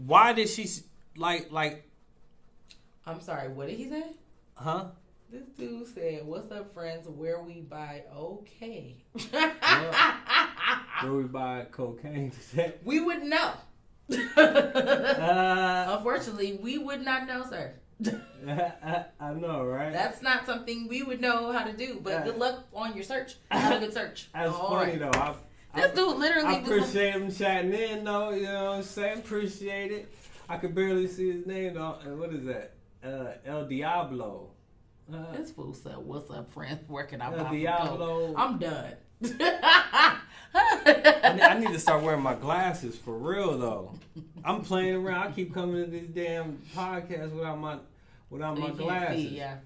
Why did she like? I'm sorry. What did he say? Huh? This dude said, "What's up, friends? Where we buy okay? Where we buy cocaine? We would know. Unfortunately, we would not know, sir. I know, right? That's not something we would know how to do. But good luck on your search. Have a good search. That's funny though. This dude literally. I appreciate him chatting in, though. You know what I'm saying? Appreciate it. I could barely see his name, though. What is that? El Diablo. This fool said, "What's up, friends? Working out El Diablo. I'm done." I need to start wearing my glasses for real, though. I'm playing around. I keep coming to these damn podcasts without my glasses. See, yeah.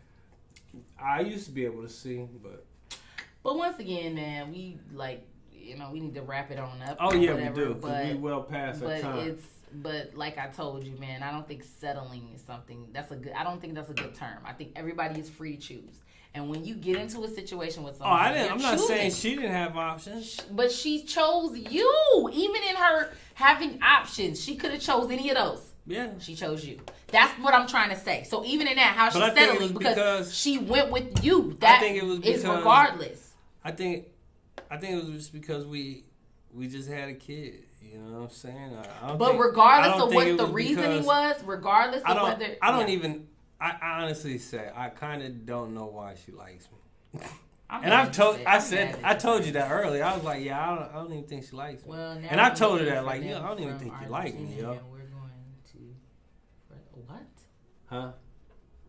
I used to be able to see, but once again, man, we like. You know, we need to wrap it on up. Oh yeah, whatever, we do. Because we well past our time. But like I told you, man, I don't think settling is something I don't think that's a good term. I think everybody is free to choose. And when you get into a situation with somebody, I'm not saying she didn't have options, but she chose you. Even in her having options, she could have chose any of those. Yeah, she chose you. That's what I'm trying to say. So even in that, how she's settling because she went with you. That I think it was because, regardless. I think it was just because we just had a kid. You know what I'm saying? Regardless of what the reasoning was, regardless of whether... I honestly say, I kind of don't know why she likes me. I told you that earlier. I was like, yeah, I don't even think she likes me. Well, and I told her that, like, I don't even think you like me, yo. We're going to... What? Huh?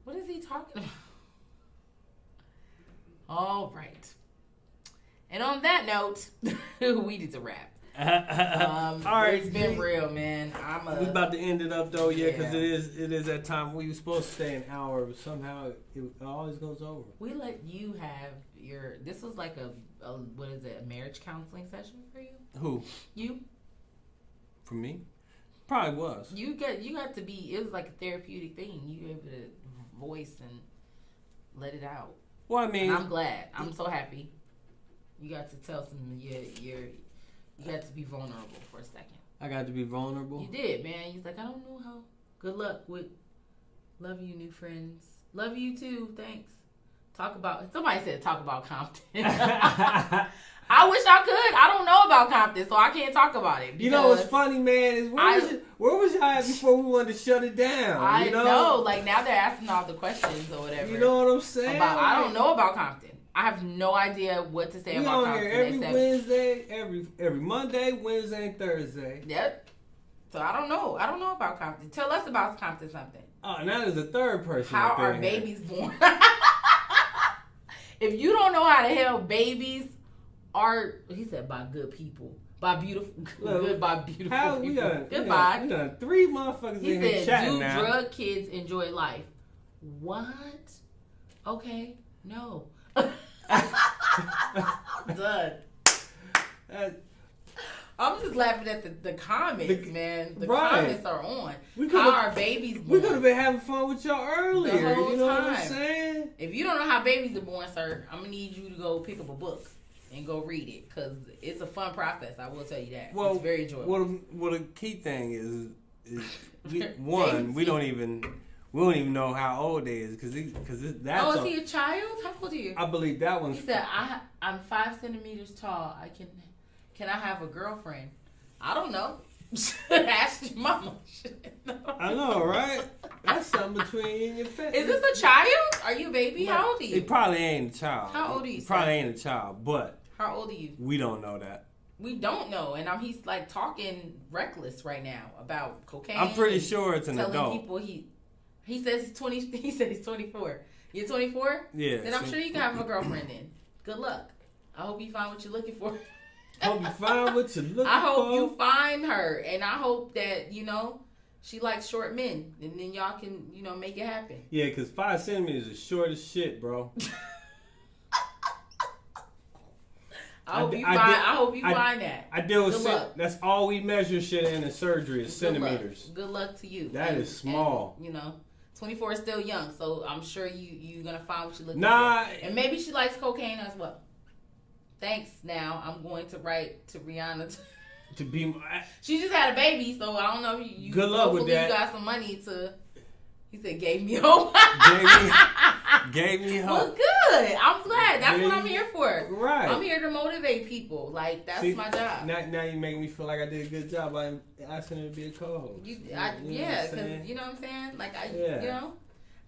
What is he talking about? All right. And on that note, we need to wrap. All right, it's been real, man. We about to end it up though, because it is that time. We were supposed to stay an hour, but somehow it always goes over. We let you have your. This was like a what is it? A marriage counseling session for you? Who? You. For me? Probably was. You got to be. It was like a therapeutic thing. You were able to voice and let it out. Well, I mean, and I'm glad. I'm so happy. You got to tell some. You got to be vulnerable for a second. I got to be vulnerable. You did, man. He's like, I don't know how. Good luck with. Love you, new friends. Love you too. Thanks. Somebody said talk about Compton. I wish I could. I don't know about Compton, so I can't talk about it. You know what's funny, man, is where was y'all at before we wanted to shut it down? I know. Like now they're asking all the questions or whatever. You know what I'm saying? I don't know about Compton. I have no idea what to say We about on here Compton. every Wednesday, every Monday, Wednesday, and Thursday. Yep. So I don't know. I don't know about Compton. Tell us about Compton something. Oh, now there's a third person. How up in are here. babies born? If you don't know how the hell babies are, he said by good people. By beautiful, good by beautiful How people. we done? Goodbye. We done 3 motherfuckers He in here said, chatting do now. drug kids enjoy life? What? Okay, no. Done. I'm just laughing at the comments, man. The comments are on. How are babies born? We could have been having fun with y'all earlier. The whole you know time. what I'm saying? If you don't know how babies are born, sir, I'm going to need you to go pick up a book and go read it, because it's a fun process. I will tell you that. Well, it's very enjoyable. What a key thing is we don't even know how old they is because that's. Oh, is he a child? How old are you? I believe that one's. He said, I'm 5 centimeters tall. Can I have a girlfriend? I don't know. Ask your mama. I know, right? That's something between you and your family. Is this a child? Are you a baby? How old are you? It probably ain't a child. How old are you, It probably sir? ain't a child, but How old are you? we don't know that. We don't know, and he's like talking reckless right now about cocaine. I'm pretty sure it's an telling adult. people he says he's 20. He said he's 24. You're 24? Yeah. Then I'm sure you can have a girlfriend. Then good luck. I hope you find what you're looking for. Hope you find what you're looking for. I hope you find her, and I hope that she likes short men, and then y'all can make it happen. Yeah, because 5 centimeters is short as shit, bro. I hope you find that. I deal with Good luck. That's all we measure shit in surgery is centimeters. Good luck to you. That is small. And, 24 is still young, so I'm sure you're gonna find what you're looking Nah. for. And maybe she likes cocaine as well. Thanks. Now I'm going to write to Rihanna. To be, She just had a baby, so I don't know if you. Good luck with that. You got some money to. He said, "Gave me hope." gave me hope. Well, good. I'm glad. That's what I'm here for. Right. I'm here to motivate people. Like that's my job. Now you make me feel like I did a good job by asking her to be a co-host. Because you know what I'm saying. Like Yeah.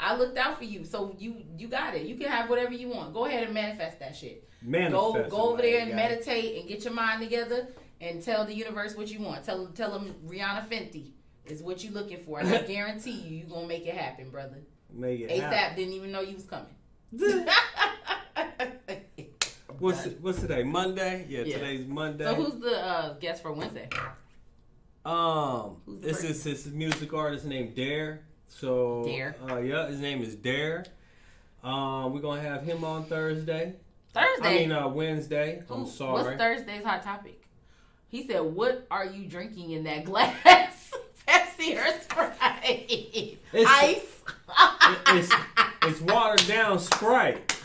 I looked out for you, so you got it. You can have whatever you want. Go ahead and manifest that shit. Go over there and meditate and get your mind together and tell the universe what you want. Tell them Rihanna Fenty is what you looking for, and I guarantee you gonna make it happen, brother. Make it ASAP happen. didn't even know you was coming. What's today? Monday? Yeah, today's Monday. So who's the guest for Wednesday? This is his music artist named Dare. So Dare. His name is Dare. We're gonna have him on Thursday. Wednesday. I'm sorry. What's Thursday's hot topic? He said, "What are you drinking in that glass? Pepsi or Sprite? Ice? It's watered down Sprite.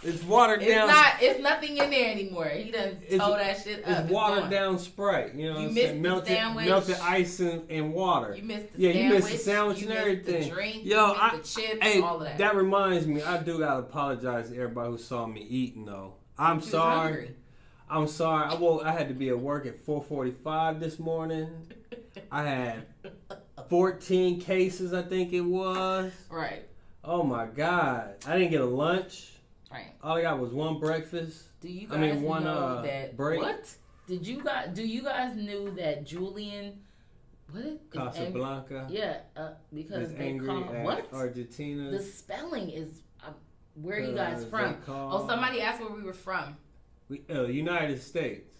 It's watered down. It's nothing in there anymore. He done told that shit up. It's watered down Sprite. You know what I'm saying? Melted ice and water. You missed the sandwich. sandwich. You missed the sandwich and everything. The drink. Yo, you missed the chips. All of that. That reminds me. I do gotta apologize to everybody who saw me eating though. I'm sorry. I'm sorry. I had to be at work at 4:45 this morning. I had 14 cases, I think it was. Right. Oh my God. I didn't get a lunch. Right. All I got was one breakfast. Do you guys know that? Break. What? Do you guys knew that Julian? What? Casablanca. Yeah, because is they angry call at what? Argentina. The spelling is. Where are you guys from? Somebody asked where we were from. United States.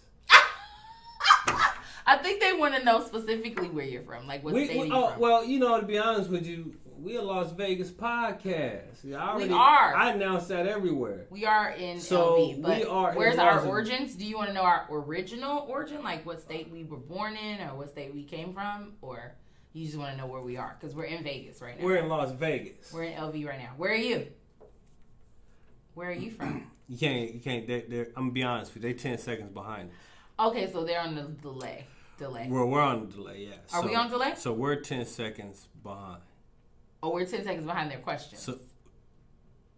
I think they want to know specifically where you're from, like what state you're from. Well, to be honest with you, we a Las Vegas podcast. We are. I announced that everywhere. We are in LV, but we are. Where's our origins? Do you want to know our original origin, like what state we were born in, or what state we came from, or you just want to know where we are? Because we're in Vegas right now. We're in Las Vegas. We're in LV right now. Where are you? Where are you from? You can't. I'm gonna be honest with you. They 10 seconds behind. Okay, so they're on the delay. Well, we're on the delay. Yeah. Are we on delay? So we're 10 seconds behind. Oh, we're 10 seconds behind their questions. So,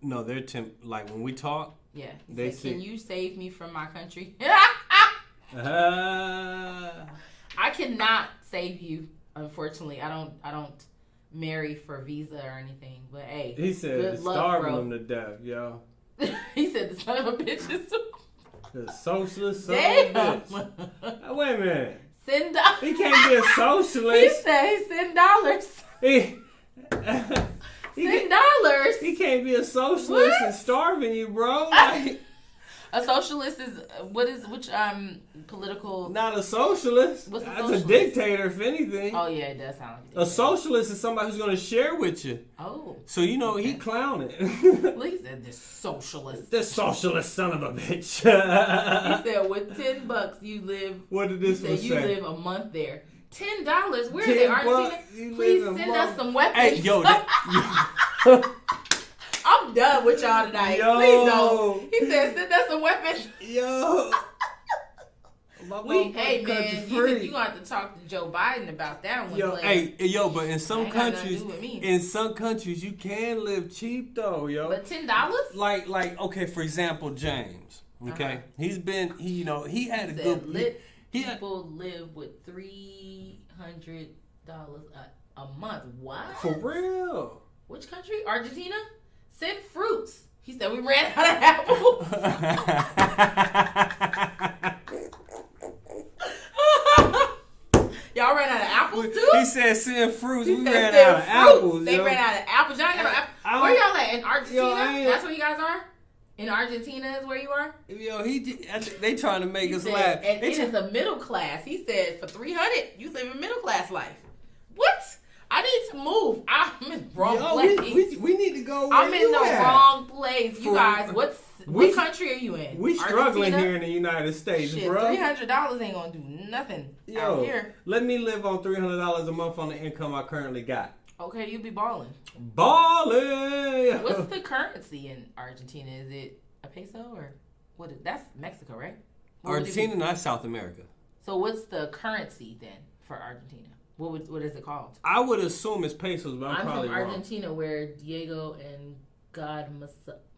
no, they're 10. Like when we talk. Yeah. They say, can you save me from my country? Uh, I cannot save you. Unfortunately, I don't marry for visa or anything. But hey, he said good luck, starving bro. them to death, yo. He said the son of a bitch is The socialist son damn. of a bitch. Wait a minute. Send dollars. He can't be a He socialist. said send dollars. He Send dollars. He can't be a socialist What? and starving you, bro. Like, A socialist is which political? not a socialist. What's a That's socialist? a dictator, if anything. Oh yeah, it does sound like A socialist is somebody who's going to share with you. Oh, So, you know, he Okay. clowning. Lee said this socialist. This socialist son of a bitch. He said with $10 you live. What did He this said one you say? live a month there. $10. Where is it, $10, Argentina? you Please live a send month. us some weapons. Hey, yo, I'm done with y'all tonight. Yo. Please don't. He said send us some weapons. yo. My Hey motherfucking man, country you free. gonna have to talk to Joe Biden about that one. Yo, player. hey, yo, but in some Ain't got nothing to countries, do with me. you can live cheap though, yo. But $10? Like, okay, for example, James. Okay, Uh-huh. he had a Said good. lit he had, people live with $300 a month. What? for real. Which country? Argentina? Send fruits. He said we ran out of apples. Y'all ran out of apples too? He said send fruits. He We said ran send out of fruits. apples. They yo. ran out of apples. Y'all ain't got no apples. I Where don't- y'all at? In Argentina? Yo, I ain't- That's where you guys are? In Argentina is where you are? Yo, they trying to make He us said, laugh. and They it is a middle class. He said for 300, you live a middle class life. What? I need to move. I'm in the wrong place. we need to go. Where I'm in you the at. wrong place. You For- guys, what we- country are you in? We struggling Argentina? here in the United States, Shit, bro. $300 ain't gonna do nothing Yo, out here. let me live on $300 a month on the income I currently got. Okay, you be balling. Ballin'. What's the currency in Argentina? Is it a peso or what? That's Mexico, right? What would it be? Argentina, not South America. So what's the currency then for Argentina? What is it called? I would assume it's pesos, but I'm I'm probably from wrong. Argentina, where Diego and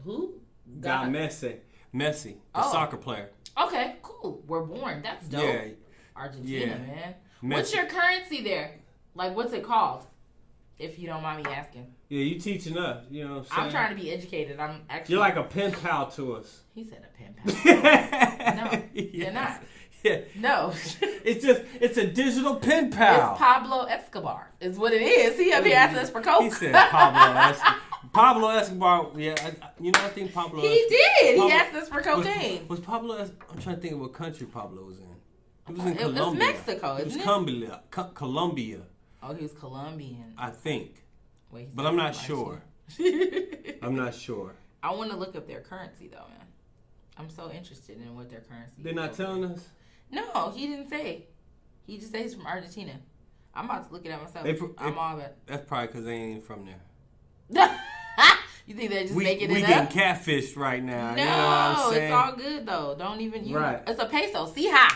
who? Got Messi, the Oh. soccer player. Okay, cool. We're born. That's dope. Yeah, Argentina, Yeah. man. Messi. What's your currency there? Like, what's it called? If you don't mind me asking. yeah. You teaching us, you know what I'm saying? I'm trying to be educated. I'm actually. You're like a pen pal to us. He said a pen pal. No, Yes. you're not. Yeah. No. It's a digital pen pal. It's Pablo Escobar. Is what it is. He up here asking us for coke. He said Pablo Escobar. Pablo Escobar. Yeah, I think Pablo. He Escobar, did. Pablo- He asked us for cocaine. Was Pablo? I'm trying to think of what country Pablo was in. He was in It was Colombia. Mexico, It was isn't it? Colombia. Colombia, Oh, he was Colombian. I think, Wait, he but said I'm not somebody sure. said- I'm not sure. I want to look up their currency though, man. I'm so interested in what their currency. They're is not over telling there. us. No, he didn't say. He just said he's from Argentina. I'm about to look it up myself. I'm all about. That's probably because they ain't even from there. You think they're just We making getting it up? catfished right now. No, you know what I'm saying? it's all good though. Don't even. Right. It's a peso. See how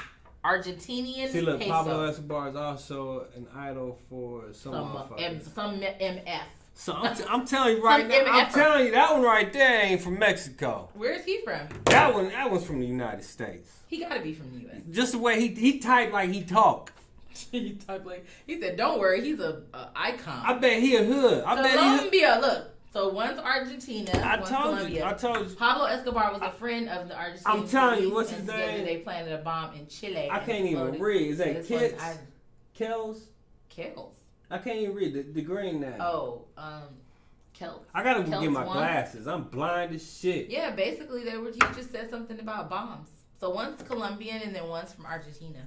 Argentinian See, look, peso. Pablo Escobar is also an idol for some some motherfuckers. some MF. So I'm telling you right now, I'm MF. telling you that one right there ain't from Mexico. Where is he from? That one's from the United States. He got to be from the U.S. Just the way he typed like he talk. He talked like he said. Don't worry, he's a icon. I bet he a hood. I bet he. Colombia, look. So one's Argentina, I one's told Colombia. you. I told you. Pablo Escobar was a friend of the Argentinian. I'm telling you, police, what's and his together name? They planted a bomb in Chile. I and can't even exploded. read. Is that This was Kids? Kells? Kells. I can't even read the green name. Oh, Kells. I gotta go Kells get my one. glasses. I'm blind as shit. Yeah, basically he just said something about bombs. So one's Colombian and then one's from Argentina.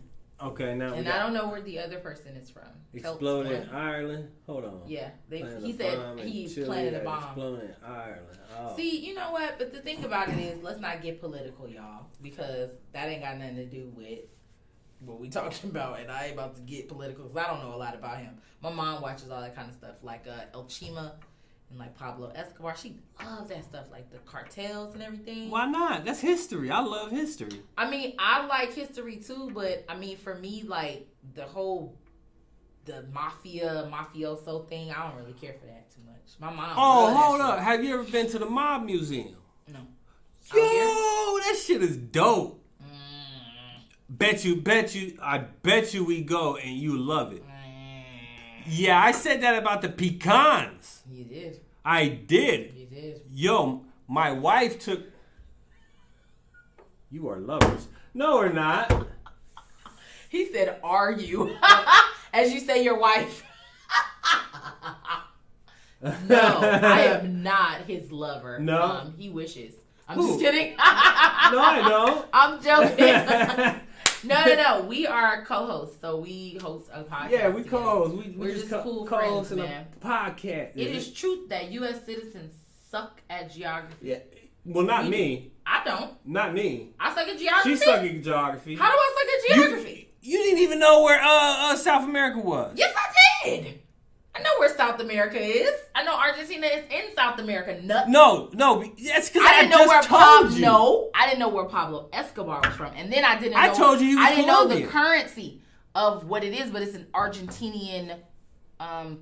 Okay, now we And got I don't know where the other person is from. Kelts exploded in one. Ireland. Hold on. Yeah, Planted he a said bomb in he Chile, planted a bomb. Exploded in Ireland. Oh. See, you know what? But the thing about it is, let's not get political, y'all, because that ain't got nothing to do with what we talking about. And I ain't about to get political because I don't know a lot about him. My mom watches all that kind of stuff, like El Chima and like Pablo Escobar. She loves that stuff, like the cartels and everything. Why not? That's history. I love history. I mean, I like history too, but I mean, for me, like the mafioso thing, I don't really care for that too much. My mom. Oh, loved hold that up. shit. Have you ever been to the Mob Museum? No. Yo, Out here? that shit is dope. Mm. I bet you we go and you love it. Yeah, I said that about the pecans. You did. I did. You did. Yo, My wife took. You are lovers. No, we're not. He said, "Are you?" As you say, your wife. No, I am not his lover. No, he wishes. I'm Who? just kidding. No, I don't. I'm joking. No. We are co-hosts, so we host a podcast. Yeah, we together. co-hosts. We're just cool co-hosts friends, in man. a podcast. It is truth that U.S. citizens suck at geography. Yeah. Well, not me. I don't. Not me. I suck at geography. She suck at geography. How do I suck at geography? You didn't even know where South America was. Yes, I did. I know where South America is. I know Argentina is in South America. No, that's because I didn't know where told you. No, I didn't know where Pablo Escobar was from, and then I didn't. I told you he was I didn't know the Colombian. currency of what it is, but it's an Argentinian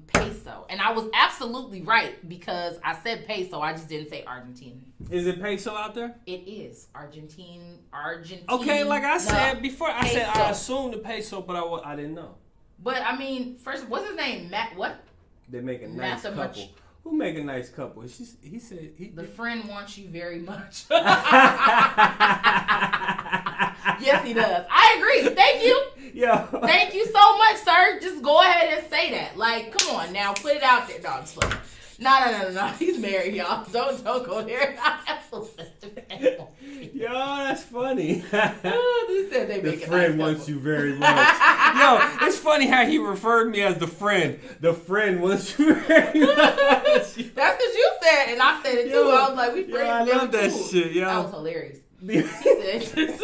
peso, and I was absolutely right because I said peso. I just didn't say Argentine. Is it peso out there? It is Argentine. Okay, like I said before, I said I peso. assumed the peso, but I didn't know. But I mean, first, what's his name? Matt. What? They make a nice Not so couple. much. Who make a nice couple? He said The friend wants you very much. Yes, he does. I agree. Thank you. Yeah. Thank you so much, sir. Just go ahead and say that. Like, come on now, put it out there. No, I'm just playing. No. He's married, y'all. Don't go there. Yo, that's funny. Oh, they said they The make a friend nice wants couple. you very much. Yo, it's funny how he referred me as the friend. The friend wants you very much. That's because you said, and I said it too. Yo, I was like, we friends. I love very that cool. shit, yo. That was hilarious. He said,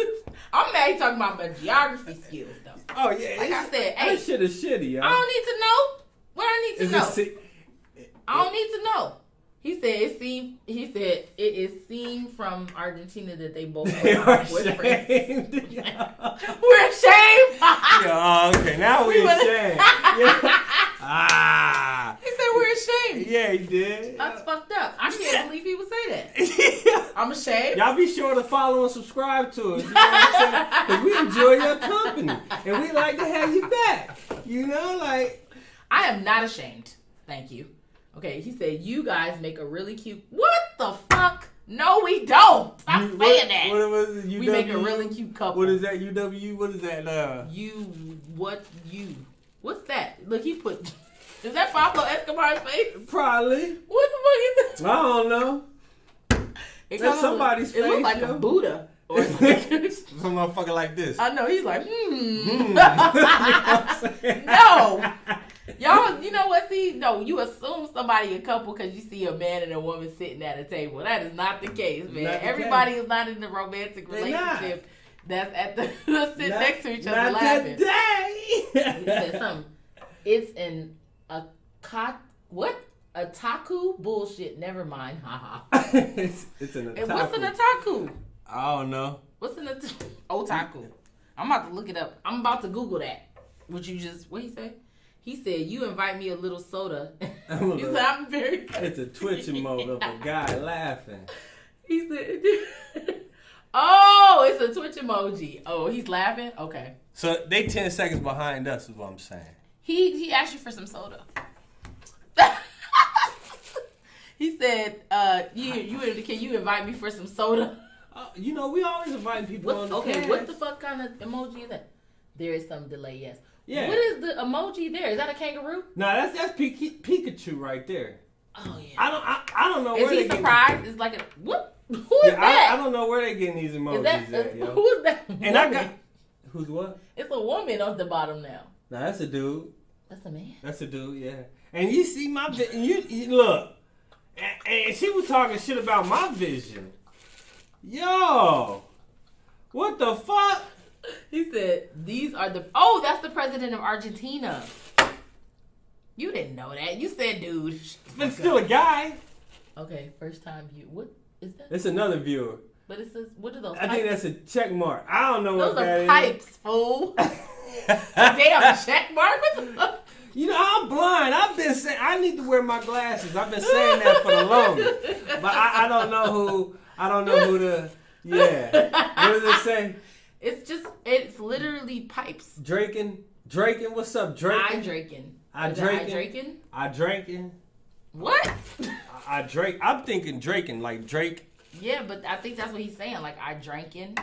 I'm mad he talking about my geography skills, though. Oh yeah. Like I said, hey, that shit is shitty, yo. I don't need to know. What I need to know? I don't need to know. He said it is seen from Argentina that they both are were friends. ashamed. We're ashamed. Yeah, okay, now we're ashamed. Yeah. Ah. He said we're ashamed. Yeah, he did. That's fucked up. I can't believe he would say that. Yeah. I'm ashamed. Y'all be sure to follow and subscribe to us. You know what I'm saying? Because we enjoy your company. And we like to have you back. You know, like. I am not ashamed. Thank you. Okay, he said, you guys make a really cute... What the fuck? No, we don't. Stop saying that. What was it? We make a really cute couple. What is that? UW? What is that? What's that? Look, he put... Is that Pablo Escobar's face? Probably. What the fuck is that? I don't know. That's somebody's face, It looked like yo. a Buddha. Or Some motherfucker like this. I know, he's like, You know what I'm saying? No. Y'all, you know what? See, no, you assume somebody a couple because you see a man and a woman sitting at a table. That is not the case, man. Not the Everybody case. is not in the romantic They're not. relationship that's at the sitting next to each other Not laughing. today. He said something. It's an otaku bullshit. Never mind. Haha. It's an And otaku. what's an otaku? I don't know. What's an otaku? I'm about to look it up. I'm about to Google that. What he say? He said, you invite me a little soda. He said, I'm very... It's a Twitch emote of a guy laughing. He said, oh, it's a Twitch emoji. Oh, he's laughing? Okay. So they 10 seconds behind us is what I'm saying. He asked you for some soda. He said, can you invite me for some soda? You know, we always invite people on the cast. What the fuck kind of emoji is that? There is some delay, yes. Yeah. What is the emoji there? Is that a kangaroo? Nah, that's Pikachu right there. Oh yeah. I don't know Is where he they surprised? It's like what? Who is I that? don't know where they getting these emojis Is that at, yo. who is that? And I got who's what? It's a woman on the bottom now. Nah, that's a dude. That's a man. That's a dude, yeah. And you see my you look, and she was talking shit about my vision. Yo, what the fuck? He said, these are the... Oh, that's the president of Argentina. You didn't know that. You said, dude. It's still a guy. Okay, first time view. What is that? It's another viewer. But it says, what are those I pipes? think that's a check mark. I don't know Those what that are is. pipes, fool. Damn, check mark? What the fuck? You know, I'm blind. I've been saying I need to wear my glasses. I've been saying that for the longest. But I don't know who the... Yeah. What does it say? It's literally pipes. Draken, what's up, Draken? I drinking. What? I I'm thinking Draken, like Drake Yeah, but I think that's what he's saying. Like, I drank.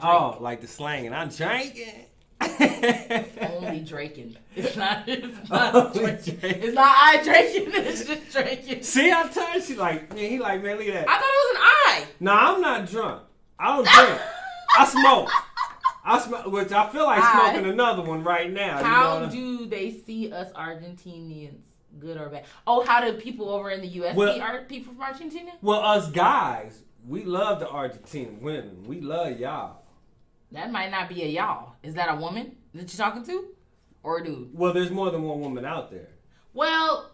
Oh, like the slang, and I'm drinking. Only drinking. It's not drinking. It's not I drinking. It's just drinking. See, I told you, she like, man, he like, man, look at that. I thought it was an I. No, I'm not drunk. I don't drink. I smoke. Which I feel like smoking another one right now. How do they see us Argentinians, good or bad? Oh, how do people over in the U.S. see people from Argentina? Well, us guys, we love the Argentinian women. We love y'all. That might not be a y'all. Is that a woman that you're talking to? Or a dude? Well, there's more than one woman out there. Well,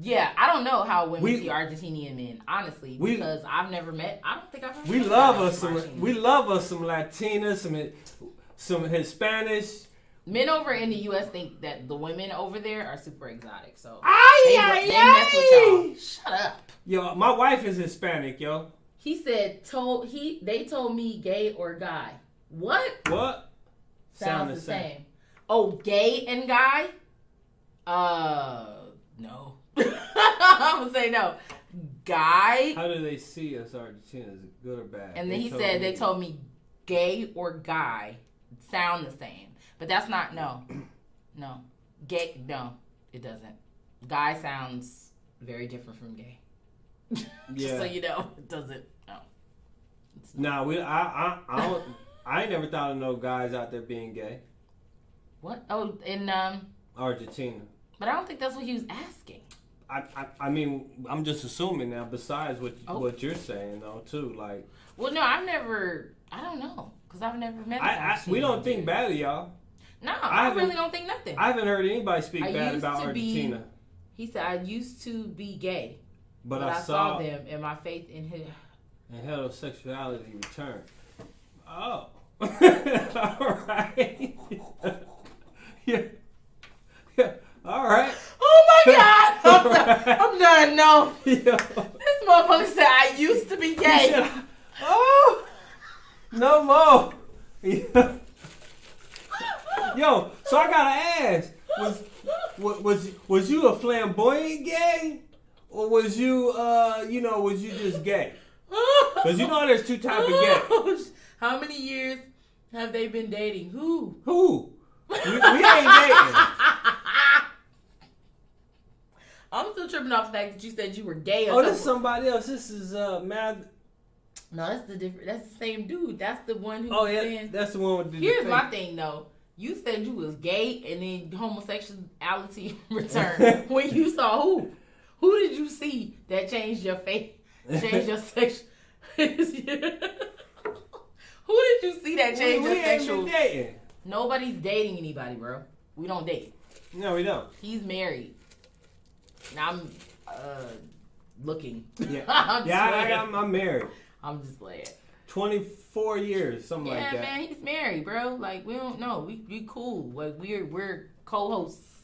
yeah, I don't know how women see Argentinian men, honestly, because I've never met. I don't think I've ever. We love us some Latinas, some Hispanics. Men over in the U.S. think that the women over there are super exotic, so they mess with y'all. Shut up. Yo, my wife is Hispanic, yo. He said, they told me gay or guy. What? Sounds the same. Oh, gay and guy? No. I'm gonna say no. Guy. How do they see us Argentinians, good or bad? And then they told me gay or guy sound the same. But that's not, no. Gay, no, it doesn't. Guy sounds very different from gay. Just so you know, it doesn't, no. I ain't never thought of no guys out there being gay. What? Oh, in Argentina. But I don't think that's what he was asking. I mean, I'm just assuming now. Besides what you're saying though, too, like. Well, no, I don't know, because I've never met. We don't think bad of y'all. No, I really don't think nothing. I haven't heard anybody speak bad about Argentina. He said, I used to be gay, but I saw them, and my faith in him. And heterosexuality returned. Oh. All right. Yeah. All right. Oh my God! I'm done. No. Yo. This motherfucker said I used to be gay. Said, oh, no more. Yo, so I gotta ask: was you a flamboyant gay, or was you just gay? Because there's two types of gay. How many years have they been dating? Who? We ain't dating. I'm still tripping off the fact that you said you were gay. This is somebody else. This is Mad. No, that's the same dude. That's the one who. Oh yeah, that's the one with the. Here's my thing though. You said you was gay and then homosexuality returned. When you saw who? Who did you see that changed your faith? Changed your sex? Who did you see that changed your sexual? We ain't been dating. Nobody's dating anybody, bro. We don't date. No, we don't. He's married. Now I'm looking. Yeah, I'm married. I'm just playing. 24 years, something like that. Yeah, man, he's married, bro. Like, we don't know. We cool. Like, we're co-hosts.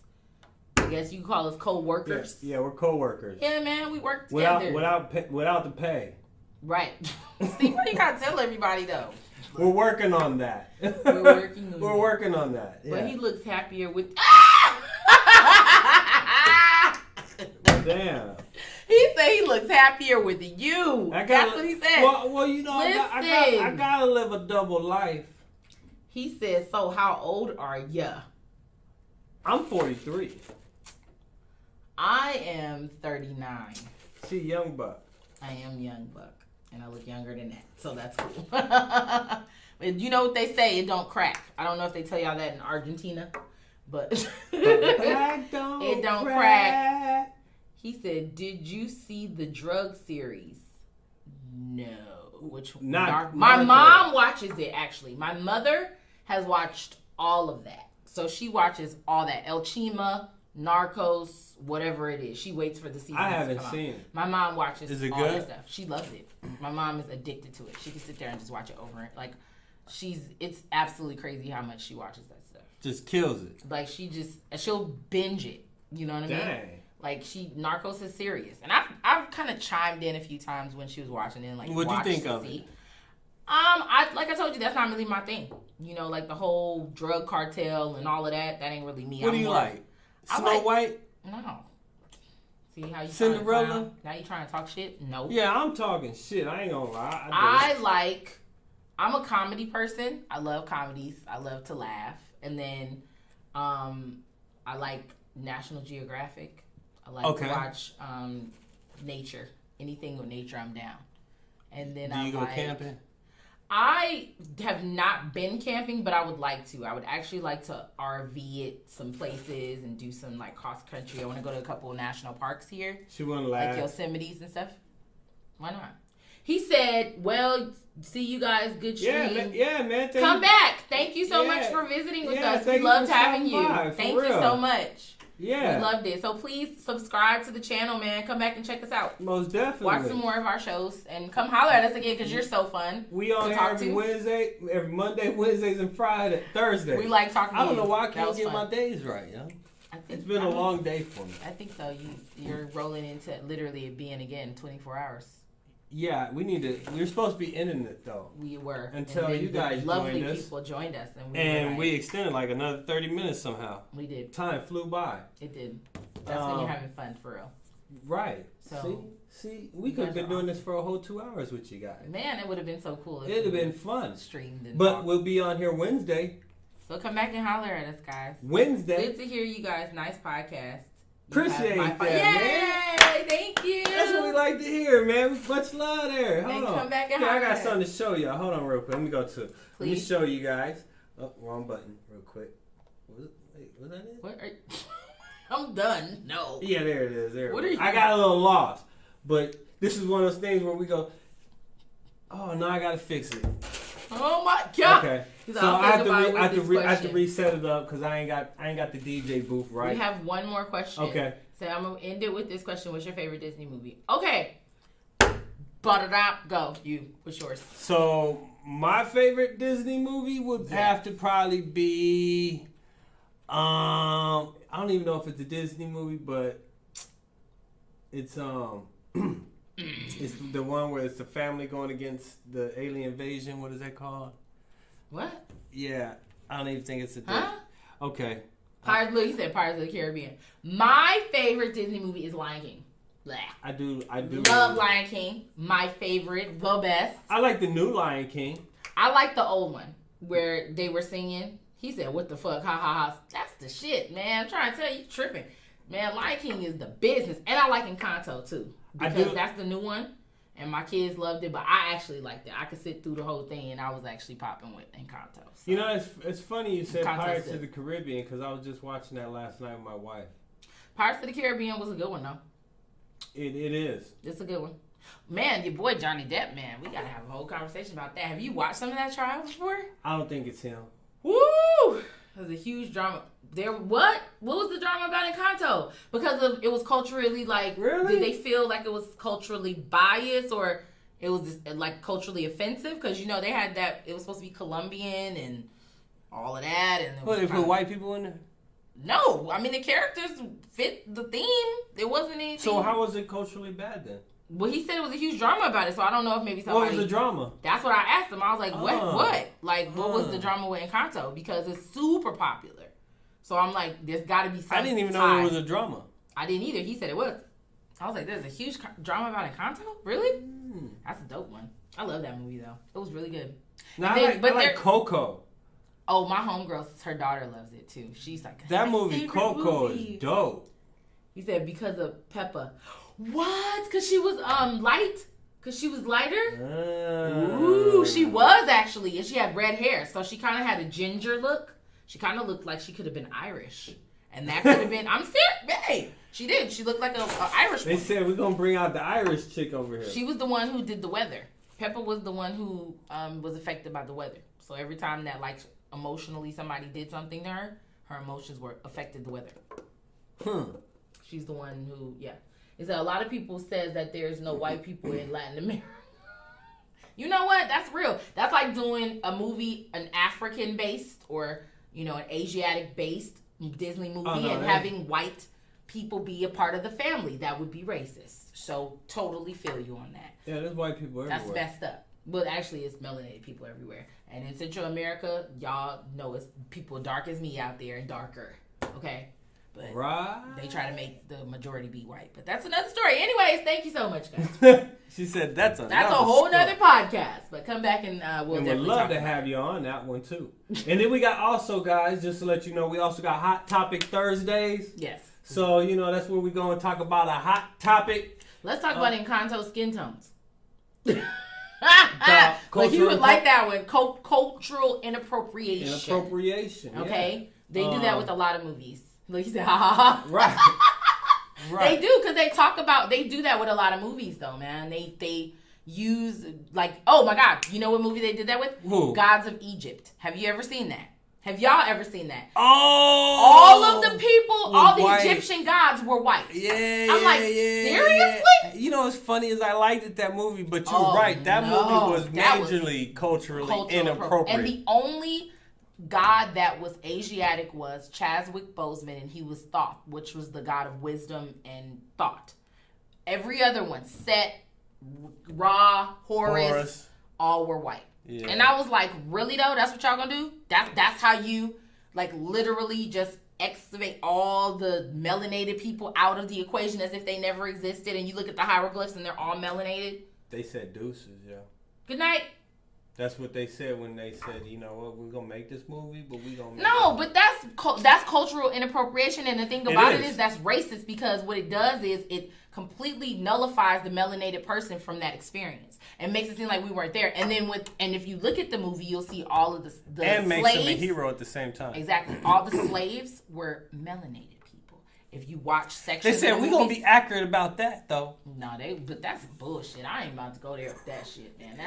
I guess you call us co-workers. Yeah, we're co-workers. Yeah, man, we work together. Without the pay. Right. See, what you gotta tell everybody, though? We're working on that. We're working on that. Yeah. But he looks happier with... Damn. He said he looks happier with you. That's what he said. Well, I gotta live a double life. He said, so how old are ya? I'm 43. I am 39. See, young buck. I am young buck. And I look younger than that. So that's cool. But you know what they say, it don't crack. I don't know if they tell y'all that in Argentina. But it don't crack. He said, did you see the drug series? No. My mom watches it, actually. My mother has watched all of that. So she watches all that. El Chima, Narcos, whatever it is. She waits for the season. I haven't seen it. My mom watches all that stuff. She loves it. My mom is addicted to it. She can sit there and just watch it over. Like, it's absolutely crazy how much she watches that stuff. Just kills it. Like, she'll binge it. You know what I mean? Dang. Like, Narcos is serious. And I've kind of chimed in a few times when she was watching it. Like, what'd you think of it? Like I told you, that's not really my thing. You know, like the whole drug cartel and all of that. That ain't really me. What do you like? Snow White? No. See how you Cinderella? Now you trying to talk shit? No. Yeah, I'm talking shit. I ain't gonna lie. I'm a comedy person. I love comedies. I love to laugh. And then I like National Geographic. I like to watch nature. Anything with nature, I'm down. And then Do you go camping? I have not been camping, but I would like to. I would actually like to RV at some places and do some like cross country. I want to go to a couple of national parks here. She wouldn't laugh. Like Yosemites and stuff. Why not? He said, well, see you guys. Good stream. Yeah, man. Come back. Thank you so much for visiting with us. We loved having you. Thank you so much. Yeah. We loved it. So please subscribe to the channel, man. Come back and check us out. Most definitely. Watch some more of our shows and come holler at us again because you're so fun. We on here every Wednesday, every Monday, Wednesdays, and Thursday. We like talking to you. I don't know why I can't get my days right, yo. It's been a long day for me. I think so. You're rolling into literally it being again 24 hours. Yeah, we're supposed to be ending it though. We were. Until you guys joined us. Lovely people joined us. And we extended like another 30 minutes somehow. We did. Time flew by. It did. That's when you're having fun for real. Right. So, see, we could have been doing this for a whole 2 hours with you guys. Man, it would have been so cool. It would have been fun. Streamed and But we'll be on here Wednesday. So come back and holler at us, guys. Wednesday. Good to hear you guys. Nice podcast. Appreciate that, man. Yay! Thank you. That's what we like to hear, man. Much love there. Hold on. Come back and I holler got at something to show y'all. Hold on real quick. Let me go to it. Please. Let me show you guys. Oh, wrong button real quick. Was that it? What are you... I'm done. No. Yeah, there it is. There. What are you... I got a little lost. But this is one of those things where we go, oh, no, I got to fix it. Oh, my God. Okay. So I have to reset it up because I ain't got the DJ booth right. We have one more question. Okay. So I'm gonna end it with this question: what's your favorite Disney movie? Okay. Go. What's yours? So my favorite Disney movie would have to probably be. I don't even know if it's a Disney movie, but it's it's the one where it's the family going against the alien invasion. What is that called? What? Yeah, I don't even think it's a. Okay. He said Pirates of the Caribbean. My favorite Disney movie is Lion King. Blah. I do. Love Lion King. My favorite, the best. I like the new Lion King. I like the old one where they were singing. He said, "What the fuck? Ha ha ha." That's the shit, man. I'm trying to tell you, tripping. Man, Lion King is the business, and I like Encanto too because that's the new one. And my kids loved it, but I actually liked it. I could sit through the whole thing, and I was actually popping with Encanto. So. You know, it's funny you said Encanto's Pirates good. of the Caribbean because I was just watching that last night with my wife. Pirates of the Caribbean was a good one, though. It is. It's a good one. Man, your boy Johnny Depp, man, we got to have a whole conversation about that. Have you watched some of that trial before? I don't think it's him. Woo! It was a huge drama. What was the drama about Encanto? Because it was culturally, like, really? Did they feel like it was culturally biased or it was just, like, culturally offensive? Because, you know, they had that, it was supposed to be Colombian and all of that. And They put white people in there? No. I mean, the characters fit the theme. It wasn't anything. So how was it culturally bad then? Well, he said it was a huge drama about it, so I don't know if maybe somebody... What was the drama? That's what I asked him. I was like, what? Like, what was the drama with Encanto? Because it's super popular. So I'm like, there's got to be something. I didn't even know there was a drama. I didn't either. He said it was. I was like, there's a huge drama about Encanto? Really? That's a dope one. I love that movie, though. It was really good. Now, I like Coco. Oh, my homegirl, her daughter loves it, too. She's like, that movie, Coco, is dope. He said because of Peppa. What? Because she was light? Because she was lighter? Ooh, she was actually. And she had red hair. So she kind of had a ginger look. She kind of looked like she could have been Irish. And that could have been... I'm serious. Hey, she did. She looked like an Irish They woman. said we're going to bring out the Irish chick over here. She was the one who did the weather. Peppa was the one who was affected by the weather. So every time that, like, emotionally somebody did something to her, her emotions were affected the weather. She's the one who, Is that a lot of people says that there's no white people in Latin America. You know what? That's real. That's like doing a movie, an African-based or, you know, an Asiatic-based Disney movie and having white people be a part of the family. That would be racist. So, totally feel you on that. Yeah, there's white people everywhere. That's messed up. But actually, it's melanated people everywhere. And in Central America, y'all know it's people dark as me out there and darker. Okay? But right. they try to make the majority be white. But that's another story. Anyways, thank you so much, guys. She said that's a whole nother podcast. But come back and we'll and definitely we'd love talk to about have you on that one too. And then we got also, guys, just to let you know, we also got Hot Topic Thursdays. Yes. So, you know, that's where we're going to talk about a hot topic. Let's talk about Encanto skin tones. Like you would like that one. Cultural inappropriation. Inappropriation. Okay? They do that with a lot of movies. Like you said, ha ha ha. Right. Right. They do, because they do that with a lot of movies though, man. They use, like, oh my God, you know what movie they did that with? Who? Gods of Egypt. Have you ever seen that? Have y'all ever seen that? Oh! All of the people, all the white. Egyptian gods were white. Yeah, I'm like, seriously? Yeah. You know what's funny is I liked that movie, but you're right. That movie was majorly culturally inappropriate. And the only god that was Asiatic was Chadwick Boseman, and he was Thoth, which was the god of wisdom and thought. Every other one, Set, Ra, Horus, all were white. Yeah. And I was like, really though? That's what y'all gonna do? That's how you, like, literally just excavate all the melanated people out of the equation as if they never existed, and you look at the hieroglyphs and they're all melanated? They said deuces, yeah. Good night. That's what they said when they said, you know what, we're gonna make this movie, but we gonna make but that's cultural inappropriation, and the thing about it is that's racist, because what it does is it completely nullifies the melanated person from that experience and makes it seem like we weren't there. And then if you look at the movie, you'll see all of the and slaves, makes him a hero at the same time. Exactly, all the slaves were melanated people. If you watch sections, they said we're gonna be accurate about that though. No, but that's bullshit. I ain't about to go there with that shit, man.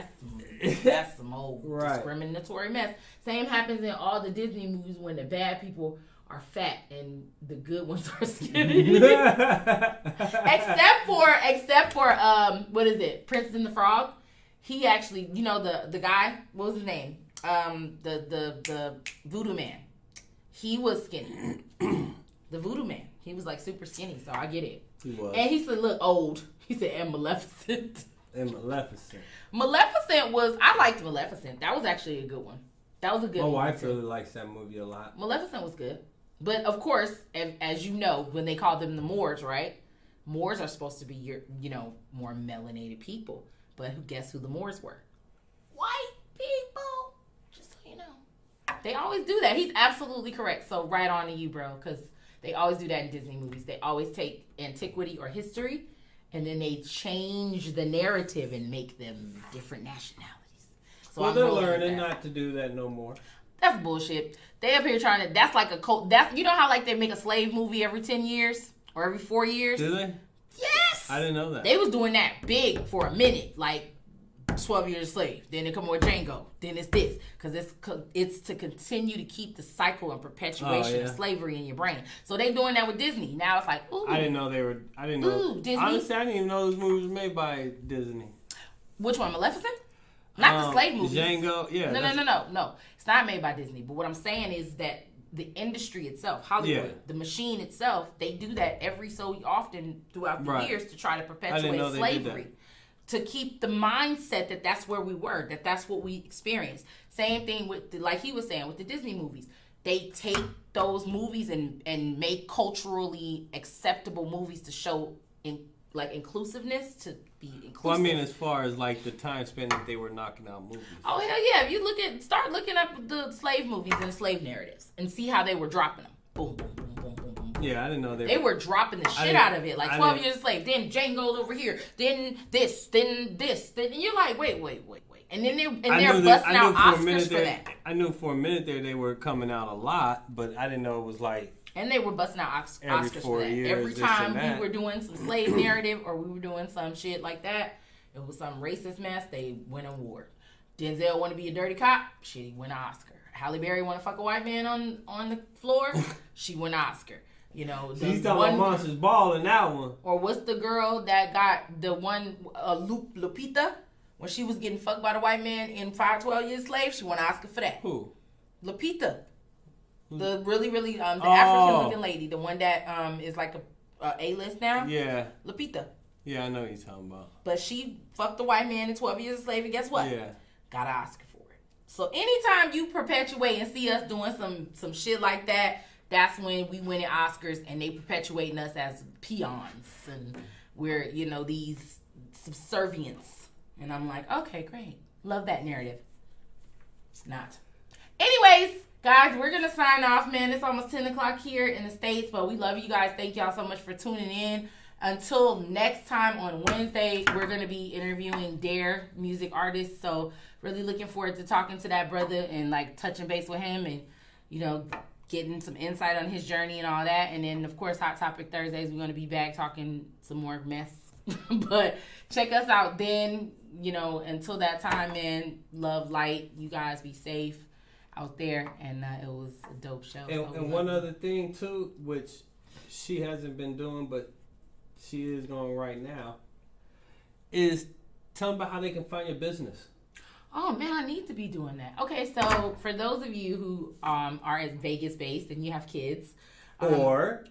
That's some old discriminatory mess. Same happens in all the Disney movies when the bad people are fat and the good ones are skinny. except for what is it? Princess and the Frog. He actually, you know, the guy, what was his name? The voodoo man. He was skinny. The voodoo man. He was like super skinny, so I get it. He was. And he said, look, old. He said, and Maleficent. And Maleficent. I liked Maleficent. That was actually a good one. That was a good one. My wife really likes that movie a lot. Maleficent was good. But of course, as you know, when they call them the Moors, right? Moors are supposed to be more melanated people. But guess who the Moors were? White people. Just so you know. They always do that. He's absolutely correct. So right on to you, bro, because they always do that in Disney movies. They always take antiquity or history, and then they change the narrative and make them different nationalities. So well, they're learning not to do that no more. That's bullshit. They up here trying to. That's like a cult. You know how like they make a slave movie every 10 years or every 4 years. Do they? Yes. I didn't know that. They was doing that big for a minute, like 12 Years a Slave. Then they come with Django. Then it's this, because it's to continue to keep the cycle and perpetuation of slavery in your brain. So they doing that with Disney. Now it's like, ooh. I didn't know they were. I didn't know. Ooh, Disney. Honestly, I didn't even know those movies were made by Disney. Which one, Maleficent? Not the slave movies. Django, yeah. No. It's not made by Disney. But what I'm saying is that the industry itself, Hollywood, the machine itself, they do that every so often throughout the years to try to perpetuate slavery. To keep the mindset that that's where we were, that's what we experienced. Same thing with, like he was saying, with the Disney movies. They take those movies and make culturally acceptable movies to show inclusiveness, to be inclusive. Well, I mean, as far as like the time spent that they were knocking out movies. Oh hell yeah! If you start looking up the slave movies and slave narratives and see how they were dropping them. Boom, boom, boom, boom, boom, boom. Yeah, I didn't know they were dropping the shit out of it. Like 12 Years a Slave, then Django's over here, then this, then you're like, wait. And then they're busting out Oscars for that. I knew for a minute there they were coming out a lot, but I didn't know it was like. And they were busting out Oscars for that. Every time we were doing some slave narrative or we were doing some shit like that, it was some racist mess, they win an award. Denzel want to be a dirty cop, she win an Oscar. Halle Berry want to fuck a white man on the floor, she win an Oscar. You know, she's talking about Monsters Ball in that one. Or what's the girl that got the one, Lupita, when she was getting fucked by the white man in 12 Years Slave, she won an Oscar for that. Who? Lupita. The really, the African-looking lady, the one that is like a A-list now. Yeah. Lupita. Yeah, I know what you're talking about. But she fucked the white man in 12 Years a Slave, and guess what? Yeah. Got an Oscar for it. So anytime you perpetuate and see us doing some shit like that, that's when we win at Oscars and they perpetuating us as peons and we're, these subservients. And I'm like, okay, great. Love that narrative. It's not. Anyways, guys, we're going to sign off, man. It's almost 10 o'clock here in the States, but we love you guys. Thank y'all so much for tuning in. Until next time on Wednesday, we're going to be interviewing Dare music artists. So really looking forward to talking to that brother and like touching base with him and, getting some insight on his journey and all that. And then, of course, Hot Topic Thursdays, we're going to be back talking some more mess. But check us out then. Until that time, man, love, light. You guys be safe out there. And it was a dope show. And one other thing, too, which she hasn't been doing, but she is going right now, is tell them about how they can find your business. Oh, man, I need to be doing that. Okay, so for those of you who are Vegas-based and you have kids. Or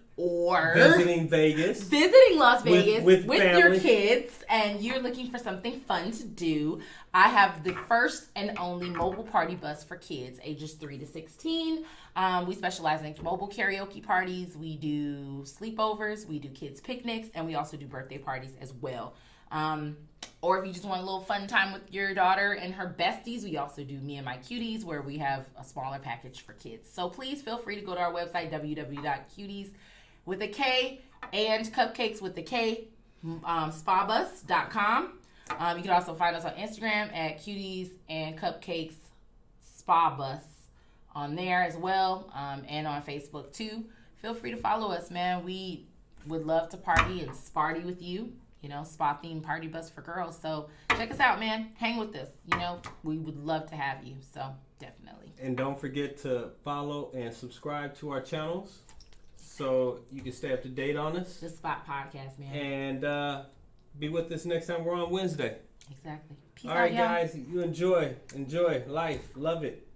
visiting Vegas. Visiting Las Vegas with your family. kids and you're looking for something fun to do. I have the first and only mobile party bus for kids ages 3 to 16. We specialize in mobile karaoke parties. We do sleepovers. We do kids picnics. And we also do birthday parties as well. Or if you just want a little fun time with your daughter and her besties, we also do Me and My Cuties, where we have a smaller package for kids. So please feel free to go to our website, www.cuties with a K and cupcakes with a K, spabus.com. You can also find us on Instagram at cuties and cupcakes spabus on there as well, and on Facebook too. Feel free to follow us, man. We would love to party and sparty with you. Spa themed party bus for girls. So check us out, man. Hang with us. We would love to have you. So definitely. And don't forget to follow and subscribe to our channels so you can stay up to date on us. The Spot Podcast, man. And be with us next time we're on Wednesday. Exactly. Peace All out, right, y'all. guys. You enjoy life. Love it.